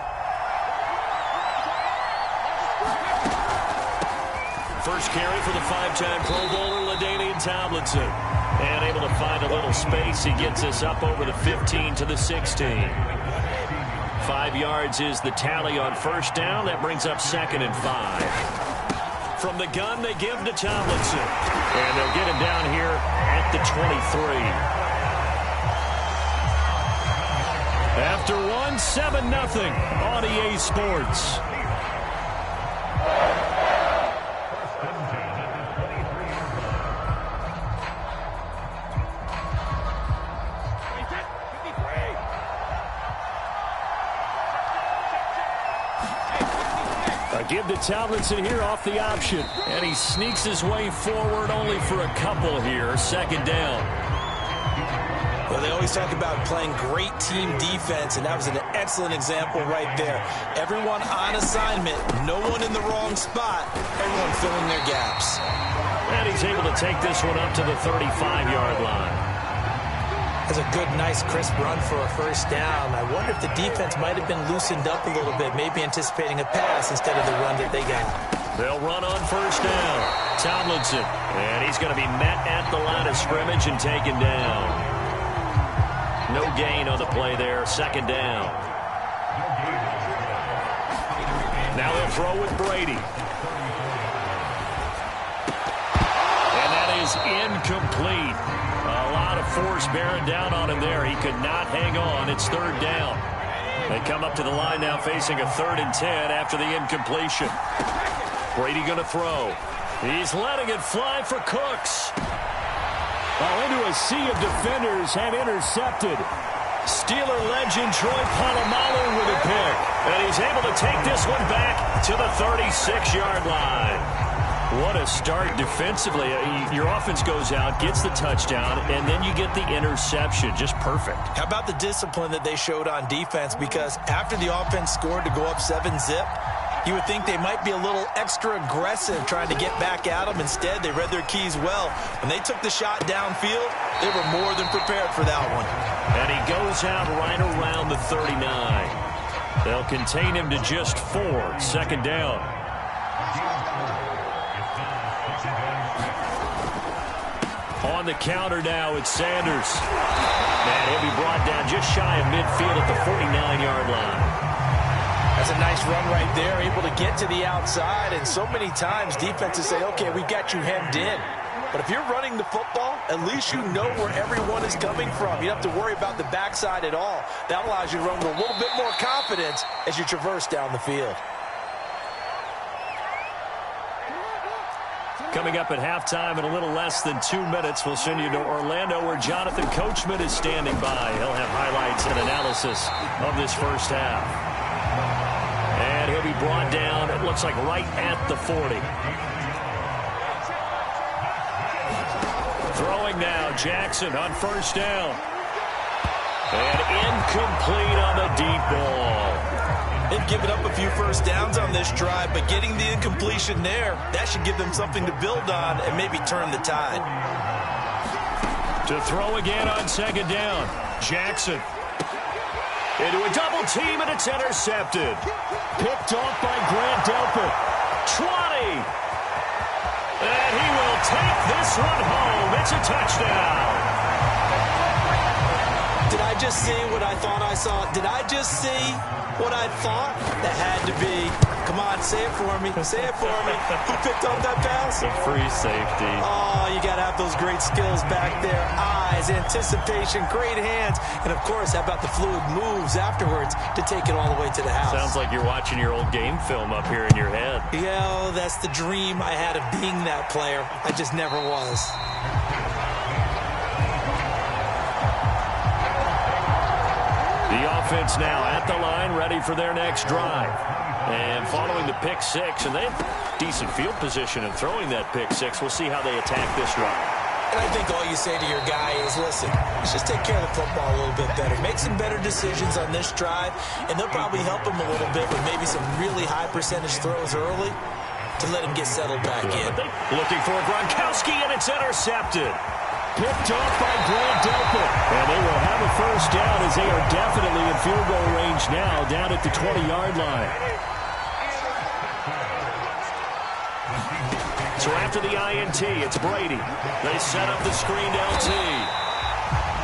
First carry for the 5-time Pro Bowler, LaDainian Tomlinson. And able to find a little space. He gets us up over the 15 to the 16. 5 yards is the tally on 1st down. That brings up 2nd and 5. From the gun, they give to Tomlinson. And they'll get him down here at the 23. After 1, 7-0 on EA Sports. Give to Tomlinson here off the option. And he sneaks his way forward only for a couple here. 2nd down. Well, they always talk about playing great team defense, and that was an excellent example right there. Everyone on assignment, no one in the wrong spot, everyone filling their gaps. And he's able to take this one up to the 35-yard line. That's a good, nice, crisp run for a 1st down. I wonder if the defense might have been loosened up a little bit, maybe anticipating a pass instead of the run that they got. They'll run on 1st down. Tomlinson. And he's going to be met at the line of scrimmage and taken down. No gain on the play there. 2nd down. Now they'll throw with Brady. And that is incomplete. A lot of force bearing down on him there. He could not hang on. It's 3rd down. They come up to the line now facing a 3rd and 10 after the incompletion. Brady going to throw. He's letting it fly for Cooks. Into a sea of defenders and intercepted. Steeler legend Troy Polamalu with a pick. And he's able to take this one back to the 36-yard line. What a start defensively. Your offense goes out, gets the touchdown, and then you get the interception. Just perfect. How about the discipline that they showed on defense? Because after the offense scored to go up 7-zip, you would think they might be a little extra aggressive trying to get back at them. Instead, they read their keys well. When they took the shot downfield, they were more than prepared for that one. And he goes out right around the 39. They'll contain him to just 4. 2nd down. On the counter now, it's Sanders. And he'll be brought down just shy of midfield at the 49-yard line. That's a nice run right there, able to get to the outside. And so many times defenses say, okay, we got you hemmed in. But if you're running the football, at least you know where everyone is coming from. You don't have to worry about the backside at all. That allows you to run with a little bit more confidence as you traverse down the field. Coming up at halftime in a little less than 2 minutes, we'll send you to Orlando where Jonathan Coachman is standing by. He'll have highlights and analysis of this 1st half. And he'll be brought down, it looks like right at the 40. Throwing now, Jackson on 1st down. And incomplete on the deep ball. They've given up a few 1st downs on this drive, but getting the incompletion there, that should give them something to build on and maybe turn the tide. To throw again on 2nd down, Jackson. Into a double team, and it's intercepted. Picked off by Grant Delpit. 20. And he will take this one home. It's a touchdown. Did I just see what I thought I saw? Did I just see what I thought? That had to be. Come on, say it for me. Say it for me. Who picked up that pass? The free safety. Oh, you got to have those great skills back there. Eyes, anticipation, great hands. And, of course, how about the fluid moves afterwards to take it all the way to the house? Sounds like you're watching your old game film up here in your head. Yeah, oh, that's the dream I had of being that player. I just never was. The offense now at the line, ready for their next drive. And following the pick 6, and they have decent field position in throwing that pick 6. We'll see how they attack this drive. And I think all you say to your guy is, listen, let's just take care of the football a little bit better. Make some better decisions on this drive, and they'll probably help him a little bit with maybe some really high percentage throws early to let him get settled back in. Looking for Gronkowski, and it's intercepted. Picked off by Grant Delpit. And they will have a 1st first down as they are definitely in field goal range now, down at the 20-yard line. So after the INT, it's Brady. They set up the screened LT.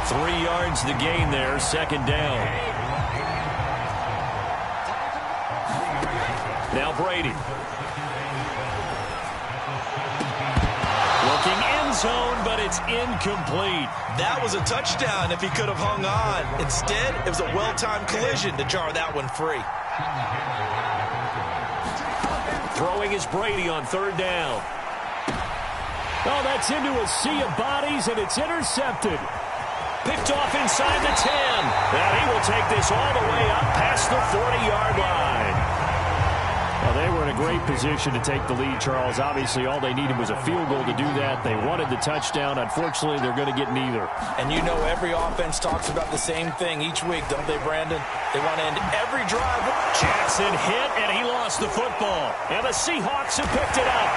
3 yards the gain there, second down. Now Brady. Looking end zone, but it's incomplete. That was a touchdown if he could have hung on. Instead, it was a well-timed collision to jar that one free. Throwing is Brady on third down. Oh, that's into a sea of bodies, and it's intercepted. Picked off inside the 10. And he will take this all the way up past the 40-yard line. Well, they were in a great position to take the lead, Charles. Obviously, all they needed was a field goal to do that. They wanted the touchdown. Unfortunately, they're going to get neither. And you know every offense talks about the same thing each week, don't they, Brandon? They want to end every drive. Jackson hit, and he lost the football. And the Seahawks have picked it up.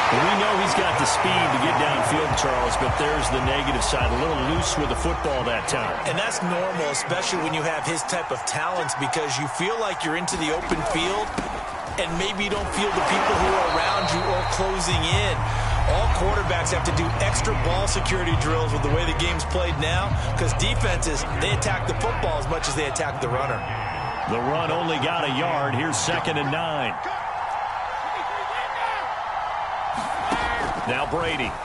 We know he's got the speed to get downfield, Charles, but there's the negative side. A little loose with the football that time. And that's normal, especially when you have his type of talents, because you feel like you're into the open field and maybe you don't feel the people who are around you or closing in. All quarterbacks have to do extra ball security drills with the way the game's played now, because defenses, they attack the football as much as they attack the runner. The run only got a yard. Here's 2nd and 9. Now Brady. And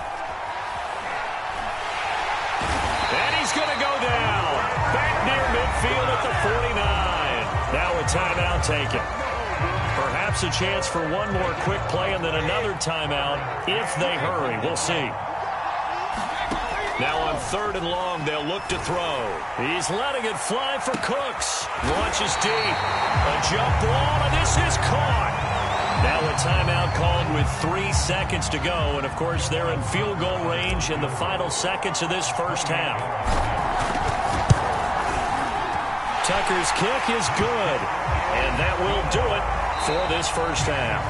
he's going to go down. Back near midfield at the 49. Now a timeout taken. Perhaps a chance for one more quick play and then another timeout if they hurry. We'll see. Now on 3rd and long, they'll look to throw. He's letting it fly for Cooks. Launches deep. A jump ball, and this is caught. Now a timeout called with 3 seconds to go. And, of course, they're in field goal range in the final seconds of this first half. Tucker's kick is good. And that will do it for this first half.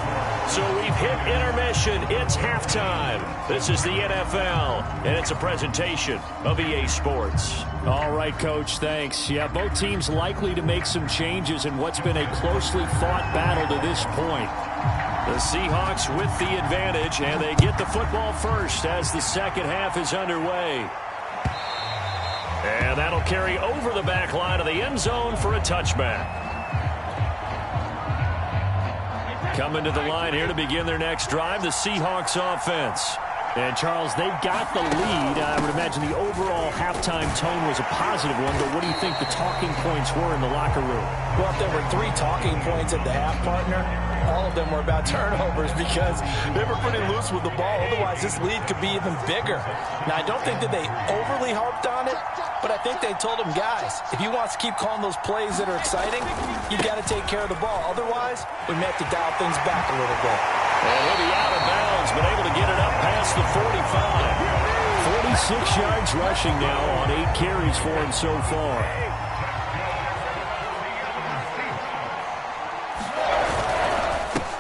So we've hit intermission. It's halftime. This is the NFL, and it's a presentation of EA Sports. All right, Coach, thanks. Yeah, both teams likely to make some changes in what's been a closely fought battle to this point. The Seahawks with the advantage, and they get the football first as the second half is underway. And that'll carry over the back line of the end zone for a touchback. Coming to the line here to begin their next drive, the Seahawks offense. And, Charles, they've got the lead. I would imagine the overall halftime tone was a positive one, but what do you think the talking points were in the locker room? Well, if there were 3 talking points at the half, partner, all of them were about turnovers because they were pretty loose with the ball. Otherwise, this lead could be even bigger. Now, I don't think that they overly harped on it, but I think they told them, guys, if you want to keep calling those plays that are exciting, you've got to take care of the ball. Otherwise, we may have to dial things back a little bit. And he'll be out of bounds, but able to get it up past the 45. 46 yards rushing now on 8 carries for him so far.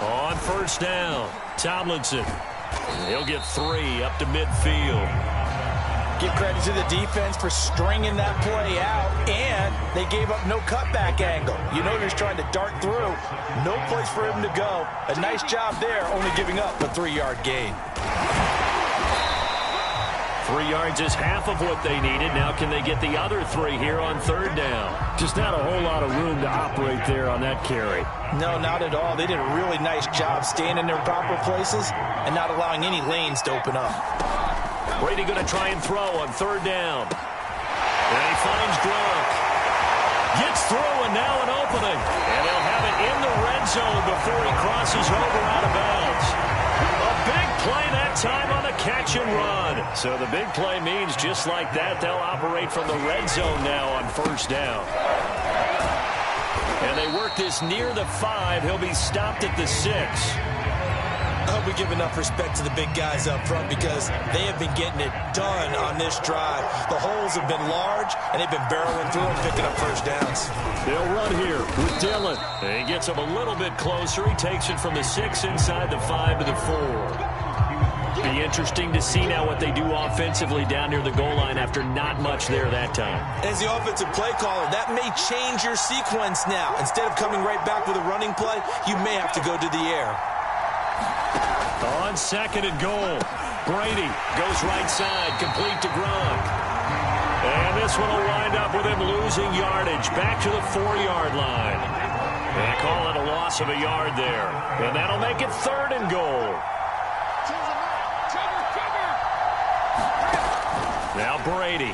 On first down, Tomlinson. He'll get 3 up to midfield. Give credit to the defense for stringing that play out, and they gave up no cutback angle. You know, just trying to dart through. No place for him to go. A nice job there, only giving up a 3-yard gain. 3 yards is half of what they needed. Now can they get the other 3 here on third down? Just not a whole lot of room to operate there on that carry. No, not at all. They did a really nice job staying in their proper places and not allowing any lanes to open up. Brady going to try and throw on third down. And he finds Gronk. Gets through and now an opening. And they'll have it in the red zone before he crosses over out of bounds. A big play that time on the catch and run. So the big play means just like that, they'll operate from the red zone now on first down. And they work this near the 5. He'll be stopped at the 6. I hope we give enough respect to the big guys up front because they have been getting it done on this drive. The holes have been large, and they've been barreling through and picking up first downs. They'll run here with Dillon. And he gets him a little bit closer. He takes it from the 6 inside the 5 to the 4. Be interesting to see now what they do offensively down near the goal line after not much there that time. As the offensive play caller, that may change your sequence now. Instead of coming right back with a running play, you may have to go to the air. On second and goal, Brady goes right side, complete to Gronk. And this one will wind up with him losing yardage back to the 4-yard line. They call it a loss of a yard there. And that'll make it third and goal. Now Brady.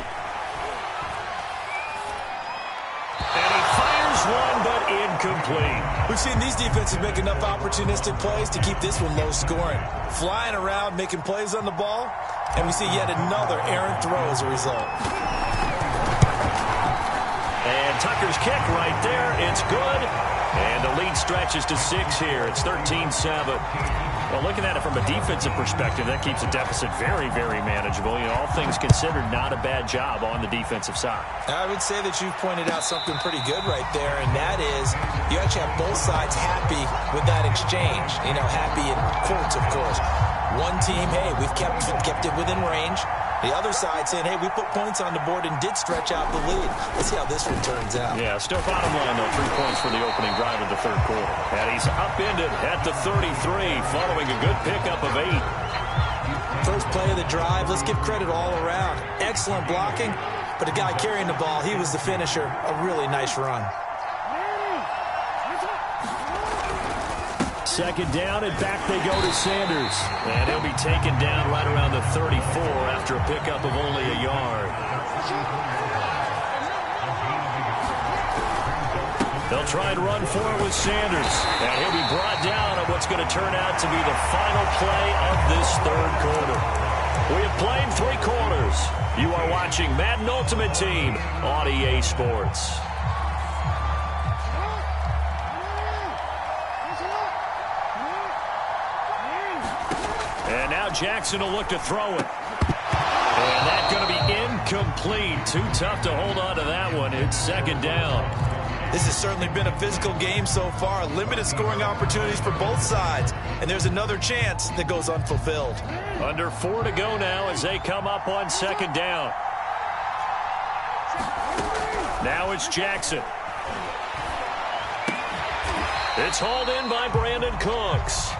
And he fires one, but incomplete. We've seen these defenses make enough opportunistic plays to keep this one low scoring. Flying around, making plays on the ball, and we see yet another errant throw as a result. And Tucker's kick right there. It's good. And the lead stretches to 6 here. It's 13-7. Well, looking at it from a defensive perspective, that keeps the deficit very, very manageable. You know, all things considered, not a bad job on the defensive side. I would say that you've pointed out something pretty good right there, and that is you actually have both sides happy with that exchange. You know, happy in quotes, of course. One team, hey, we've kept it within range. The other side saying, hey, we put points on the board and did stretch out the lead. Let's see how this one turns out. Yeah, still bottom line, though, 3 points for the opening drive of the third quarter. And he's upended at the 33, following a good pickup of 8. First play of the drive, let's give credit all around. Excellent blocking, but the guy carrying the ball, he was the finisher. A really nice run. Second down, and back they go to Sanders. And he'll be taken down right around the 34 after a pickup of only a yard. They'll try and run for it with Sanders. And he'll be brought down on what's going to turn out to be the final play of this third quarter. We have played 3 quarters. You are watching Madden Ultimate Team on EA Sports. And now Jackson will look to throw it. And that's going to be incomplete. Too tough to hold on to that one. It's second down. This has certainly been a physical game so far. Limited scoring opportunities for both sides. And there's another chance that goes unfulfilled. Under 4 to go now as they come up on second down. Now it's Jackson. It's hauled in by Brandon Cooks.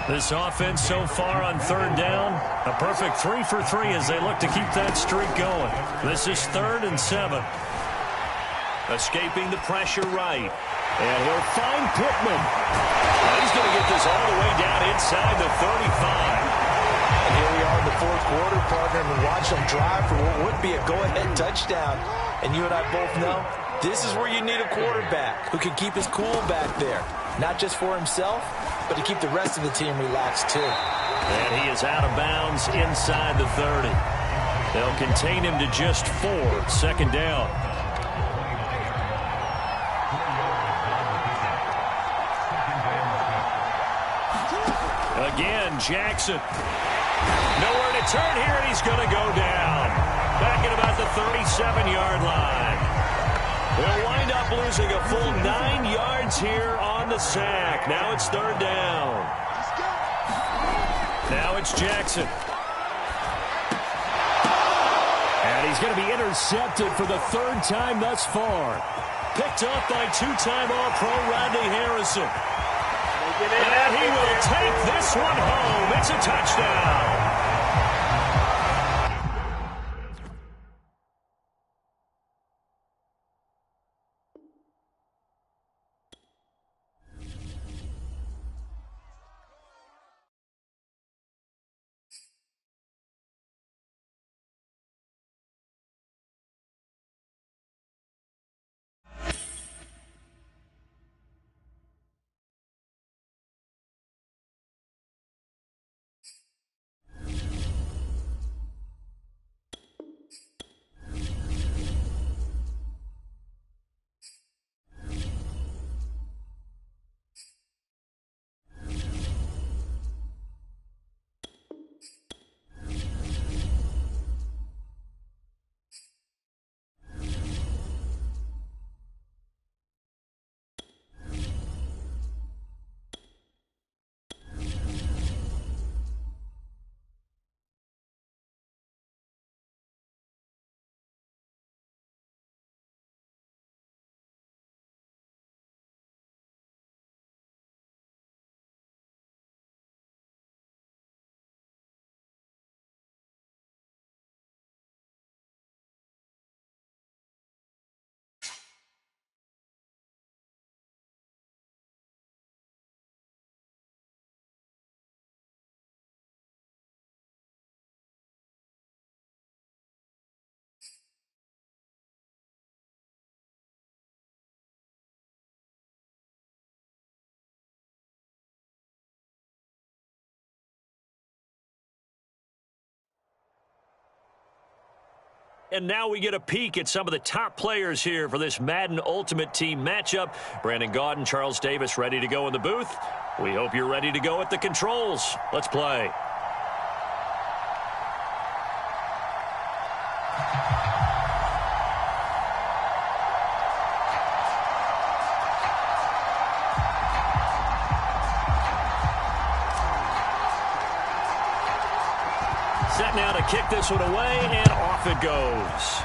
This offense so far on third down, a perfect 3 for 3 as they look to keep that streak going. This is 3rd and 7. Escaping the pressure right. And he'll find Pittman. He's going to get this all the way down inside the 35. And here we are in the fourth quarter, partner, and watch them drive for what would be a go-ahead touchdown. And you and I both know this is where you need a quarterback who can keep his cool back there. Not just for himself, but to keep the rest of the team relaxed too. And he is out of bounds inside the 30. They'll contain him to just 4. Second down. Again, Jackson. Nowhere to turn here, and he's going to go down. Back at about the 37-yard line. They'll wind up losing a full 9 yards here on the sack. Now it's third down. Now it's Jackson. And he's going to be intercepted for the 3rd time thus far. Picked up by 2-time All-Pro Rodney Harrison. And he will take this one home. It's a touchdown. And now we get a peek at some of the top players here for this Madden Ultimate Team matchup. Brandon Gaudin, Charles Davis ready to go in the booth. We hope you're ready to go at the controls. Let's play. Set now to kick this one away, and off it goes.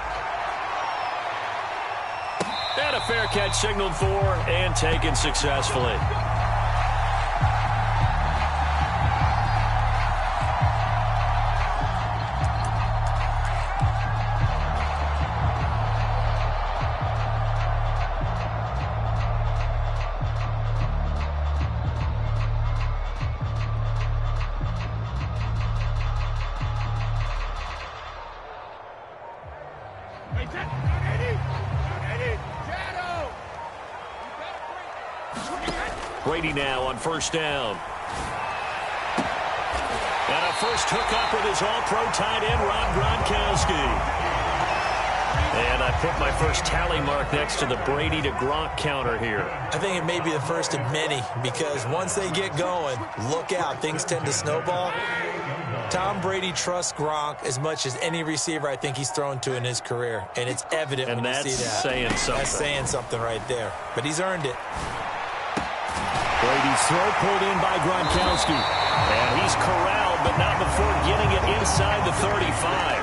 And a fair catch signaled for and taken successfully. Brady now on first down. And a first hookup with his all-pro tight end, Rob Gronkowski. And I put my first tally mark next to the Brady to Gronk counter here. I think it may be the first of many, because once they get going, look out, things tend to snowball. Tom Brady trusts Gronk as much as any receiver I think he's thrown to in his career, and it's evident when you see that. And that's saying something. That's saying something right there, but he's earned it. Brady's throw pulled in by Gronkowski. And he's corralled, but not before getting it inside the 35.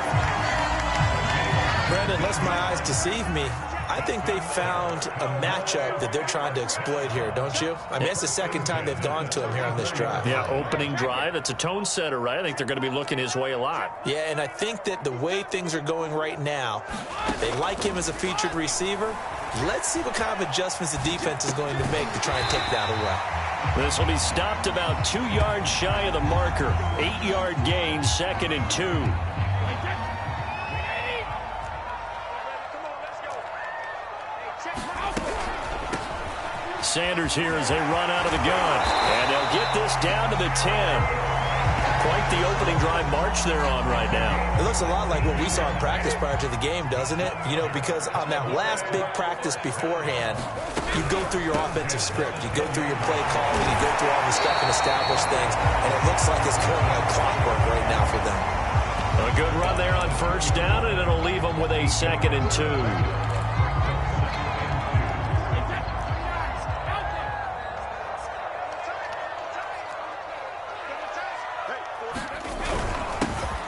Brandon, unless my eyes deceive me, I think they found a matchup that they're trying to exploit here, don't you? I mean, it's the second time they've gone to him here on this drive. Yeah, opening drive. It's a tone setter, right? I think they're going to be looking his way a lot. Yeah, and I think that the way things are going right now, they like him as a featured receiver. Let's see what kind of adjustments the defense is going to make to try and take that away. This will be stopped about 2 yards shy of the marker. 8-yard gain, 2nd and 2. Sanders here as they run out of the gun. And they'll get this down to the 10. Quite the opening drive march they're on right now. It looks a lot like what we saw in practice prior to the game, doesn't it? You know, because on that last big practice beforehand, you go through your offensive script. You go through your play calling. You go through all the stuff and establish things. And it looks like it's going like clockwork right now for them. A good run there on first down, and it'll leave them with a 2nd and 2.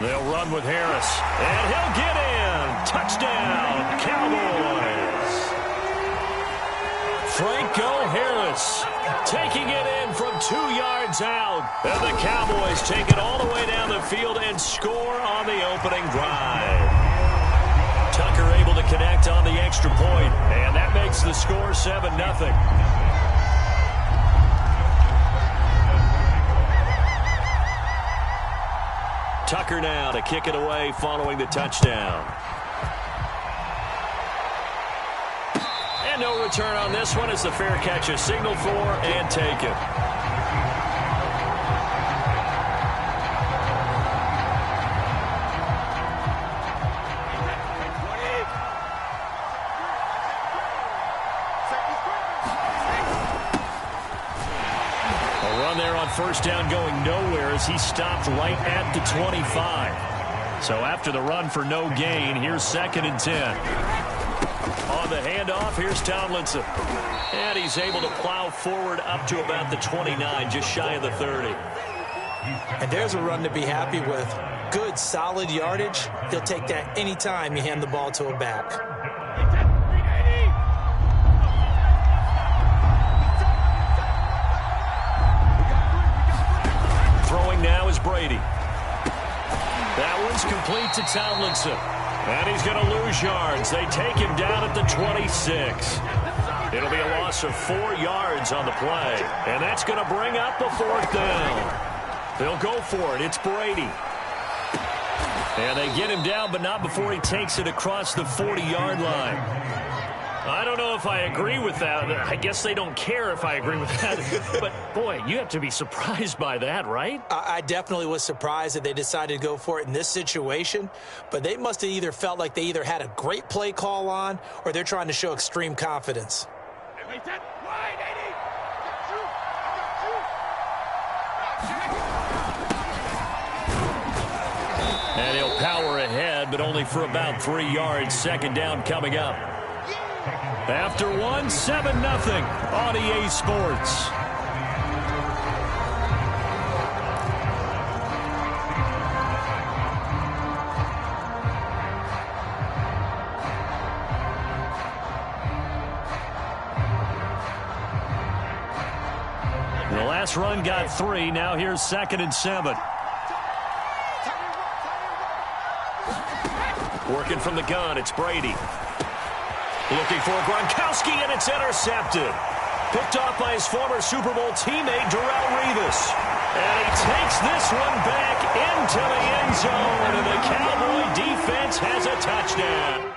They'll run with Harris, and he'll get in. Touchdown, Cowboys. Franco Harris taking it in from 2 yards out. And the Cowboys take it all the way down the field and score on the opening drive. Tucker able to connect on the extra point, and that makes the score 7-0. Tucker now to kick it away following the touchdown. And no return on this one as the fair catch is signaled for and taken. First down going nowhere as he stopped right at the 25. So after the run for no gain, here's 2nd and 10. On the handoff, here's Tomlinson. And he's able to plow forward up to about the 29, just shy of the 30. And there's a run to be happy with. Good, solid yardage. He'll take that anytime you hand the ball to a back. Now is Brady. That one's complete to Tomlinson. And he's going to lose yards. They take him down at the 26. It'll be a loss of 4 yards on the play. And that's going to bring up a 4th down. They'll go for it. It's Brady. And they get him down, but not before he takes it across the 40-yard line. I don't know if I agree with that. I guess they don't care if I agree with that. But, boy, you have to be surprised by that, right? I definitely was surprised that they decided to go for it in this situation, but they must have either felt like they either had a great play call on or they're trying to show extreme confidence. And he'll power ahead, but only for about 3 yards. Second down coming up. After 1, 7-0 on EA Sports. The last run got 3. Now here's 2nd and 7. Working from the gun, it's Brady. Looking for Gronkowski, and it's intercepted. Picked off by his former Super Bowl teammate, Darrelle Revis. And he takes this one back into the end zone, and the Cowboy defense has a touchdown.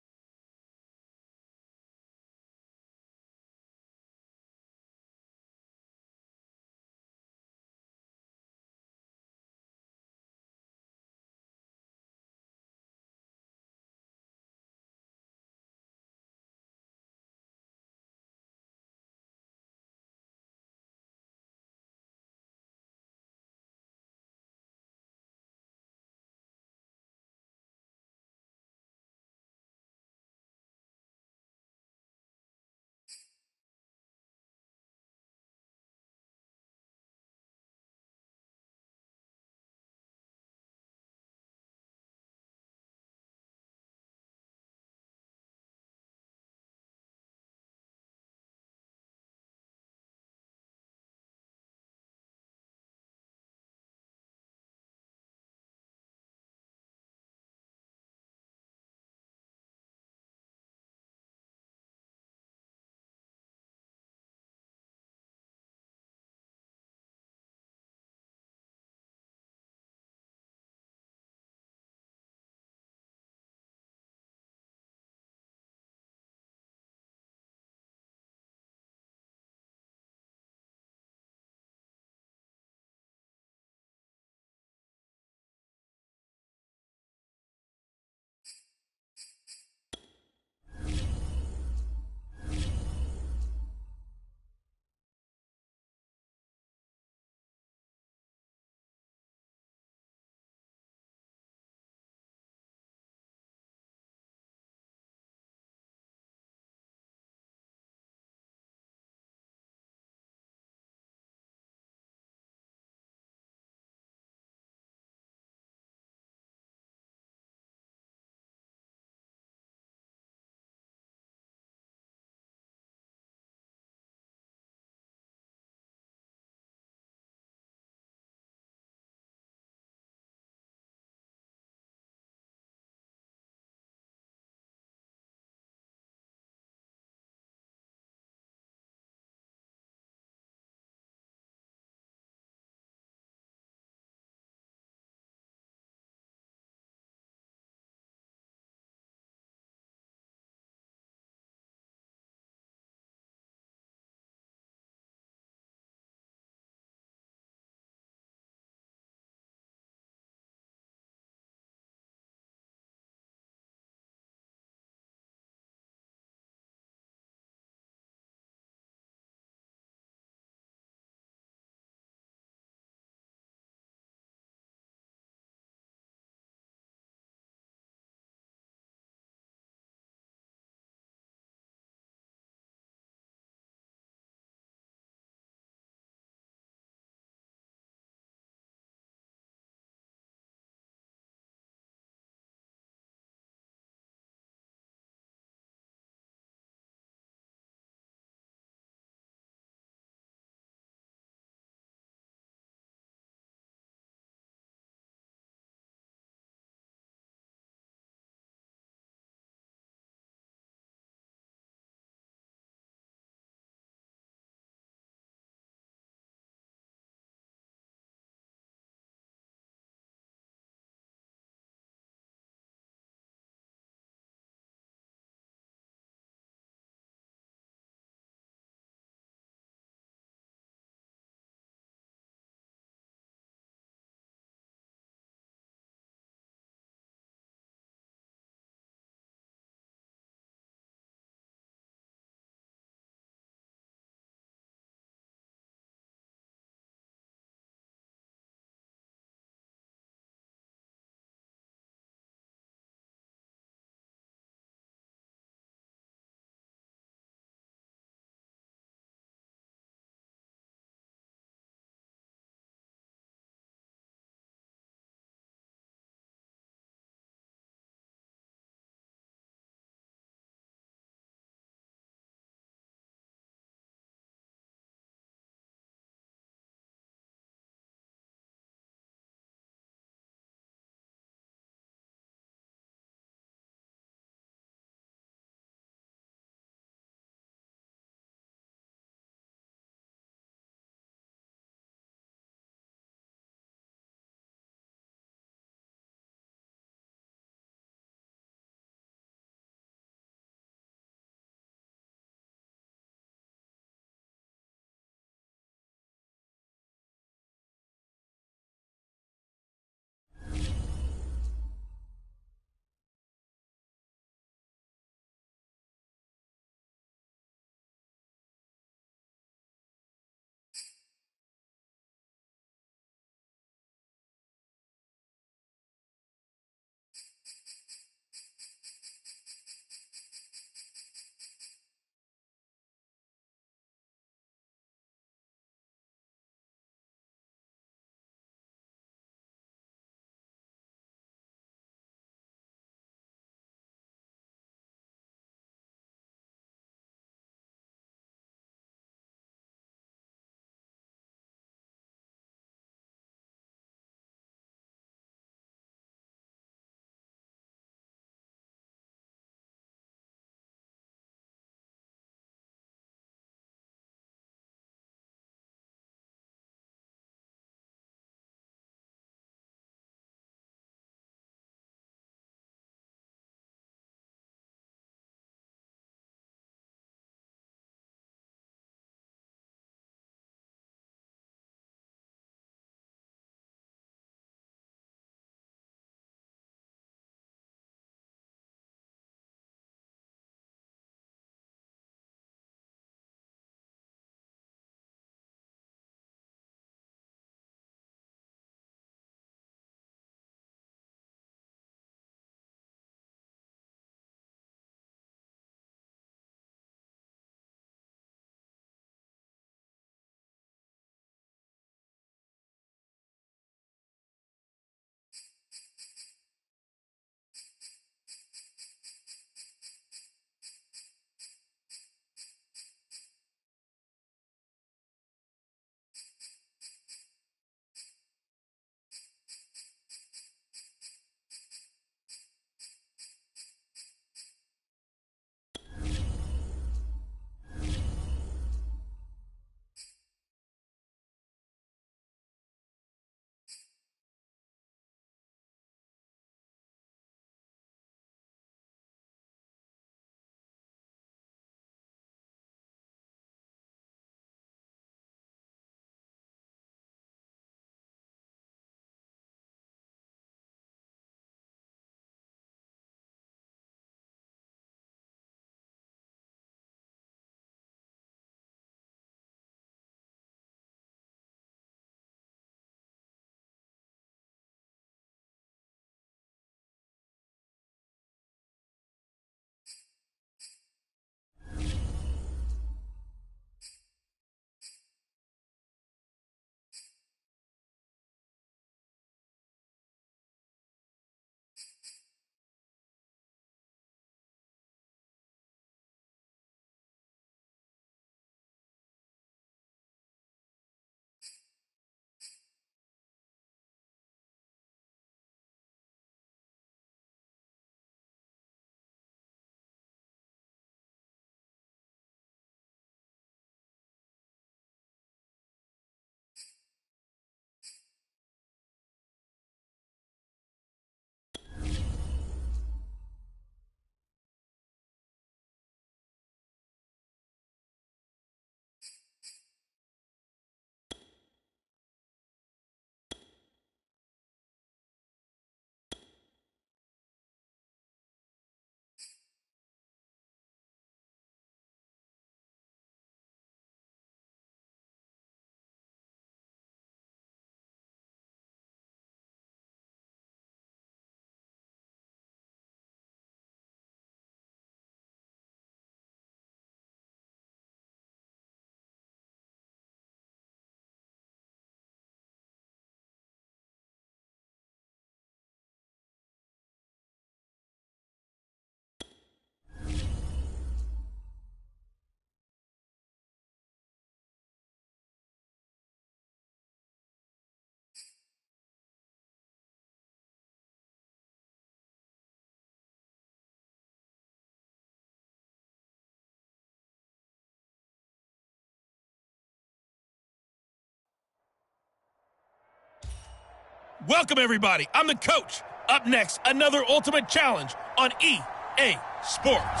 Welcome, everybody. I'm the coach. Up next, another Ultimate Challenge on EA Sports.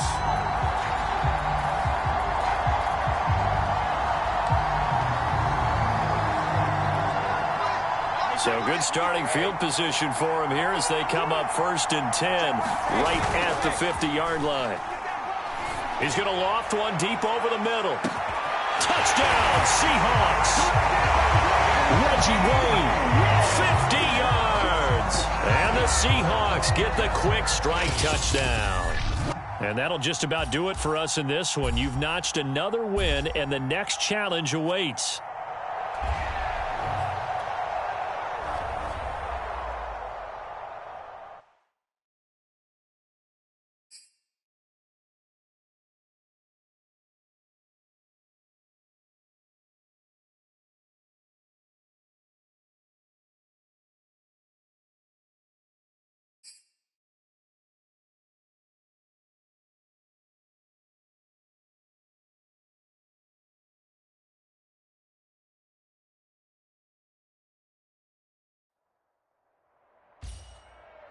So good starting field position for him here as they come up 1st and 10 right at the 50-yard line. He's going to loft one deep over the middle. Touchdown, Seahawks. Reggie Wayne, 50 yards. And the Seahawks get the quick strike touchdown. And that'll just about do it for us in this one. You've notched another win, and the next challenge awaits.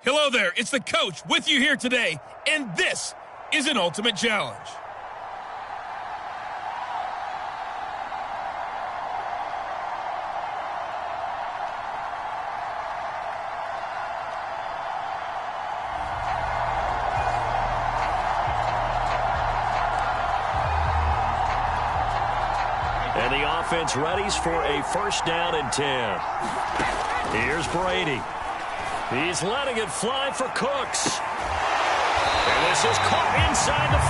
Hello there, it's the coach with you here today, and this is an Ultimate Challenge. And the offense readies for a 1st down and 10. Here's Brady. He's letting it fly for Cooks. And this is caught inside the 5.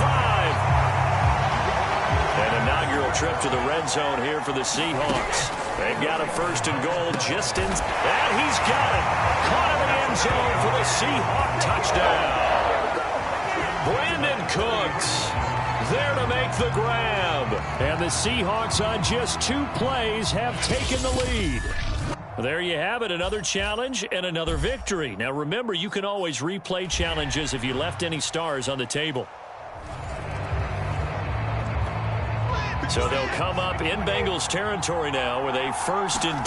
An inaugural trip to the red zone here for the Seahawks. They've got a 1st and goal just in. And he's got it. Caught in the end zone for the Seahawk touchdown. Brandon Cooks there to make the grab. And the Seahawks on just 2 plays have taken the lead. There you have it, another challenge and another victory. Now remember, you can always replay challenges if you left any stars on the table. So they'll come up in Bengals territory now with a 1st and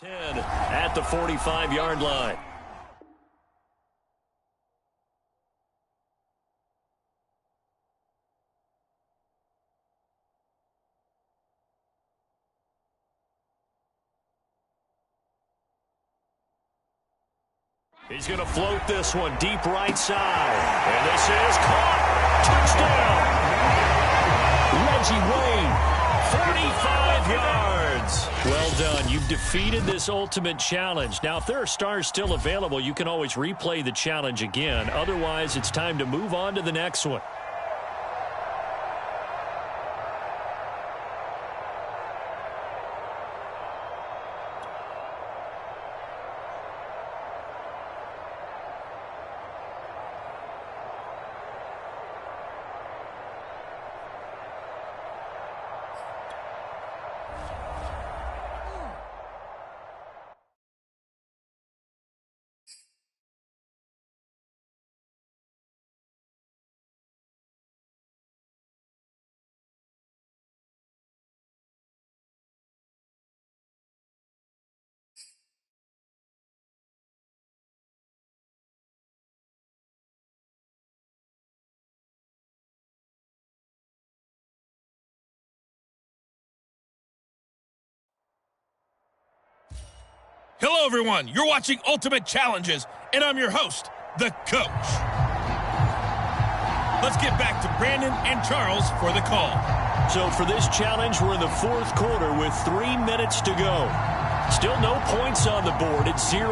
10 at the 45-yard line. He's going to float this one deep right side. And this is caught. Touchdown. Reggie Wayne, 45 yards. Well done. You've defeated this Ultimate Challenge. Now, if there are stars still available, you can always replay the challenge again. Otherwise, it's time to move on to the next one. Hello, everyone. You're watching Ultimate Challenges, and I'm your host, the coach. Let's get back to Brandon and Charles for the call. So for this challenge, we're in the 4th quarter with 3 minutes to go. Still no points on the board. It's 0-0.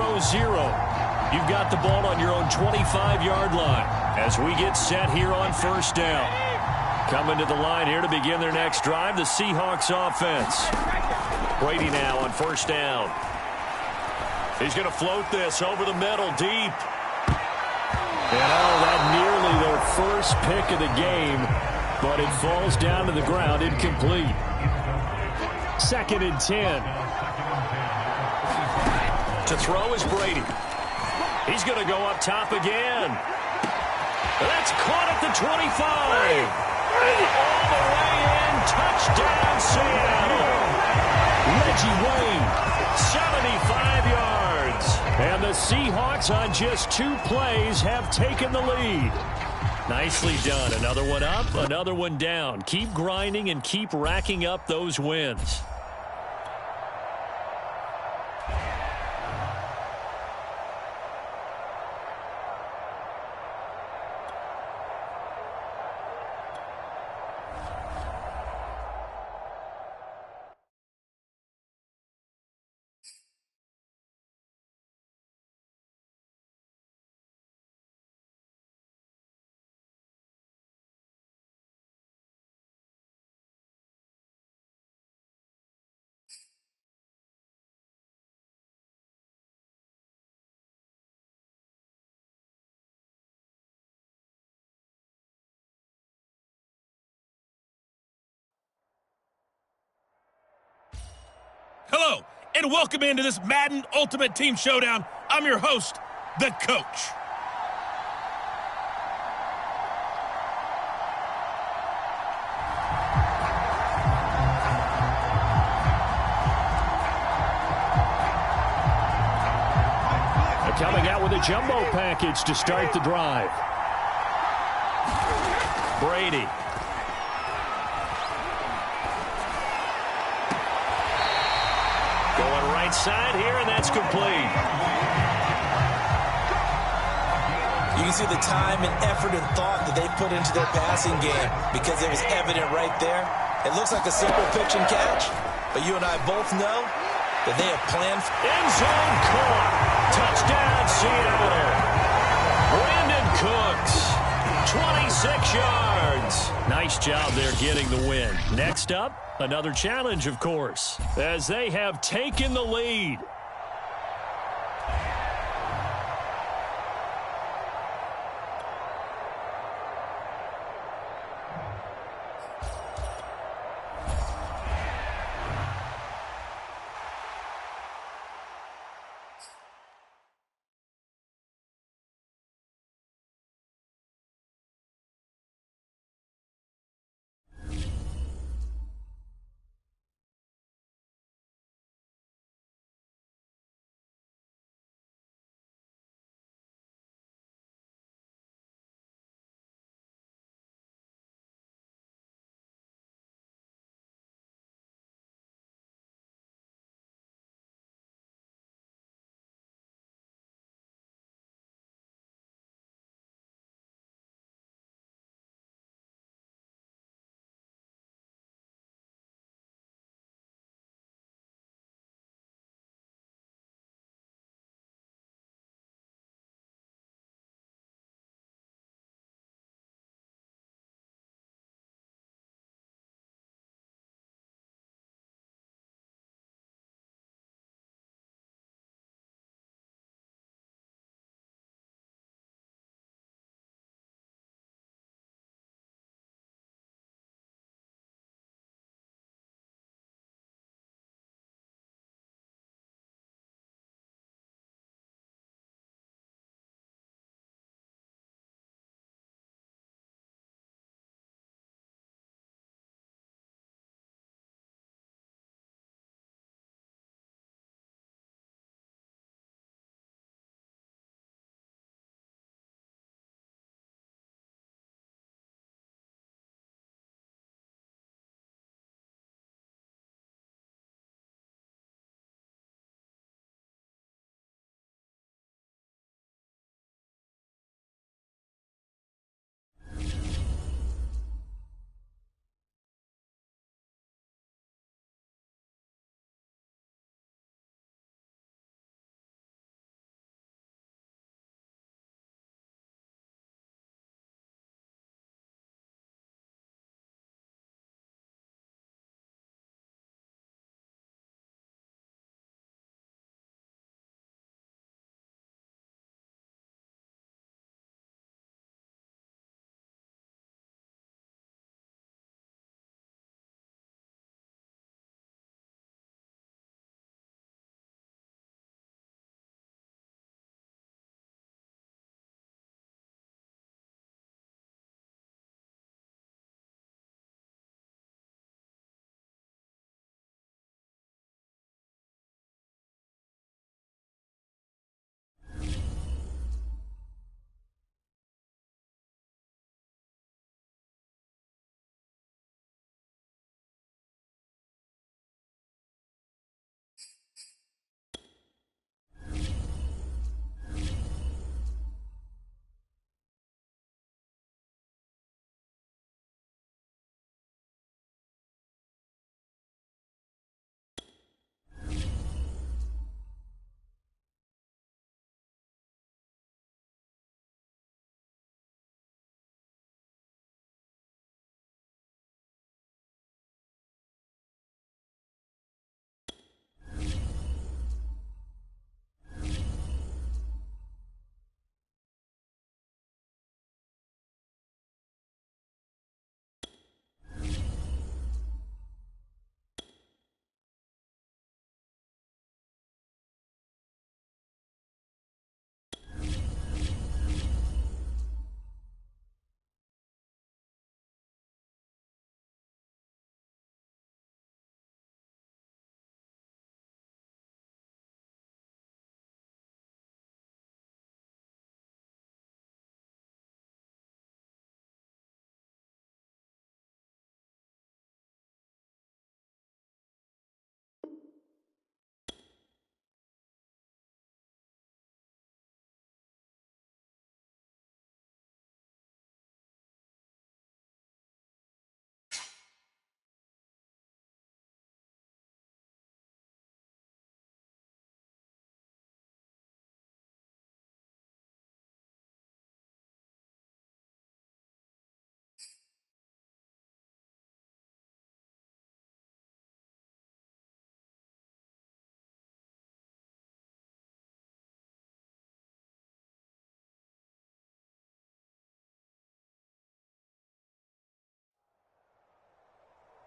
You've got the ball on your own 25-yard line as we get set here on 1st down. Coming to the line here to begin their next drive, the Seahawks offense. Brady now on 1st down. He's going to float this over the middle, deep. And that nearly their first pick of the game, but it falls down to the ground, incomplete. 2nd and 10. To throw is Brady. He's going to go up top again. That's caught at the 25. All the way in, touchdown Seattle. Seahawks on just 2 plays have taken the lead. Nicely done. Another one up, another one down. Keep grinding and keep racking up those wins. Hello, and welcome into this Madden Ultimate Team Showdown. I'm your host, the Coach. They're coming out with a jumbo package to start the drive. Brady. Going right side here, and that's complete. You can see the time and effort and thought that they put into their passing game because it was evident right there. It looks like a simple pitch and catch, but you and I both know that they have planned. End zone caught. Touchdown, Seattle. Brandon Cooks, 26 yards. Nice job there getting the win. Next up, another challenge, of course, as they have taken the lead.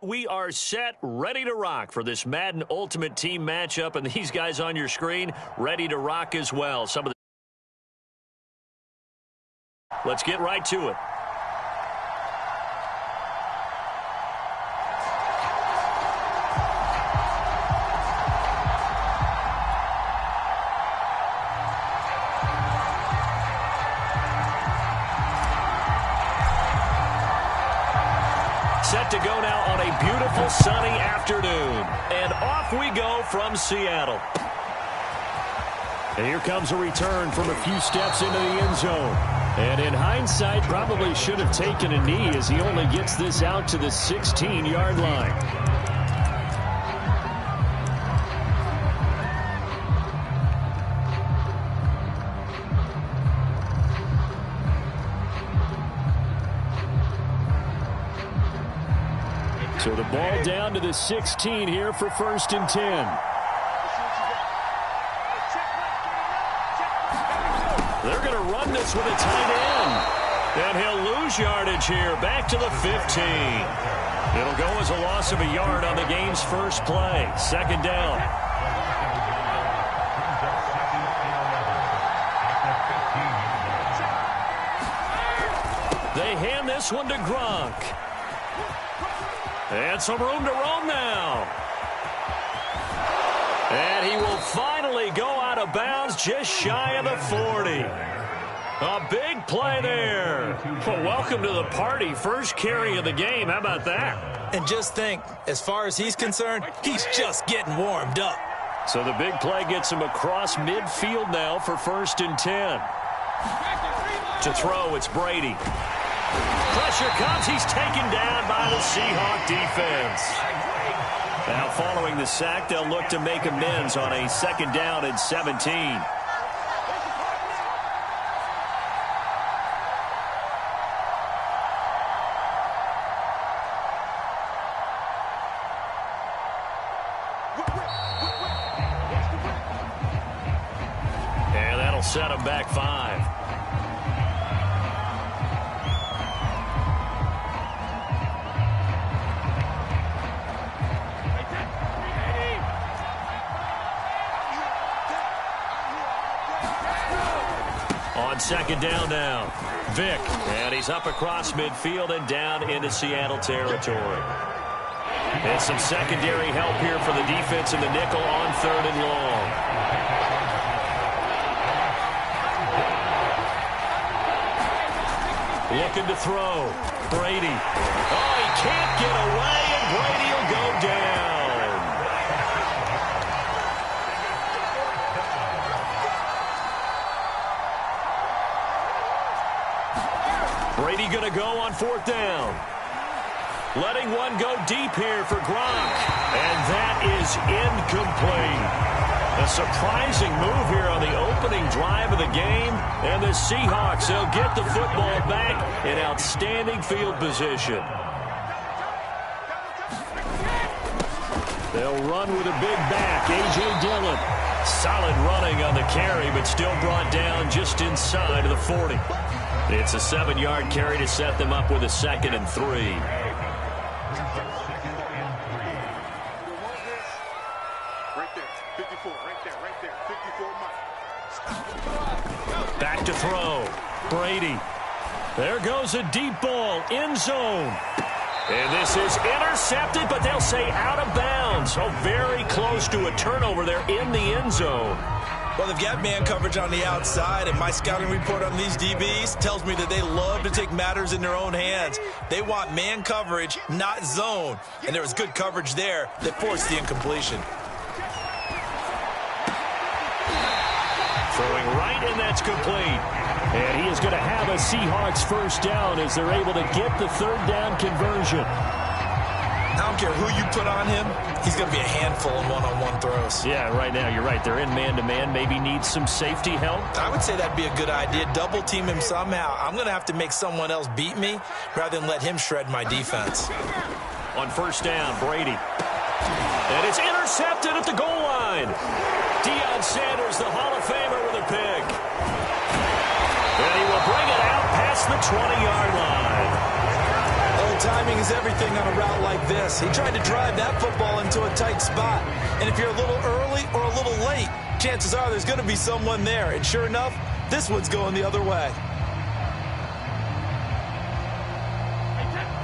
We are set, ready to rock for this Madden Ultimate Team matchup, and these guys on your screen ready to rock as well. Let's get right to it. Set to go now on a beautiful sunny afternoon. And off we go from Seattle. And here comes a return from a few steps into the end zone. And in hindsight, probably should have taken a knee as he only gets this out to the 16-yard line. So the ball down to the 16 here for 1st and 10. They're going to run this with a tight end. And he'll lose yardage here, back to the 15. It'll go as a loss of a yard on the game's first play. 2nd down. They hand this one to Gronk. And some room to roam now. And he will finally go out of bounds just shy of the 40. A big play there. Well, welcome to the party. First carry of the game. How about that? And just think, as far as he's concerned, he's just getting warmed up. So the big play gets him across midfield now for 1st and 10. To throw, it's Brady. Pressure comes. He's taken down by the Seahawk defense. Now following the sack, they'll look to make amends on a 2nd down and 17. And that'll set him back 5. On 2nd down now, Vick, and he's up across midfield and down into Seattle territory. And some secondary help here for the defense in the nickel on 3rd and long. Looking to throw, Brady. Oh, he can't get away, and Brady will go down. Brady going to go on 4th down. Letting one go deep here for Gronk. And that is incomplete. A surprising move here on the opening drive of the game. And the Seahawks, they'll get the football back in outstanding field position. They'll run with a big back, A.J. Dillon. Solid running on the carry, but still brought down just inside of the 40. It's a 7-yard carry to set them up with a 2nd and 3. Right there, 54, right there, 54 miles. Back to throw, Brady. There goes a deep ball, end zone. And this is intercepted, but they'll say out of bounds. So very close to a turnover there in the end zone. Well, they've got man coverage on the outside, and my scouting report on these DBs tells me that they love to take matters in their own hands. They want man coverage, not zone. And there was good coverage there that forced the incompletion. Throwing right, and that's complete. And he is going to have a Seahawks 1st down as they're able to get the 3rd down conversion. I don't care who you put on him, he's going to be a handful in one-on-one throws. Yeah, right now, you're right. They're in man-to-man. Maybe needs some safety help. I would say that'd be a good idea. Double team him somehow. I'm going to have to make someone else beat me rather than let him shred my defense. On 1st down, Brady. And it's intercepted at the goal line. Deion Sanders, the Hall of Famer, with a pick. And he will bring it out past the 20-yard line. Old Timing is everything on a route like this. He tried to drive that football into a tight spot. And if you're a little early or a little late, chances are there's going to be someone there. And sure enough, this one's going the other way.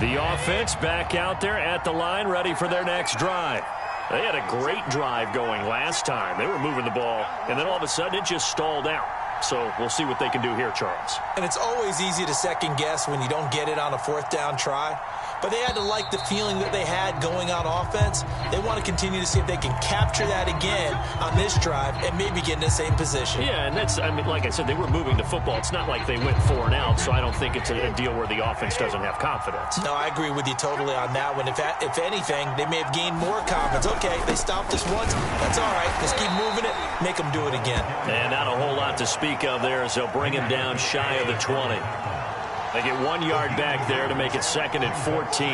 The offense back out there at the line, ready for their next drive. They had a great drive going last time. They were moving the ball, and then all of a sudden it just stalled out. So we'll see what they can do here, Charles. And it's always easy to second guess when you don't get it on a fourth down try. But they had to like the feeling that they had going on offense. They want to continue to see if they can capture that again on this drive and maybe get in the same position. Yeah, and that's, I mean, like I said, they were moving the football. It's not like they went 4 and out, so I don't think it's a deal where the offense doesn't have confidence. No, I agree with you totally on that one. If anything, they may have gained more confidence. Okay, they stopped us once. That's all right. Let's keep moving it. Make them do it again. And not a whole lot to speak of there as they'll bring him down shy of the 20. They get 1 yard back there to make it 2nd and 14.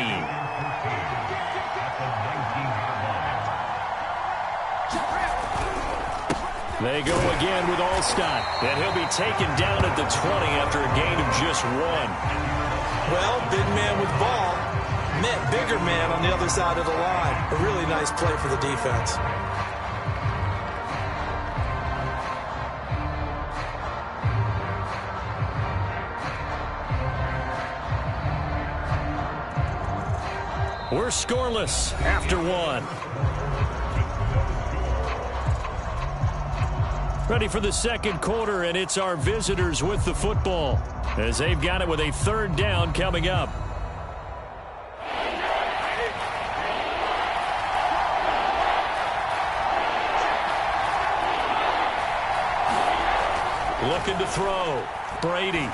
They go again with Allstott, and he'll be taken down at the 20 after a gain of just 1. Well, big man with ball meant bigger man on the other side of the line. A really nice play for the defense. We're scoreless after 1. Ready for the second quarter, and it's our visitors with the football as they've got it with a 3rd down coming up. Looking to throw. Brady.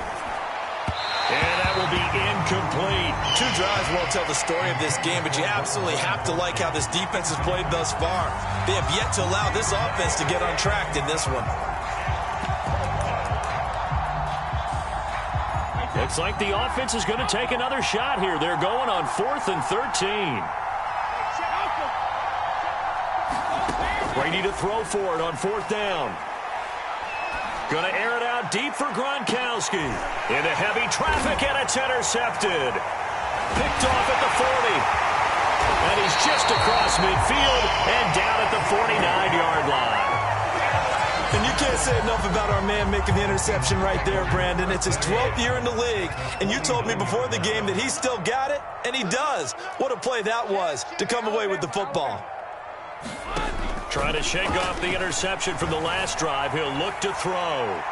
And that will be incomplete. 2 drives won't tell the story of this game, but you absolutely have to like how this defense has played thus far. They have yet to allow this offense to get untracked in this one. Looks like the offense is going to take another shot here. They're going on 4th and 13. Brady to throw for it on 4th down. Going to air it out deep for Gronkowski. Into heavy traffic, and it's intercepted. Picked off at the 40. And he's just across midfield and down at the 49-yard line. And you can't say enough about our man making the interception right there, Brandon. It's his 12th year in the league, and you told me before the game that he still got it, and he does. What a play that was to come away with the football. Trying to shake off the interception from the last drive. He'll look to throw.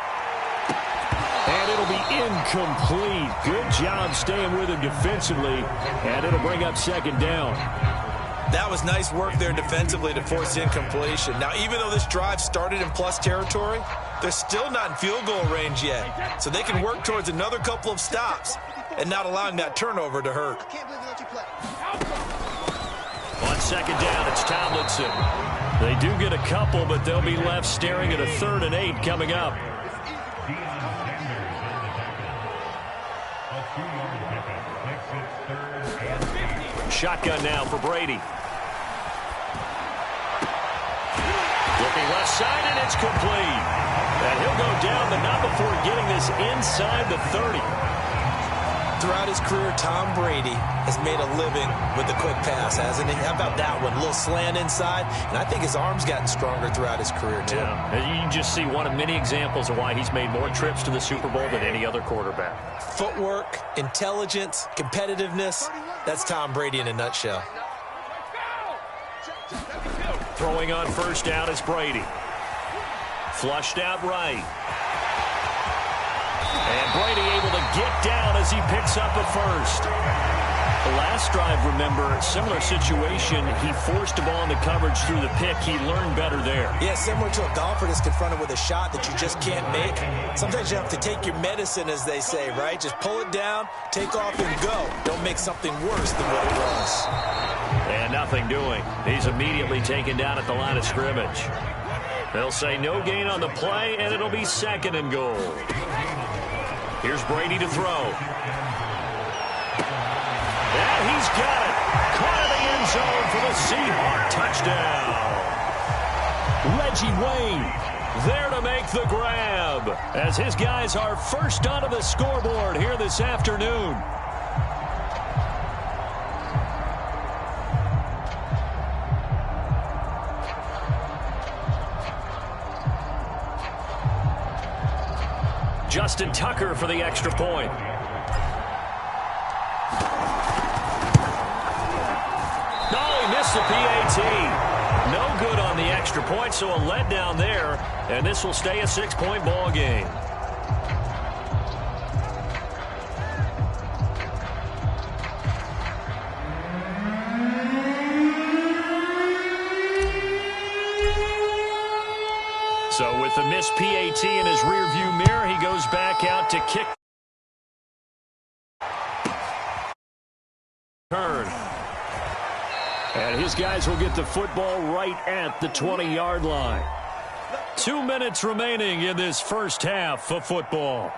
And it'll be incomplete. Good job staying with him defensively, and it'll bring up 2nd down. That was nice work there defensively to force incompletion. Now, even though this drive started in plus territory, they're still not in field goal range yet. So they can work towards another couple of stops and not allowing that turnover to hurt. On 2nd down, it's Tomlinson. They do get a couple, but they'll be left staring at a 3rd and 8 coming up. Shotgun now for Brady. Looking left side, and it's complete. And he'll go down, but not before getting this inside the 30. Throughout his career, Tom Brady has made a living with the quick pass, hasn't he? How about that one? A little slant inside, and I think his arm's gotten stronger throughout his career, too. Yeah. You can just see one of many examples of why he's made more trips to the Super Bowl than any other quarterback. Footwork, intelligence, competitiveness, that's Tom Brady in a nutshell. Throwing on 1st down is Brady. Flushed out right. And Brady able to get down as he picks up a 1st. The last drive, remember, similar situation. He forced a ball into coverage through the pick. He learned better there. Yeah, similar to a golfer that's confronted with a shot that you just can't make. Sometimes you have to take your medicine, as they say, right? Just pull it down, take off, and go. Don't make something worse than what it was. And nothing doing. He's immediately taken down at the line of scrimmage. They'll say no gain on the play, and it'll be 2nd and goal. Here's Brady to throw. And he's got it. Caught in the end zone for the Seahawk touchdown. Reggie Wayne there to make the grab as his guys are first onto the scoreboard here this afternoon. Justin Tucker for the extra point. No, he missed the PAT. No good on the extra point, so a letdown there, and this will stay a 6-point ball game. So with the missed PAT in his rearview mirror, he goes back out to kick. Turn. And his guys will get the football right at the 20-yard line. 2 minutes remaining in this first half of football.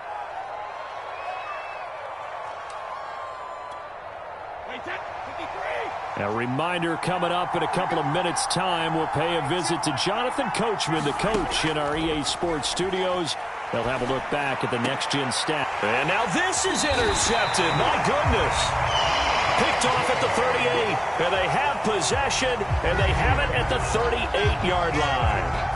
A reminder coming up in a couple of minutes' time. We'll pay a visit to Jonathan Coachman, the coach in our EA Sports studios. They'll have a look back at the next-gen stat. And now this is intercepted. My goodness. Picked off at the 38. And they have possession, and they have it at the 38-yard line.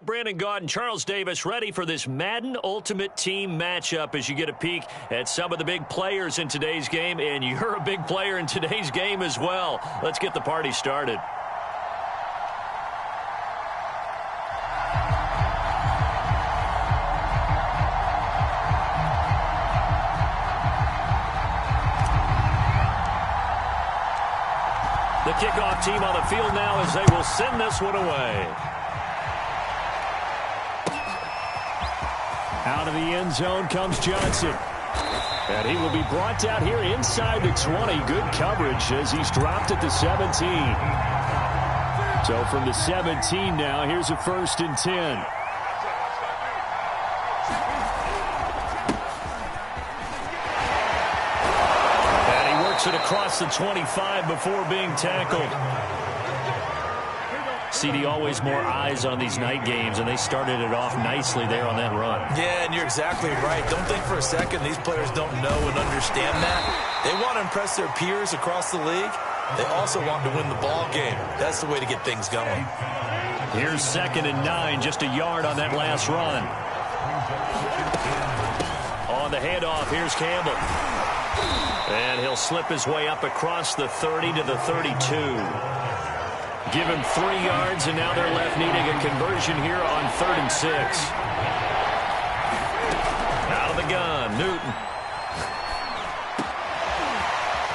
Brandon Gaud and Charles Davis ready for this Madden Ultimate Team matchup as you get a peek at some of the big players in today's game, and you're a big player in today's game as well. Let's get the party started. The kickoff team on the field now as they will send this one away. Out of the end zone comes Johnson. And he will be brought down here inside the 20. Good coverage as he's dropped at the 17. So from the 17 now, here's a 1st and 10. It across the 25 before being tackled. CD, always more eyes on these night games, and they started it off nicely there on that run. Yeah, and you're exactly right. Don't think for a second these players don't know and understand that. They want to impress their peers across the league. They also want to win the ball game. That's the way to get things going. Here's 2nd and 9, just a yard on that last run. On the handoff, here's Campbell. And he'll slip his way up across the 30 to the 32. Give him 3 yards, and now they're left needing a conversion here on 3rd and 6. Out of the gun, Newton.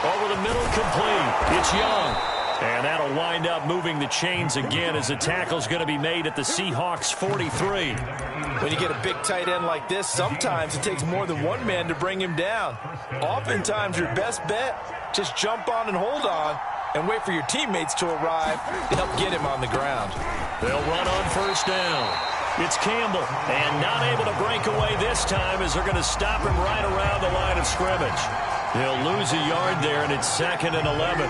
Over the middle, complete. It's Young. And that'll wind up moving the chains again as the tackle's going to be made at the Seahawks 43. When you get a big tight end like this, sometimes it takes more than one man to bring him down. Oftentimes, your best bet, just jump on and hold on and wait for your teammates to arrive to help get him on the ground. They'll run on 1st down. It's Campbell, and not able to break away this time as they're going to stop him right around the line of scrimmage. He'll lose a yard there, and it's 2nd and 11.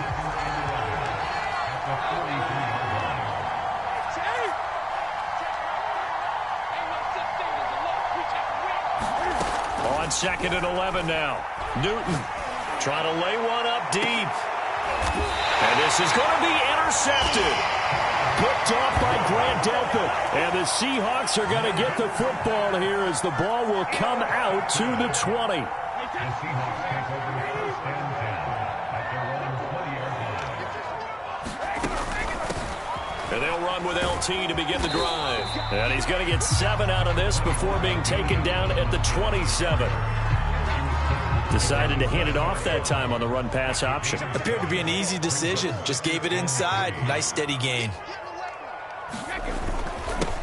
On 2nd and 11 now. Newton trying to lay one up deep. And this is going to be intercepted. Picked off by Grant Delpit. And the Seahawks are going to get the football here as the ball will come out to the 20. And they'll run with LT to begin the drive. And he's going to get 7 out of this before being taken down at the 27. Decided to hand it off that time on the run-pass option. Appeared to be an easy decision. Just gave it inside. Nice steady gain.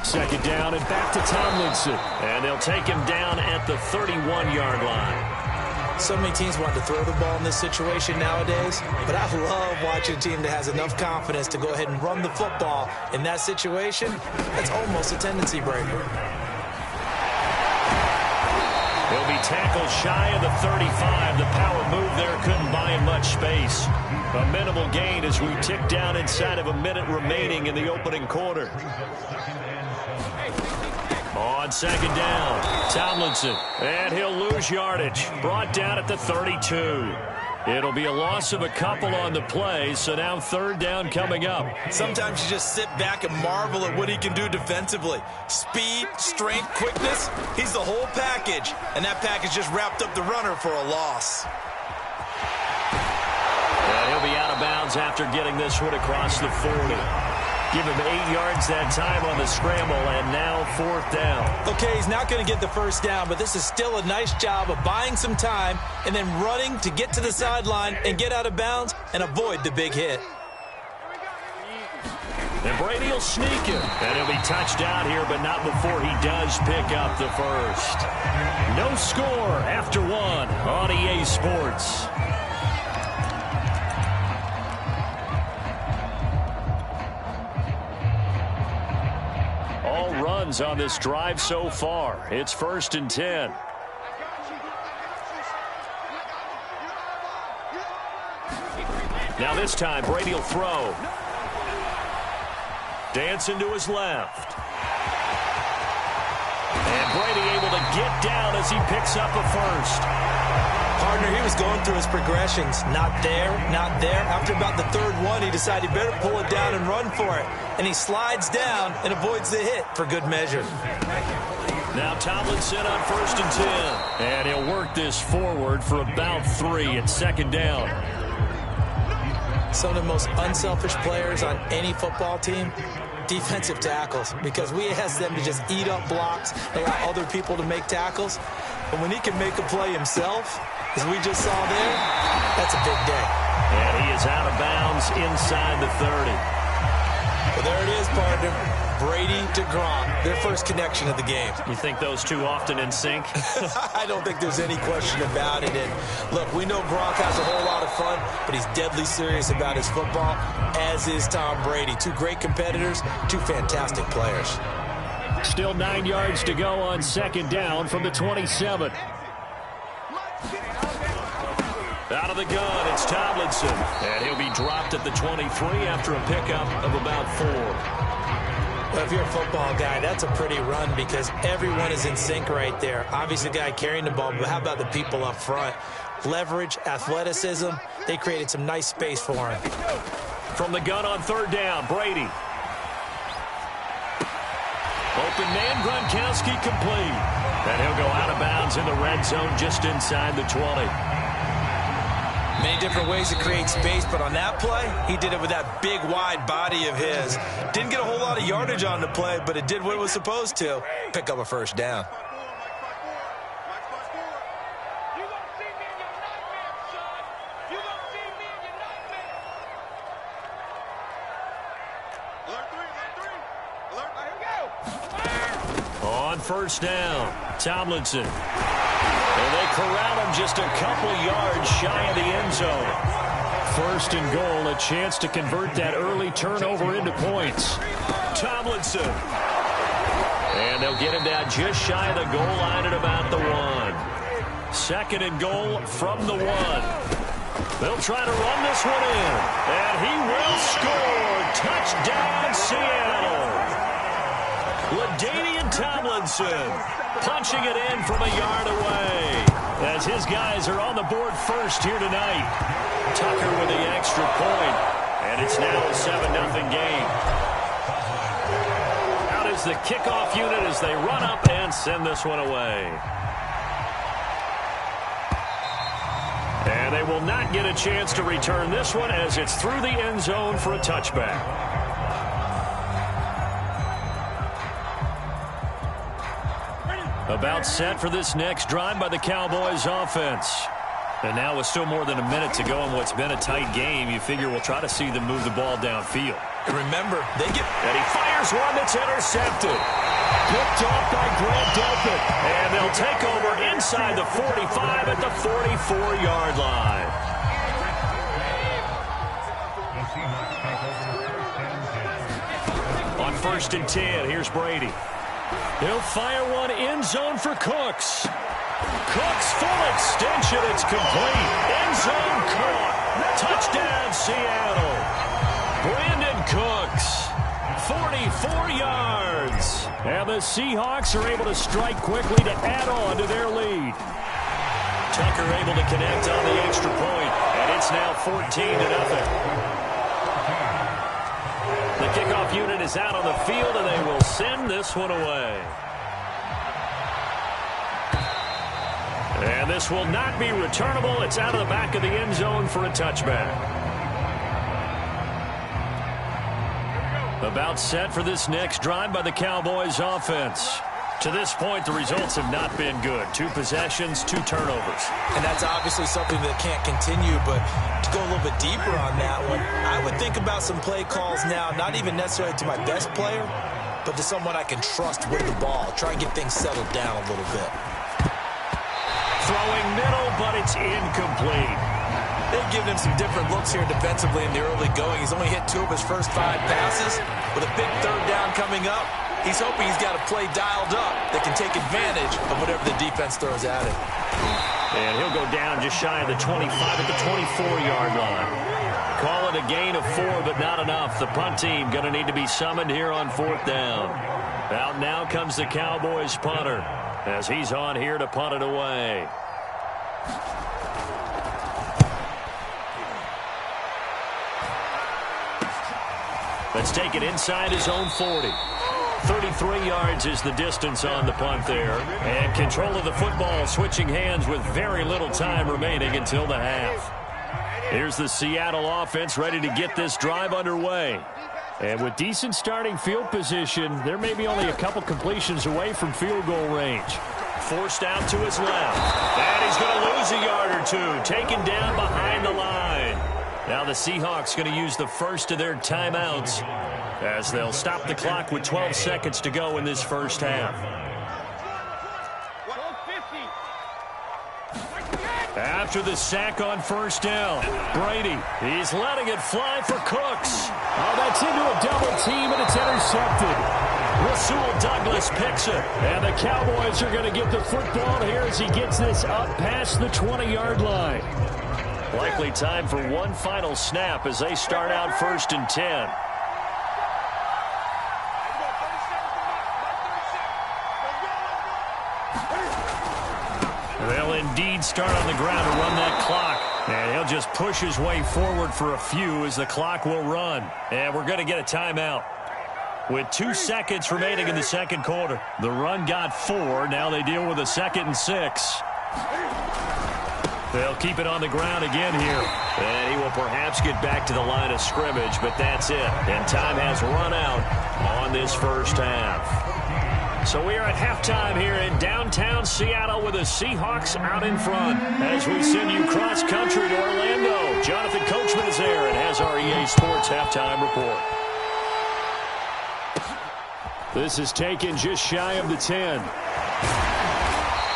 2nd down and back to Tomlinson. And they'll take him down at the 31-yard line. So many teams want to throw the ball in this situation nowadays, but I love watching a team that has enough confidence to go ahead and run the football in that situation. That's almost a tendency breaker. He'll be tackled shy of the 35. The power move there couldn't buy him much space. A minimal gain as we tick down inside of a minute remaining in the opening quarter. On 2nd down, Tomlinson, and he'll lose yardage. Brought down at the 32. It'll be a loss of a couple on the play, so now 3rd down coming up. Sometimes you just sit back and marvel at what he can do defensively. Speed, strength, quickness, he's the whole package, and that package just wrapped up the runner for a loss. And he'll be out of bounds after getting this one across the 40. Give him 8 yards that time on the scramble, and now 4th down. Okay, he's not going to get the 1st down, but this is still a nice job of buying some time and then running to get to the sideline and get out of bounds and avoid the big hit. And Brady will sneak him, and he'll be touched out here, but not before he does pick up the 1st. No score after 1 on EA Sports. All runs on this drive so far. It's 1st and 10. Now this time, Brady will throw. Dancing to his left. And Brady able to get down as he picks up a 1st. Partner, he was going through his progressions. Not there, not there. After about the third one, he decided he better pull it down and run for it. And he slides down and avoids the hit for good measure. Now Tomlinson on 1st and 10. And he'll work this forward for about 3 at 2nd down. Some of the most unselfish players on any football team, defensive tackles, because we ask them to just eat up blocks, allow other people to make tackles. But when he can make a play himself, as we just saw there, that's a big day. And he is out of bounds inside the 30. Well, there it is, partner. Brady to Gronk, their first connection of the game. You think those two often in sync? I don't think there's any question about it. And look, we know Gronk has a whole lot of fun, but he's deadly serious about his football, as is Tom Brady. Two great competitors, two fantastic players. Still 9 yards to go on 2nd down from the 27. Out of the gun, it's Tomlinson. And he'll be dropped at the 23 after a pickup of about 4. Well, if you're a football guy, that's a pretty run because everyone is in sync right there. Obviously, the guy carrying the ball, but how about the people up front? Leverage, athleticism, they created some nice space for him. From the gun on 3rd down, Brady. Open man, Gronkowski complete. And he'll go out of bounds in the red zone just inside the 20. Many different ways to create space, but on that play, he did it with that big, wide body of his. Didn't get a whole lot of yardage on the play, but it did what it was supposed to. Pick up a 1st down. On 1st down, Tomlinson. And they corral him just a couple yards shy of the end zone. 1st and goal, a chance to convert that early turnover into points. Tomlinson. And they'll get him down just shy of the goal line at about the 1. 2nd and goal from the 1. They'll try to run this one in. And he will score. Touchdown, Seattle. LaDainian Tomlinson punching it in from a yard away as his guys are on the board first here tonight. Tucker with the extra point, and it's now a 7-0 game. Out is the kickoff unit as they run up and send this one away. And they will not get a chance to return this one as it's through the end zone for a touchback. About set for this next drive by the Cowboys offense. And now with still more than a minute to go in what's been a tight game, you figure we'll try to see them move the ball downfield. Remember, they get... And he fires one that's intercepted. Picked off by Grant Delpit. And they'll take over inside the 45 at the 44-yard line. On 1st and 10, here's Brady. He'll fire one end zone for Cooks. Cooks full extension. It's complete. End zone caught. Touchdown, Seattle. Brandon Cooks. 44 yards. And the Seahawks are able to strike quickly to add on to their lead. Tucker able to connect on the extra point. And it's now 14-0. The kickoff unit is out on the field, and they will send this one away. And this will not be returnable. It's out of the back of the end zone for a touchback. About set for this next drive by the Cowboys offense. To this point, the results have not been good. 2 possessions, 2 turnovers. And that's obviously something that can't continue, but to go a little bit deeper on that one, I would think about some play calls now, not even necessarily to my best player, but to someone I can trust with the ball. Try and get things settled down a little bit. Throwing middle, but it's incomplete. They've given him some different looks here defensively in the early going. He's only hit 2 of his first 5 passes. With a big 3rd down coming up, he's hoping he's got a play dialed up that can take advantage of whatever the defense throws at him. And he'll go down just shy of the 25 at the 24-yard line. Call it a gain of 4, but not enough. The punt team going to need to be summoned here on 4th down. Out now comes the Cowboys punter as he's on here to punt it away. Let's take it inside his own 40. 33 yards is the distance on the punt there. And control of the football switching hands with very little time remaining until the half. Here's the Seattle offense ready to get this drive underway. And with decent starting field position, there may be only a couple completions away from field goal range. Forced out to his left. And he's going to lose a yard or two. Taken down behind the line. Now the Seahawks going to use the first of their timeouts as they'll stop the clock with 12 seconds to go in this first half. After the sack on first down, Brady, he's letting it fly for Cooks. Oh, that's into a double team, and it's intercepted. Rasul Douglas picks it. And the Cowboys are going to get the football here as he gets this up past the 20-yard line. Likely time for one final snap as they start out 1st and 10. They'll indeed start on the ground to run that clock. And he'll just push his way forward for a few as the clock will run. And we're going to get a timeout. With 2 seconds remaining in the second quarter. The run got 4. Now they deal with a 2nd and 6. They'll keep it on the ground again here. And he will perhaps get back to the line of scrimmage, but that's it. And time has run out on this first half. So we are at halftime here in downtown Seattle with the Seahawks out in front. As we send you cross-country to Orlando, Jonathan Coachman is there and has our EA Sports halftime report. This is taken just shy of the 10.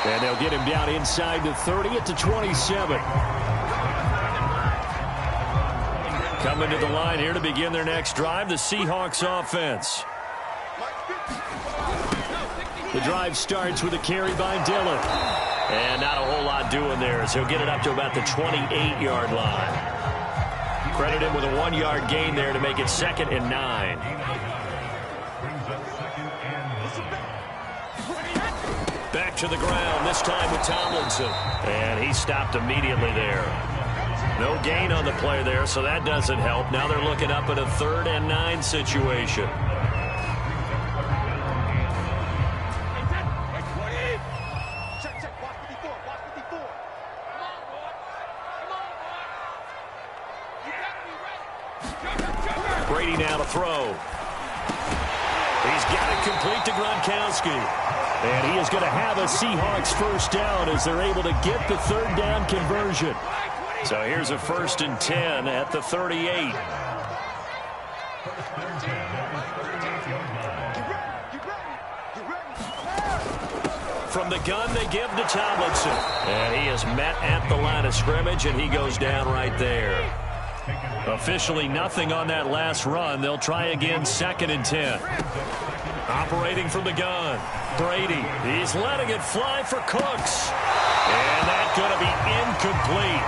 And they'll get him down inside the 30 at the 27. Coming to the line here to begin their next drive, the Seahawks offense. The drive starts with a carry by Dillon. And not a whole lot doing there as he'll get it up to about the 28-yard line. Credit him with a 1-yard gain there to make it 2nd and 9. Back to the ground, this time with Tomlinson. And he stopped immediately there. No gain on the play there, so that doesn't help. Now they're looking up at a 3rd and 9 situation. Brady now to throw. He's got it complete to Gronkowski. And he is going to have a Seahawks first down as they're able to get the 3rd down conversion. So here's a 1st and 10 at the 38. From the gun, they give to Tomlinson. And he is met at the line of scrimmage, and he goes down right there. Officially nothing on that last run. They'll try again 2nd and 10. Operating from the gun. Brady, he's letting it fly for Cooks. And that's going to be incomplete.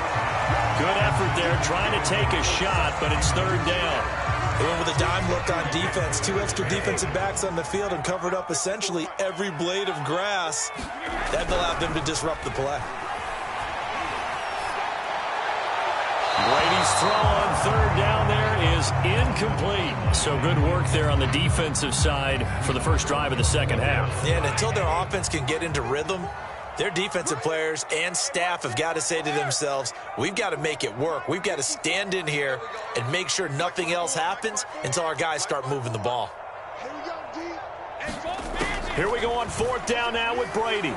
Good effort there trying to take a shot, but it's 3rd down. They went with a dime look on defense. 2 extra defensive backs on the field and covered up essentially every blade of grass. That allowed them to disrupt the play. Brady's throw on 3rd down there is incomplete. So good work there on the defensive side for the first drive of the second half. Yeah, and until their offense can get into rhythm, their defensive players and staff have got to say to themselves, we've got to make it work. We've got to stand in here and make sure nothing else happens until our guys start moving the ball. Here we go on 4th down now with Brady.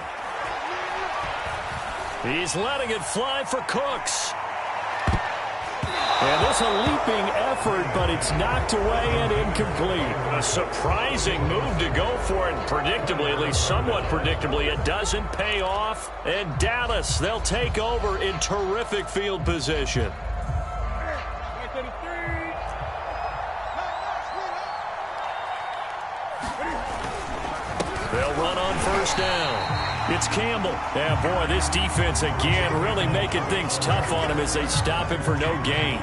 He's letting it fly for Cooks. And this a leaping effort, but it's knocked away and incomplete. A surprising move to go for it, predictably, at least somewhat predictably. It doesn't pay off. And Dallas, they'll take over in terrific field position. They'll run on 1st down. It's Campbell. Yeah, boy, this defense again really making things tough on him as they stop him for no gain.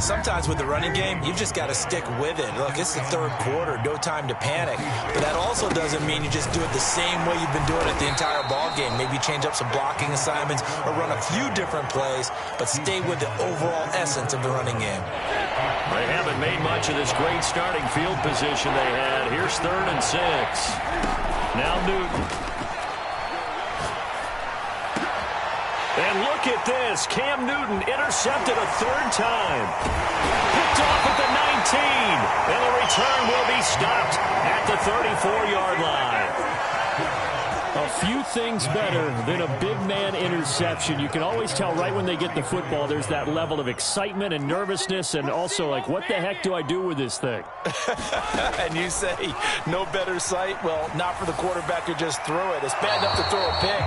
Sometimes with the running game, you've just got to stick with it. Look, it's the 3rd quarter, no time to panic. But that also doesn't mean you just do it the same way you've been doing it the entire ball game. Maybe change up some blocking assignments or run a few different plays, but stay with the overall essence of the running game. They haven't made much of this great starting field position they had. Here's 3rd and 6. Now Newton. And look at this. Cam Newton intercepted a 3rd time. Picked off at the 19. And the return will be stopped at the 34-yard line. A few things better than a big man interception. You can always tell right when they get the football, there's that level of excitement and nervousness, and also like, what the heck do I do with this thing? And you say, no better sight? Well, not for the quarterback to just throw it. It's bad enough to throw a pick,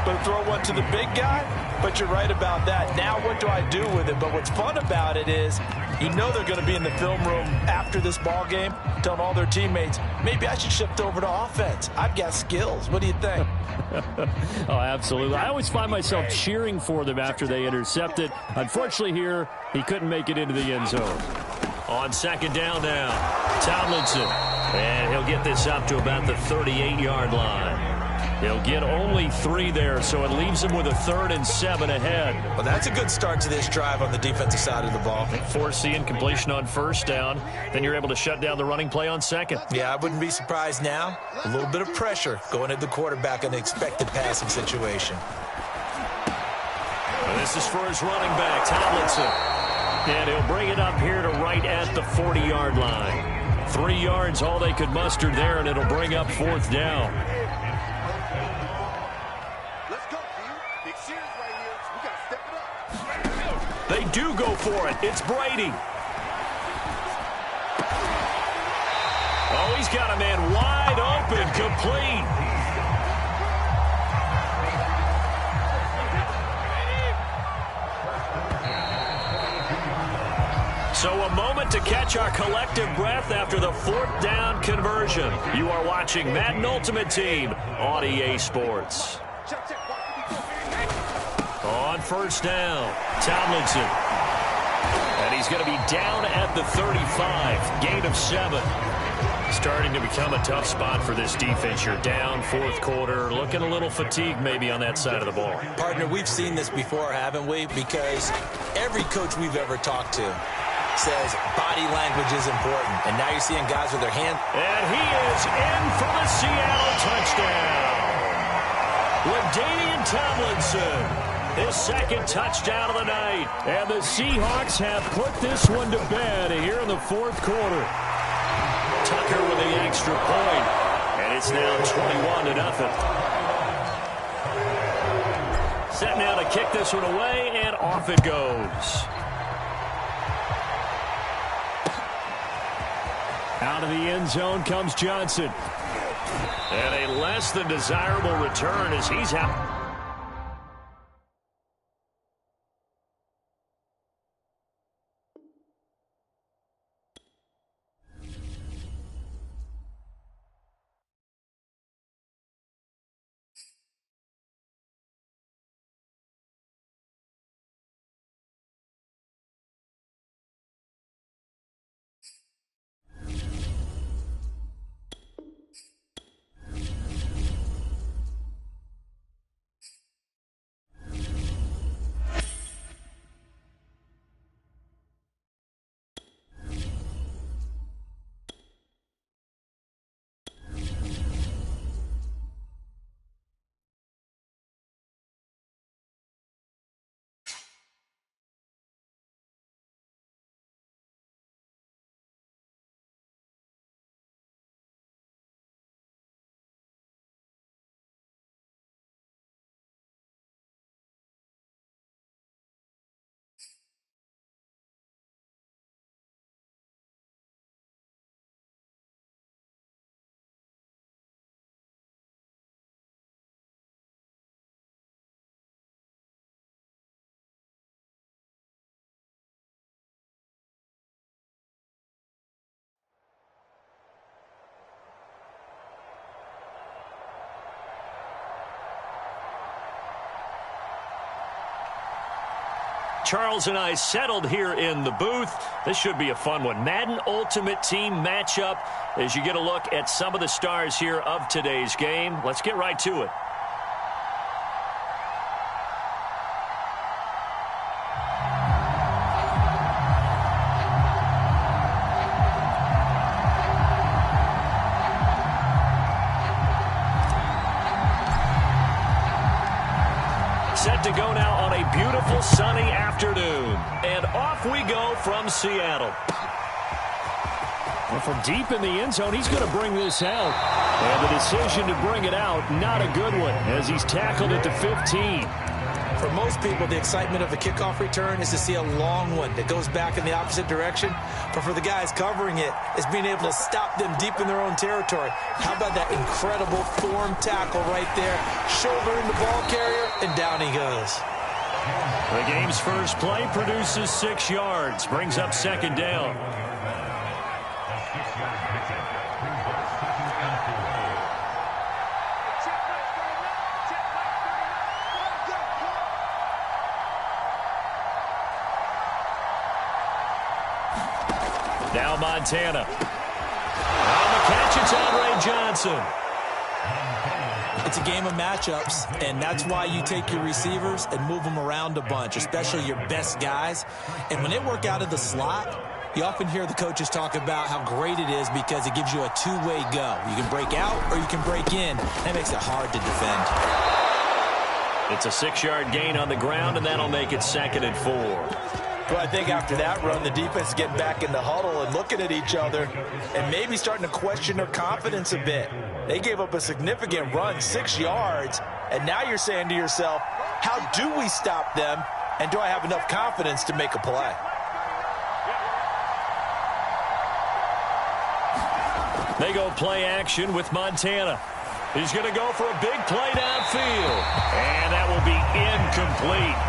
but to throw one to the big guy? But you're right about that. Now what do I do with it? But what's fun about it is, you know they're going to be in the film room after this ball game, telling all their teammates, maybe I should shift over to offense. I've got skills. What do you think? Oh, absolutely. I always find myself cheering for them after they intercept it. Unfortunately here, he couldn't make it into the end zone. On 2nd down now, Tomlinson. And he'll get this up to about the 38-yard line. He'll get only 3 there, so it leaves him with a 3rd and 7 ahead. Well, that's a good start to this drive on the defensive side of the ball. Force the incompletion on 1st down. Then you're able to shut down the running play on 2nd. Yeah, I wouldn't be surprised now. A little bit of pressure going at the quarterback in an expected passing situation. And this is for his running back, Tomlinson. And he'll bring it up here to right at the 40-yard line. 3 yards, all they could muster there, and it'll bring up 4th down. They do go for it. It's Brady. Oh, he's got a man wide open, complete. So a moment to catch our collective breath after the 4th down conversion. You are watching Madden Ultimate Team on EA Sports. On 1st down, Tomlinson. And he's going to be down at the 35. Gain of 7. Starting to become a tough spot for this defense. You're down 4th quarter. Looking a little fatigued maybe on that side of the ball. Partner, we've seen this before, haven't we? Because every coach we've ever talked to says body language is important. And now you're seeing guys with their hands. And he is in for the Seattle touchdown. LaDainian Tomlinson. His 2nd touchdown of the night. And the Seahawks have put this one to bed here in the 4th quarter. Tucker with the extra point. And it's now 21-0. Set now to kick this one away, and off it goes. Out of the end zone comes Johnson. And a less than desirable return as he's out. Charles and I settled here in the booth. This should be a fun one. Madden Ultimate Team matchup as you get a look at some of the stars here of today's game. Let's get right to it. set to go now on a beautiful sunny afternoon. And off we go from Seattle. And from deep in the end zone, he's going to bring this out. And the decision to bring it out, not a good one, as he's tackled at the 15. For most people, the excitement of a kickoff return is to see a long one that goes back in the opposite direction. But for the guys covering it, it's being able to stop them deep in their own territory. How about that incredible form tackle right there? Shouldering the ball carrier, and down he goes. The game's first play produces 6 yards, brings up second down. Now Montana. On the catch, it's Andre Johnson. It's a game of matchups, and that's why you take your receivers and move them around a bunch, especially your best guys. And when they work out of the slot, you often hear the coaches talk about how great it is because it gives you a two-way go. You can break out or you can break in. That makes it hard to defend. It's a 6-yard gain on the ground, and that'll make it 2nd and 4. Well, I think after that run, the defense is getting back in the huddle and looking at each other and maybe starting to question their confidence a bit. They gave up a significant run, 6 yards, and now you're saying to yourself, how do we stop them, and do I have enough confidence to make a play? They go play action with Montana. He's going to go for a big play downfield, and that will be incomplete.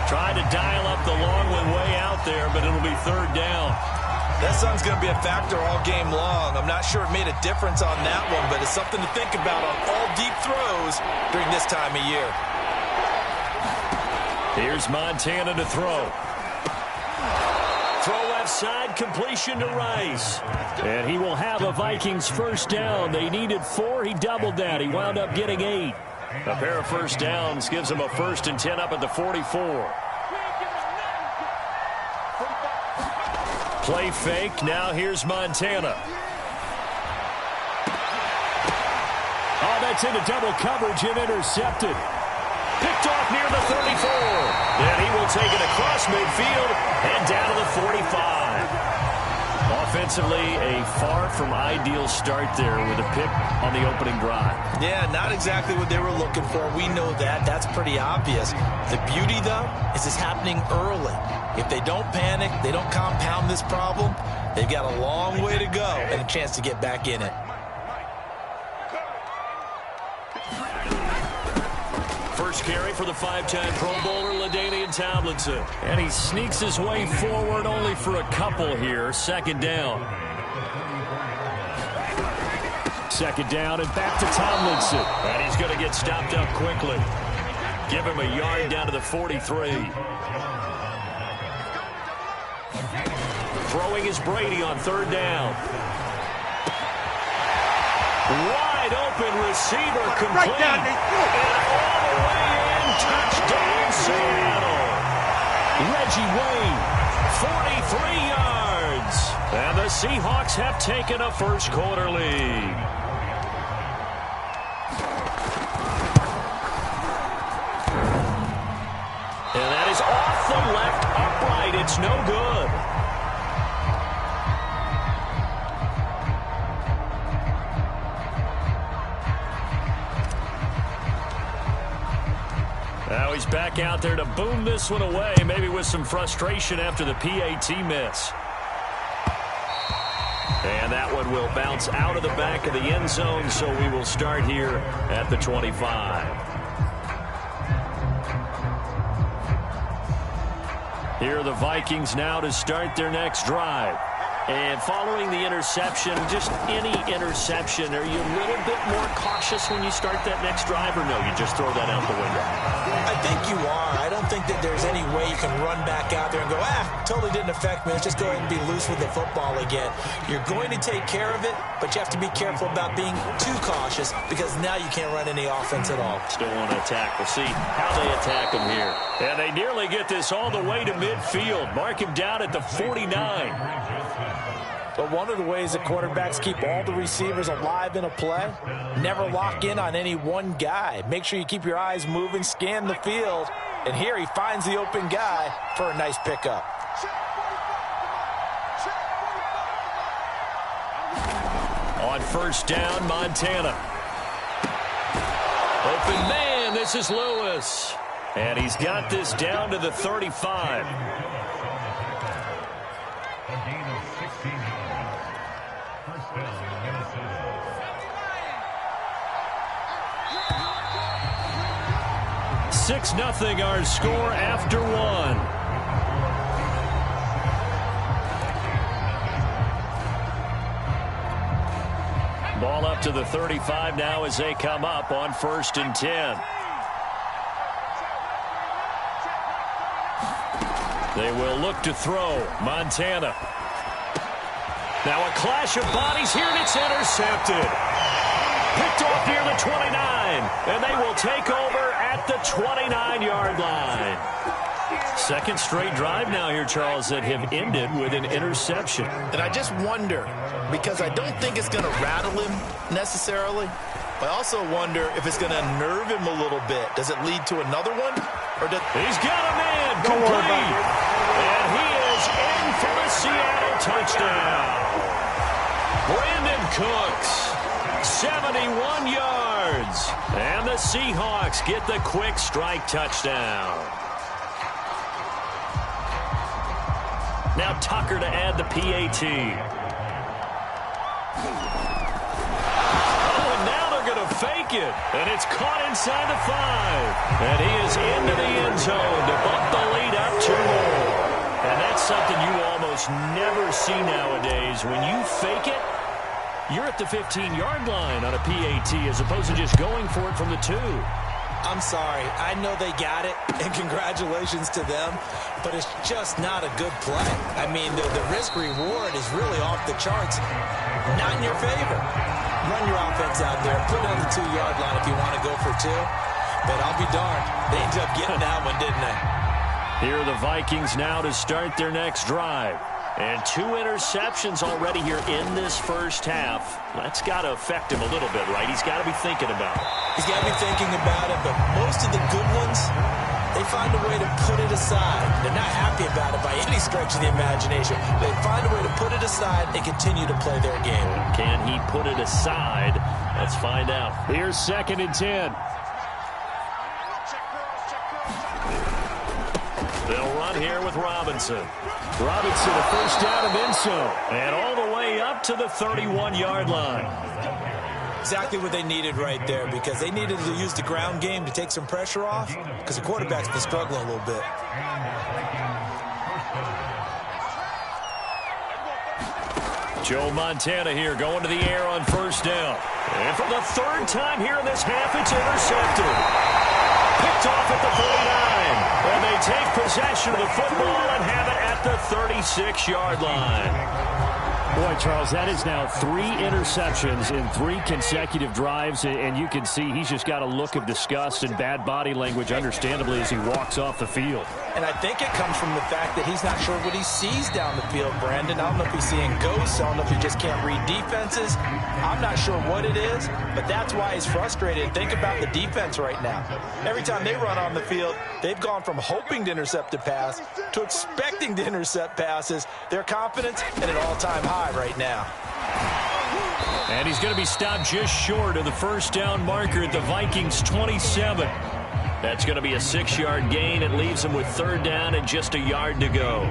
Trying to dial up the long one way out there, but it'll be 3rd down. That sun's going to be a factor all game long. I'm not sure it made a difference on that one, but it's something to think about on all deep throws during this time of year. Here's Montana to throw. Throw left side, completion to Rice. And he will have a Vikings first down. They needed 4. He doubled that. He wound up getting 8. A pair of first downs gives him a 1st and 10 up at the 44. Play fake. Now here's Montana. Oh, that's into double coverage and intercepted. Picked off near the 34. Then he will take it across midfield and down to the 45. Offensively, a far from ideal start there with a pick on the opening drive. Yeah, not exactly what they were looking for. We know that. That's pretty obvious. The beauty, though, is it's happening early. If they don't panic, they don't compound this problem, they've got a long way to go and a chance to get back in it. First carry for the 5-time Pro Bowler, LaDainian Tomlinson. And he sneaks his way forward only for a couple here. 2nd down. 2nd down and back to Tomlinson. And he's going to get stopped up quickly. Give him a yard down to the 43. Throwing is Brady on 3rd down. Wide open receiver complete. And all the way in, touchdown Seattle. Reggie Wayne, 43 yards. And the Seahawks have taken a first-quarter lead. And that is off the left upright. It's no good. Now he's back out there to boom this one away, maybe with some frustration after the PAT miss. And that one will bounce out of the back of the end zone, so we will start here at the 25. Here are the Vikings now to start their next drive. And following the interception, just any interception, are you a little bit more cautious when you start that next drive, or no, you just throw that out the window? I think you are. I don't think that there's any way you can run back out there and go, totally didn't affect me. Let's just go ahead and be loose with the football again. You're going to take care of it, but you have to be careful about being too cautious because now you can't run any offense at all. Still want to attack. We'll see how they attack him here. And they nearly get this all the way to midfield. Mark him down at the 49. But one of the ways that quarterbacks keep all the receivers alive in a play, never lock in on any one guy. Make sure you keep your eyes moving, scan the field. And here he finds the open guy for a nice pickup. On first down, Montana. Open man, this is Lewis. And he's got this down to the 35. A gain of 16 yards. First down, Minnesota. 6-0 our score after one. Ball up to the 35 now as they come up on 1st and 10. They will look to throw. Montana. Now a clash of bodies here, and it's intercepted. Picked off near the 29, and they will take over at the 29-yard line. Second straight drive now here, Charles, that have ended with an interception. And I just wonder, because I don't think it's going to rattle him necessarily, but I also wonder if it's going to unnerve him a little bit. Does it lead to another one? He's got a man complete. And he is in for the Seattle touchdown. Brandon Cooks, 71 yards. And the Seahawks get the quick strike touchdown. Now Tucker to add the PAT. Oh, and now they're going to fake it. And it's caught inside the 5. And he is into the end zone to bump the lead up 2 more. And that's something you almost never see nowadays. When you fake it, you're at the 15-yard line on a PAT as opposed to just going for it from the 2. I'm sorry. I know they got it, and congratulations to them, but it's just not a good play. I mean, the risk-reward is really off the charts. Not in your favor. Run your offense out there. Put it on the 2-yard line if you want to go for 2. But I'll be darned. They ended up getting that one, didn't they? Here are the Vikings now to start their next drive. And 2 interceptions already here in this first half. That's got to affect him a little bit, right? He's got to be thinking about it. He's got to be thinking about it, but most of the good ones, they find a way to put it aside. They're not happy about it by any stretch of the imagination. They find a way to put it aside and continue to play their game. Can he put it aside? Let's find out. Here's 2nd and 10. They'll run here with Robinson. Robinson, a first down and then some. And all the way up to the 31-yard line. Exactly what they needed right there, because they needed to use the ground game to take some pressure off, because the quarterback's been struggling a little bit. Joe Montana here going to the air on first down. And for the 3rd time here in this half, it's intercepted. Picked off at the 39. And they take possession of the football and have it at the 36-yard line. Boy, Charles, that is now 3 interceptions in 3 consecutive drives, and you can see he's just got a look of disgust and bad body language, understandably, as he walks off the field. And I think it comes from the fact that he's not sure what he sees down the field, Brandon. I don't know if he's seeing ghosts. I don't know if he just can't read defenses. I'm not sure what it is, but that's why he's frustrated. Think about the defense right now. Every time they run on the field, they've gone from hoping to intercept a pass to expecting to intercept passes. Their confidence at an all-time high right now. And he's going to be stopped just short of the first down marker at the Vikings' 27. That's going to be a 6-yard gain. It leaves him with 3rd down and just a yard to go.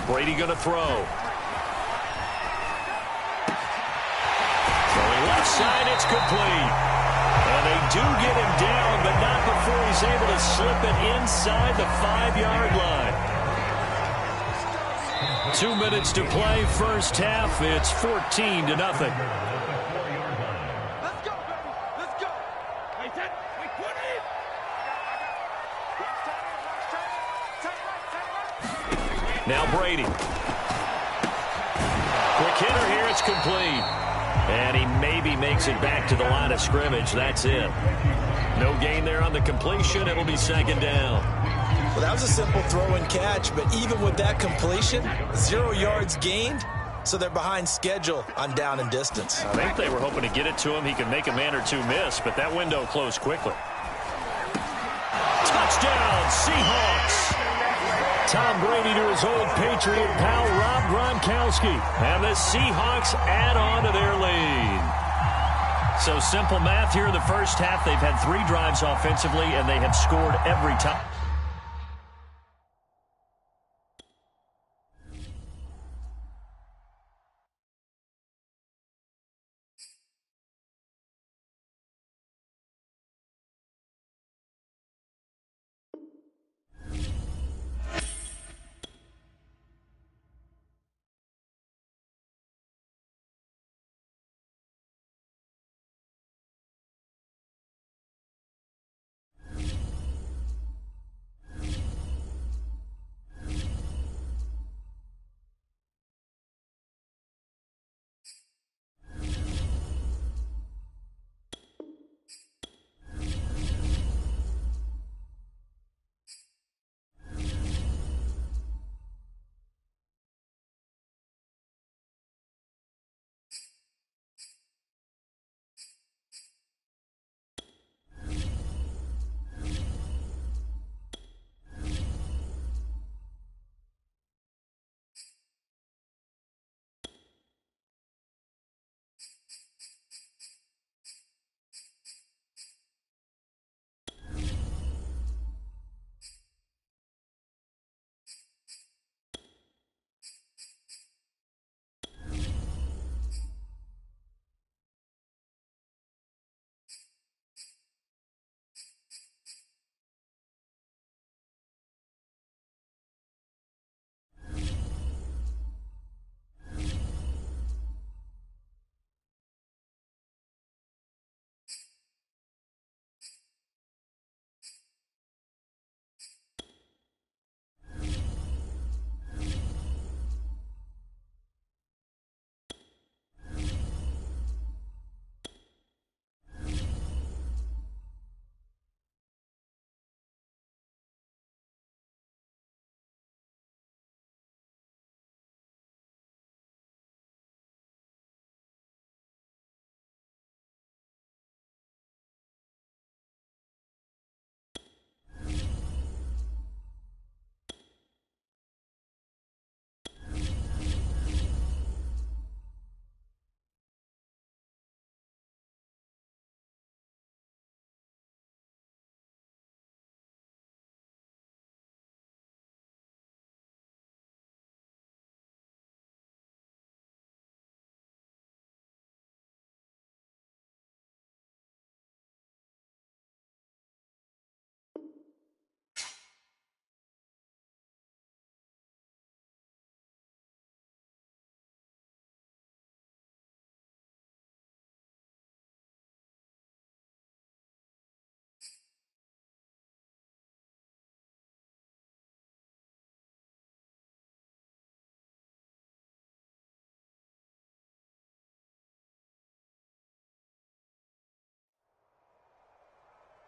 Brady going to throw. Throwing left side, it's complete. And they do get him down, but not before he's able to slip it inside the 5-yard line. 2 minutes to play, first half. It's 14-0. Let's go, baby. Let's go. Hey, Ted. Wait, what is? Now Brady. Quick hitter here, it's complete. And he maybe makes it back to the line of scrimmage. That's it. No gain there on the completion. It'll be second down. Well, that was a simple throw and catch, but even with that completion, 0 yards gained, so they're behind schedule on down and distance. I think they were hoping to get it to him. He could make a man or two miss, but that window closed quickly. Touchdown, Seahawks. Tom Brady to his old Patriot pal, Rob Gronkowski. And the Seahawks add on to their lead. So simple math here in the first half. They've had 3 drives offensively, and they have scored every time.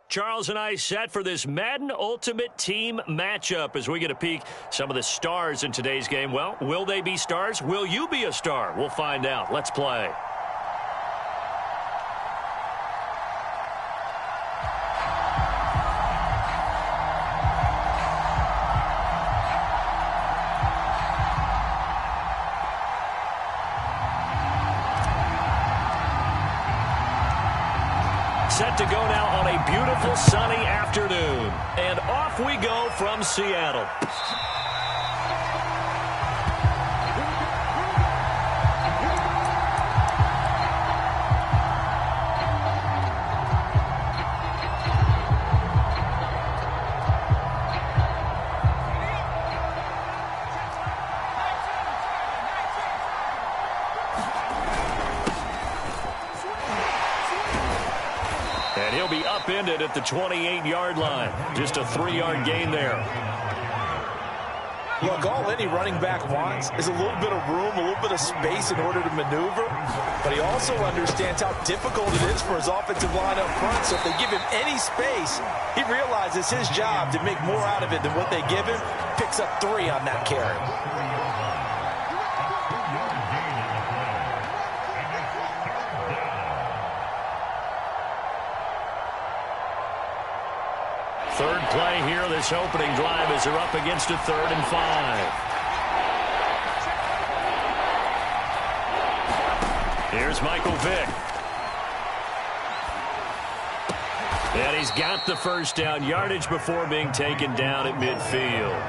Charles and I set for this Madden Ultimate Team matchup as we get a peek some of the stars in today's game. Well, will they be stars? Will you be a star? We'll find out. Let's play. Set to go now on a beautiful sunny afternoon. And off we go from Seattle. And he'll be upended at the 28-yard line. Just a 3-yard gain there. Look, all any running back wants is a little bit of room, a little bit of space in order to maneuver. But he also understands how difficult it is for his offensive line up front. So if they give him any space, he realizes his job to make more out of it than what they give him. Picks up 3 on that carry. Third play here, this opening drive as they're up against a 3rd and 5. Here's Michael Vick. And he's got the first down, yardage before being taken down at midfield.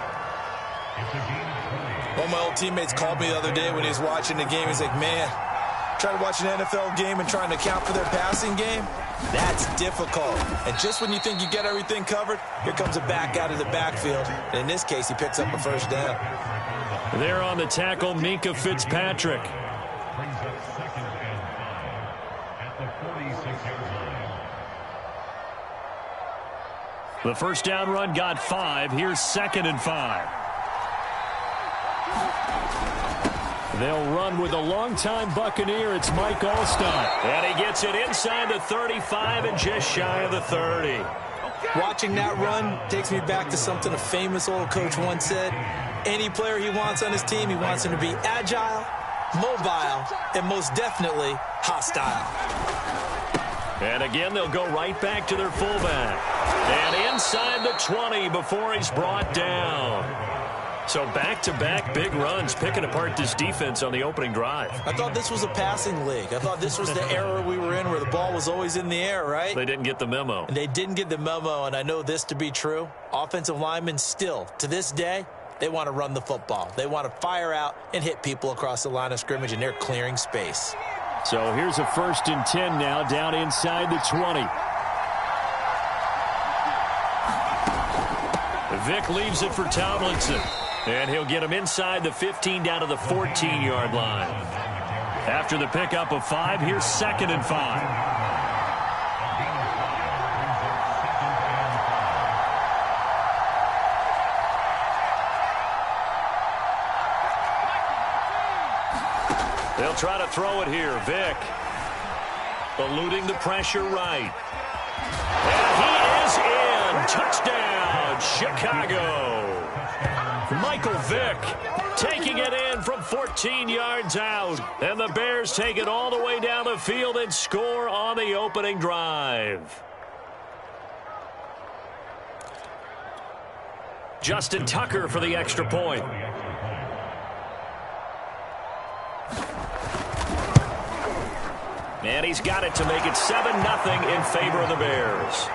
One of my old teammates called me the other day when he was watching the game. He's like, man, trying to watch an NFL game and trying to account for their passing game, that's difficult. And just when you think you get everything covered, here comes a back out of the backfield. And in this case, he picks up a first down. There on the tackle, Minkah Fitzpatrick. Brings up 2nd and 5 at the 46-yard line. The first down run got 5. Here's 2nd and 5. They'll run with a longtime Buccaneer. It's Mike Allstott. And he gets it inside the 35 and just shy of the 30. Watching that run takes me back to something a famous old coach once said. Any player he wants on his team, he wants him to be agile, mobile, and most definitely hostile. And again, they'll go right back to their fullback. And inside the 20 before he's brought down. So back-to-back big runs, picking apart this defense on the opening drive. I thought this was a passing league. I thought this was the era we were in where the ball was always in the air, right? They didn't get the memo. And they didn't get the memo, and I know this to be true. Offensive linemen still, to this day, they want to run the football. They want to fire out and hit people across the line of scrimmage, and they're clearing space. So here's a 1st and 10 now, down inside the 20. Vick leaves it for Tomlinson. And he'll get him inside the 15 down to the 14-yard line. After the pickup of 5, here's 2nd and 5. They'll try to throw it here. Vick eluding the pressure right. And he is in. Touchdown, Chicago. Michael Vick taking it in from 14 yards out. And the Bears take it all the way down the field and score on the opening drive. Justin Tucker for the extra point. And he's got it to make it 7-0 in favor of the Bears.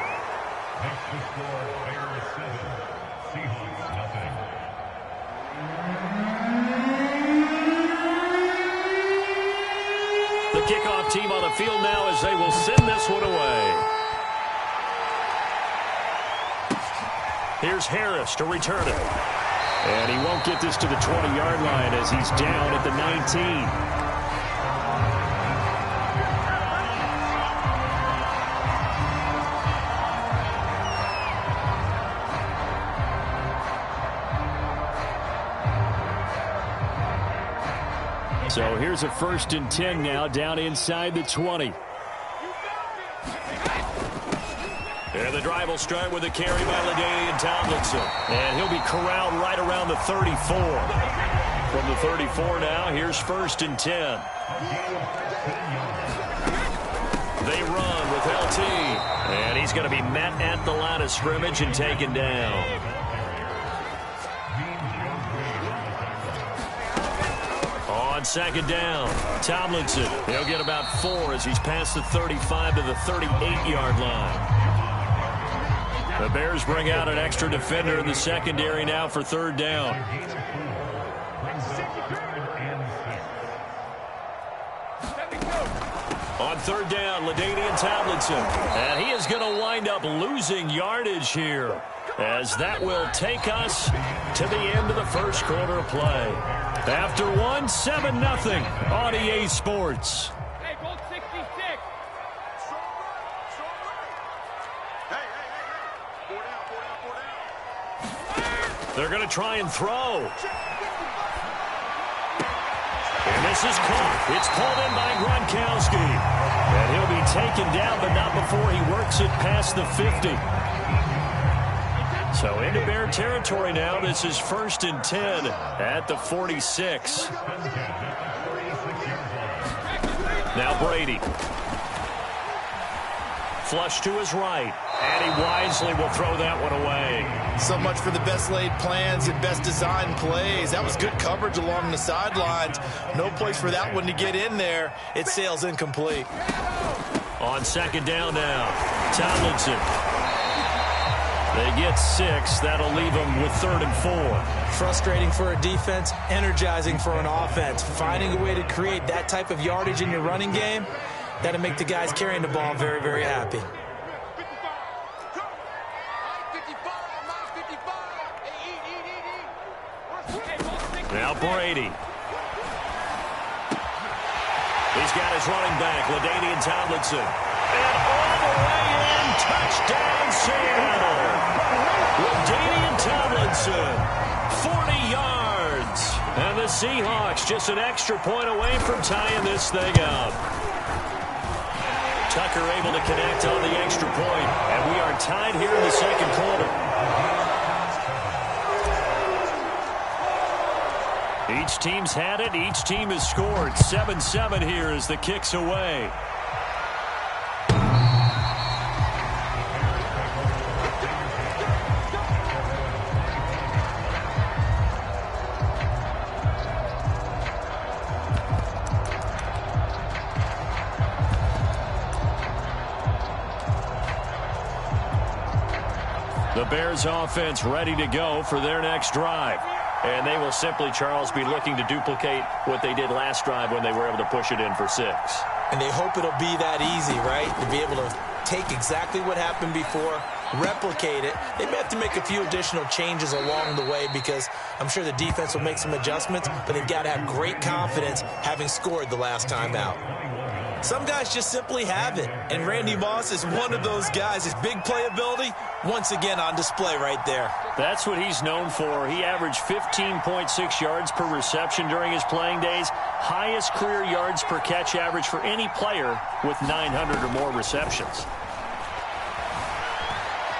Next to score, Bears 7, Seahawks nothing. The kickoff team on the field now as they will send this one away. Here's Harris to return it. And he won't get this to the 20-yard line as he's down at the 19. So here's a 1st and 10 now, down inside the 20. And the drive will start with a carry by LaDainian Tomlinson. And he'll be corralled right around the 34. From the 34 now, here's 1st and 10. They run with LT. And he's going to be met at the line of scrimmage and taken down. On 2nd down, Tomlinson. He'll get about 4 as he's past the 35 to the 38-yard line. The Bears bring out an extra defender in the secondary now for 3rd down. On 3rd down, LaDainian Tomlinson. And he is going to wind up losing yardage here, as that will take us to the end of the first quarter of play. After 7-0 on EA Sports. Hey, Bolt 66. Hey. 4 down. They're going to try and throw. And this is caught. It's pulled in by Gronkowski. And he'll be taken down, but not before he works it past the 50. So into Bear territory now. This is 1st and 10 at the 46. Now Brady. Flush to his right. And he wisely will throw that one away. So much for the best laid plans and best designed plays. That was good coverage along the sidelines. No place for that one to get in there. It sails incomplete. On 2nd down now, Tomlinson. They get 6. That'll leave them with 3rd and 4. Frustrating for a defense, energizing for an offense. Finding a way to create that type of yardage in your running game, that'll make the guys carrying the ball very, very happy. Now Brady. He's got his running back, LaDainian Tomlinson. And all the way in, touchdown Seattle. LaDainian Tomlinson, 40 yards. And the Seahawks just an extra point away from tying this thing up. Tucker able to connect on the extra point. And we are tied here in the 2nd quarter. Each team's had it. Each team has scored. 7-7 here as the kick's away. The Bears offense ready to go for their next drive. And they will simply, Charles, be looking to duplicate what they did last drive when they were able to push it in for 6. And they hope it'll be that easy, right? To be able to take exactly what happened before, replicate it. They may have to make a few additional changes along the way because I'm sure the defense will make some adjustments, but they've got to have great confidence having scored the last time out. Some guys just simply have it, and Randy Moss is one of those guys. His big playability, once again on display right there. That's what he's known for. He averaged 15.6 yards per reception during his playing days. Highest career yards per catch average for any player with 900 or more receptions.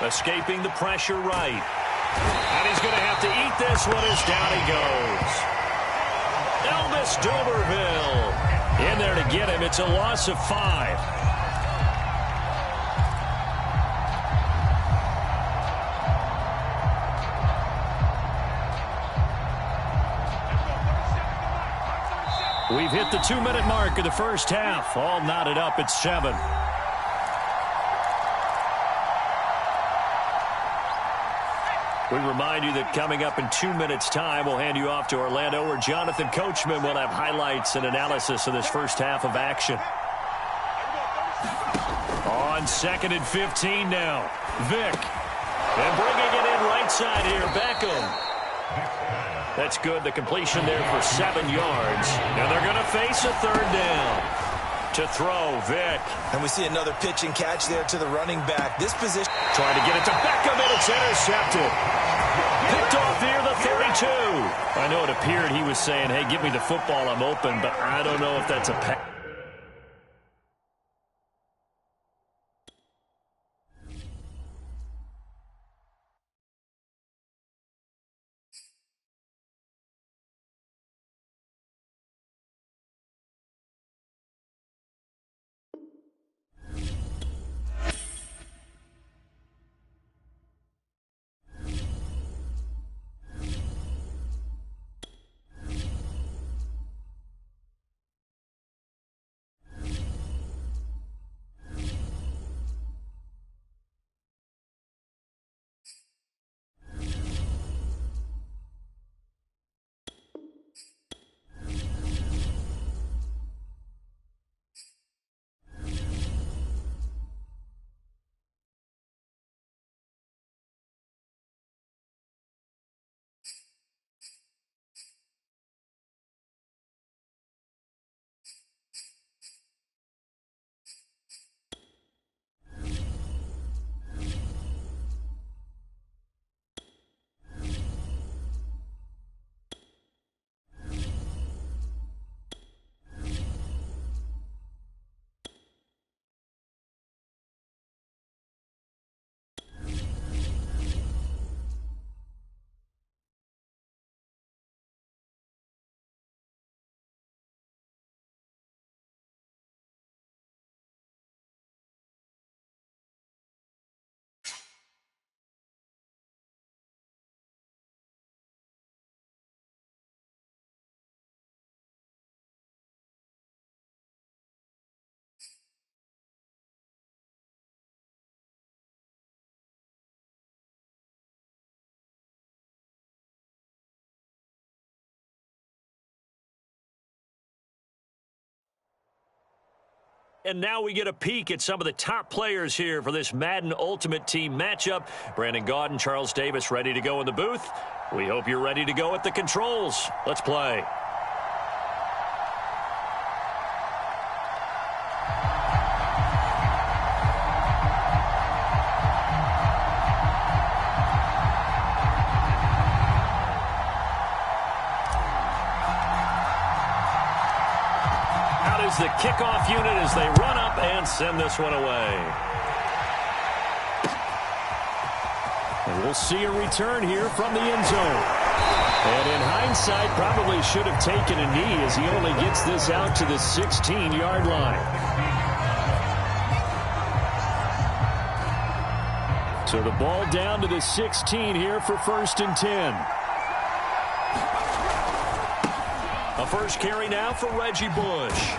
Escaping the pressure right. And he's going to have to eat this one as down he goes. Elvis Doberville in there to get him. It's a loss of 5. We've hit the 2-minute mark of the first half. All knotted up at 7. We remind you that coming up in 2 minutes' time, we'll hand you off to Orlando, where Jonathan Coachman will have highlights and analysis of this first half of action. On 2nd and 15 now, Vick. And bringing it in right side here, Beckham. That's good. The completion there for 7 yards. And they're going to face a 3rd down. To throw, Vick. And we see another pitch and catch there to the running back. This position. Trying to get it to Beckham, and it's intercepted. Picked off here, the 32. I know it appeared he was saying, hey, give me the football, I'm open, but I don't know if that's a pass. And now we get a peek at some of the top players here for this Madden Ultimate Team matchup. Brandon Gaudin, Charles Davis ready to go in the booth. We hope you're ready to go at the controls. Let's play. The kickoff unit as they run up and send this one away. And we'll see a return here from the end zone. And in hindsight, probably should have taken a knee as he only gets this out to the 16-yard line. So the ball down to the 16 here for 1st and 10. A first carry now for Reggie Bush.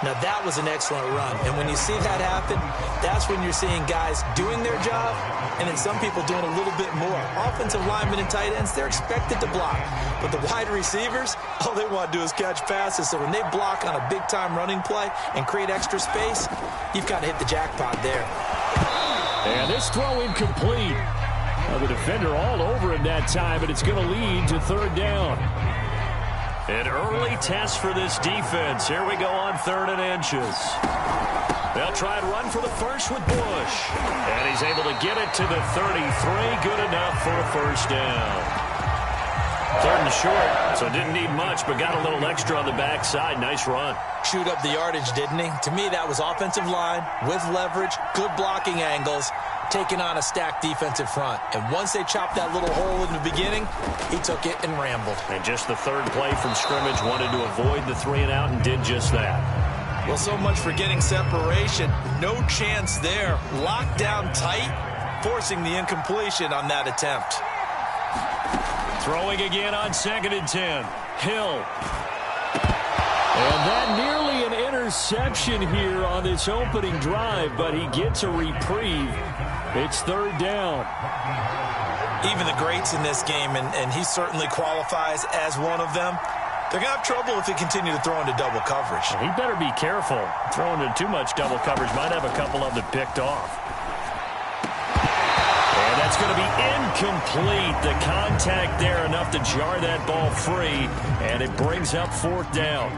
Now, that was an excellent run. And when you see that happen, that's when you're seeing guys doing their job and then some people doing a little bit more. Offensive linemen and tight ends, they're expected to block. But the wide receivers, all they want to do is catch passes. So when they block on a big-time running play and create extra space, you've got to hit the jackpot there. And this throw incomplete. Well, the defender all over him that time, but it's going to lead to 3rd down. An early test for this defense. Here we go on 3rd and inches. They'll try and run for the first with Bush. And he's able to get it to the 33. Good enough for a 1st down. 3rd and short, so didn't need much, but got a little extra on the backside. Nice run. Chewed up the yardage, didn't he? To me, that was offensive line with leverage, good blocking angles, taking on a stacked defensive front. And once they chopped that little hole in the beginning, he took it and rambled. And just the 3rd play from scrimmage, wanted to avoid the 3 and out and did just that. Well, so much for getting separation. No chance there. Locked down tight, forcing the incompletion on that attempt. Throwing again on 2nd and 10. Hill. And that nearly an interception here on this opening drive, but he gets a reprieve. It's 3rd down. Even the greats in this game, and he certainly qualifies as one of them, they're going to have trouble if they continue to throw into double coverage. He better be careful. Throwing into too much double coverage might have a couple of them picked off. And that's going to be incomplete. The contact there enough to jar that ball free, and it brings up 4th down.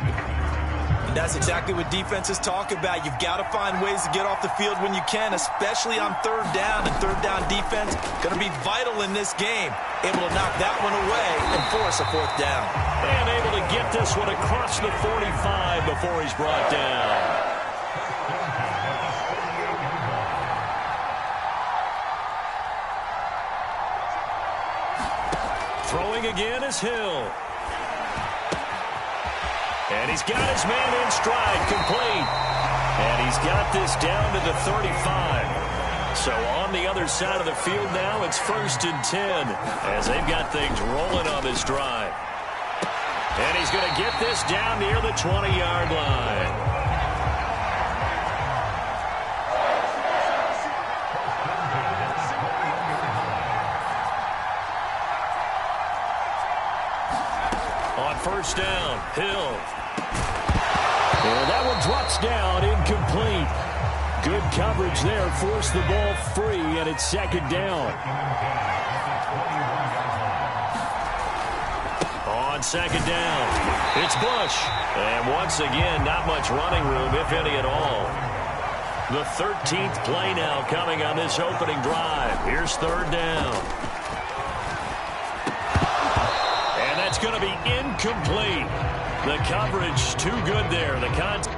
And that's exactly what defenses talk about. You've got to find ways to get off the field when you can, especially on 3rd down. And 3rd down defense going to be vital in this game. Able to knock that one away and force a 4th down. And able to get this one across the 45 before he's brought down. Throwing again is Hill. And he's got his man in stride, complete. And he's got this down to the 35. So on the other side of the field now, it's 1st and 10 as they've got things rolling on this drive. And he's going to get this down near the 20-yard line. On 1st down, Hill. And that one drops down, incomplete. Good coverage there, forced the ball free, and it's 2nd down. On 2nd down, it's Bush. And once again, not much running room, if any at all. The 13th play now coming on this opening drive. Here's 3rd down. And that's going to be incomplete. The coverage too good there. The contact.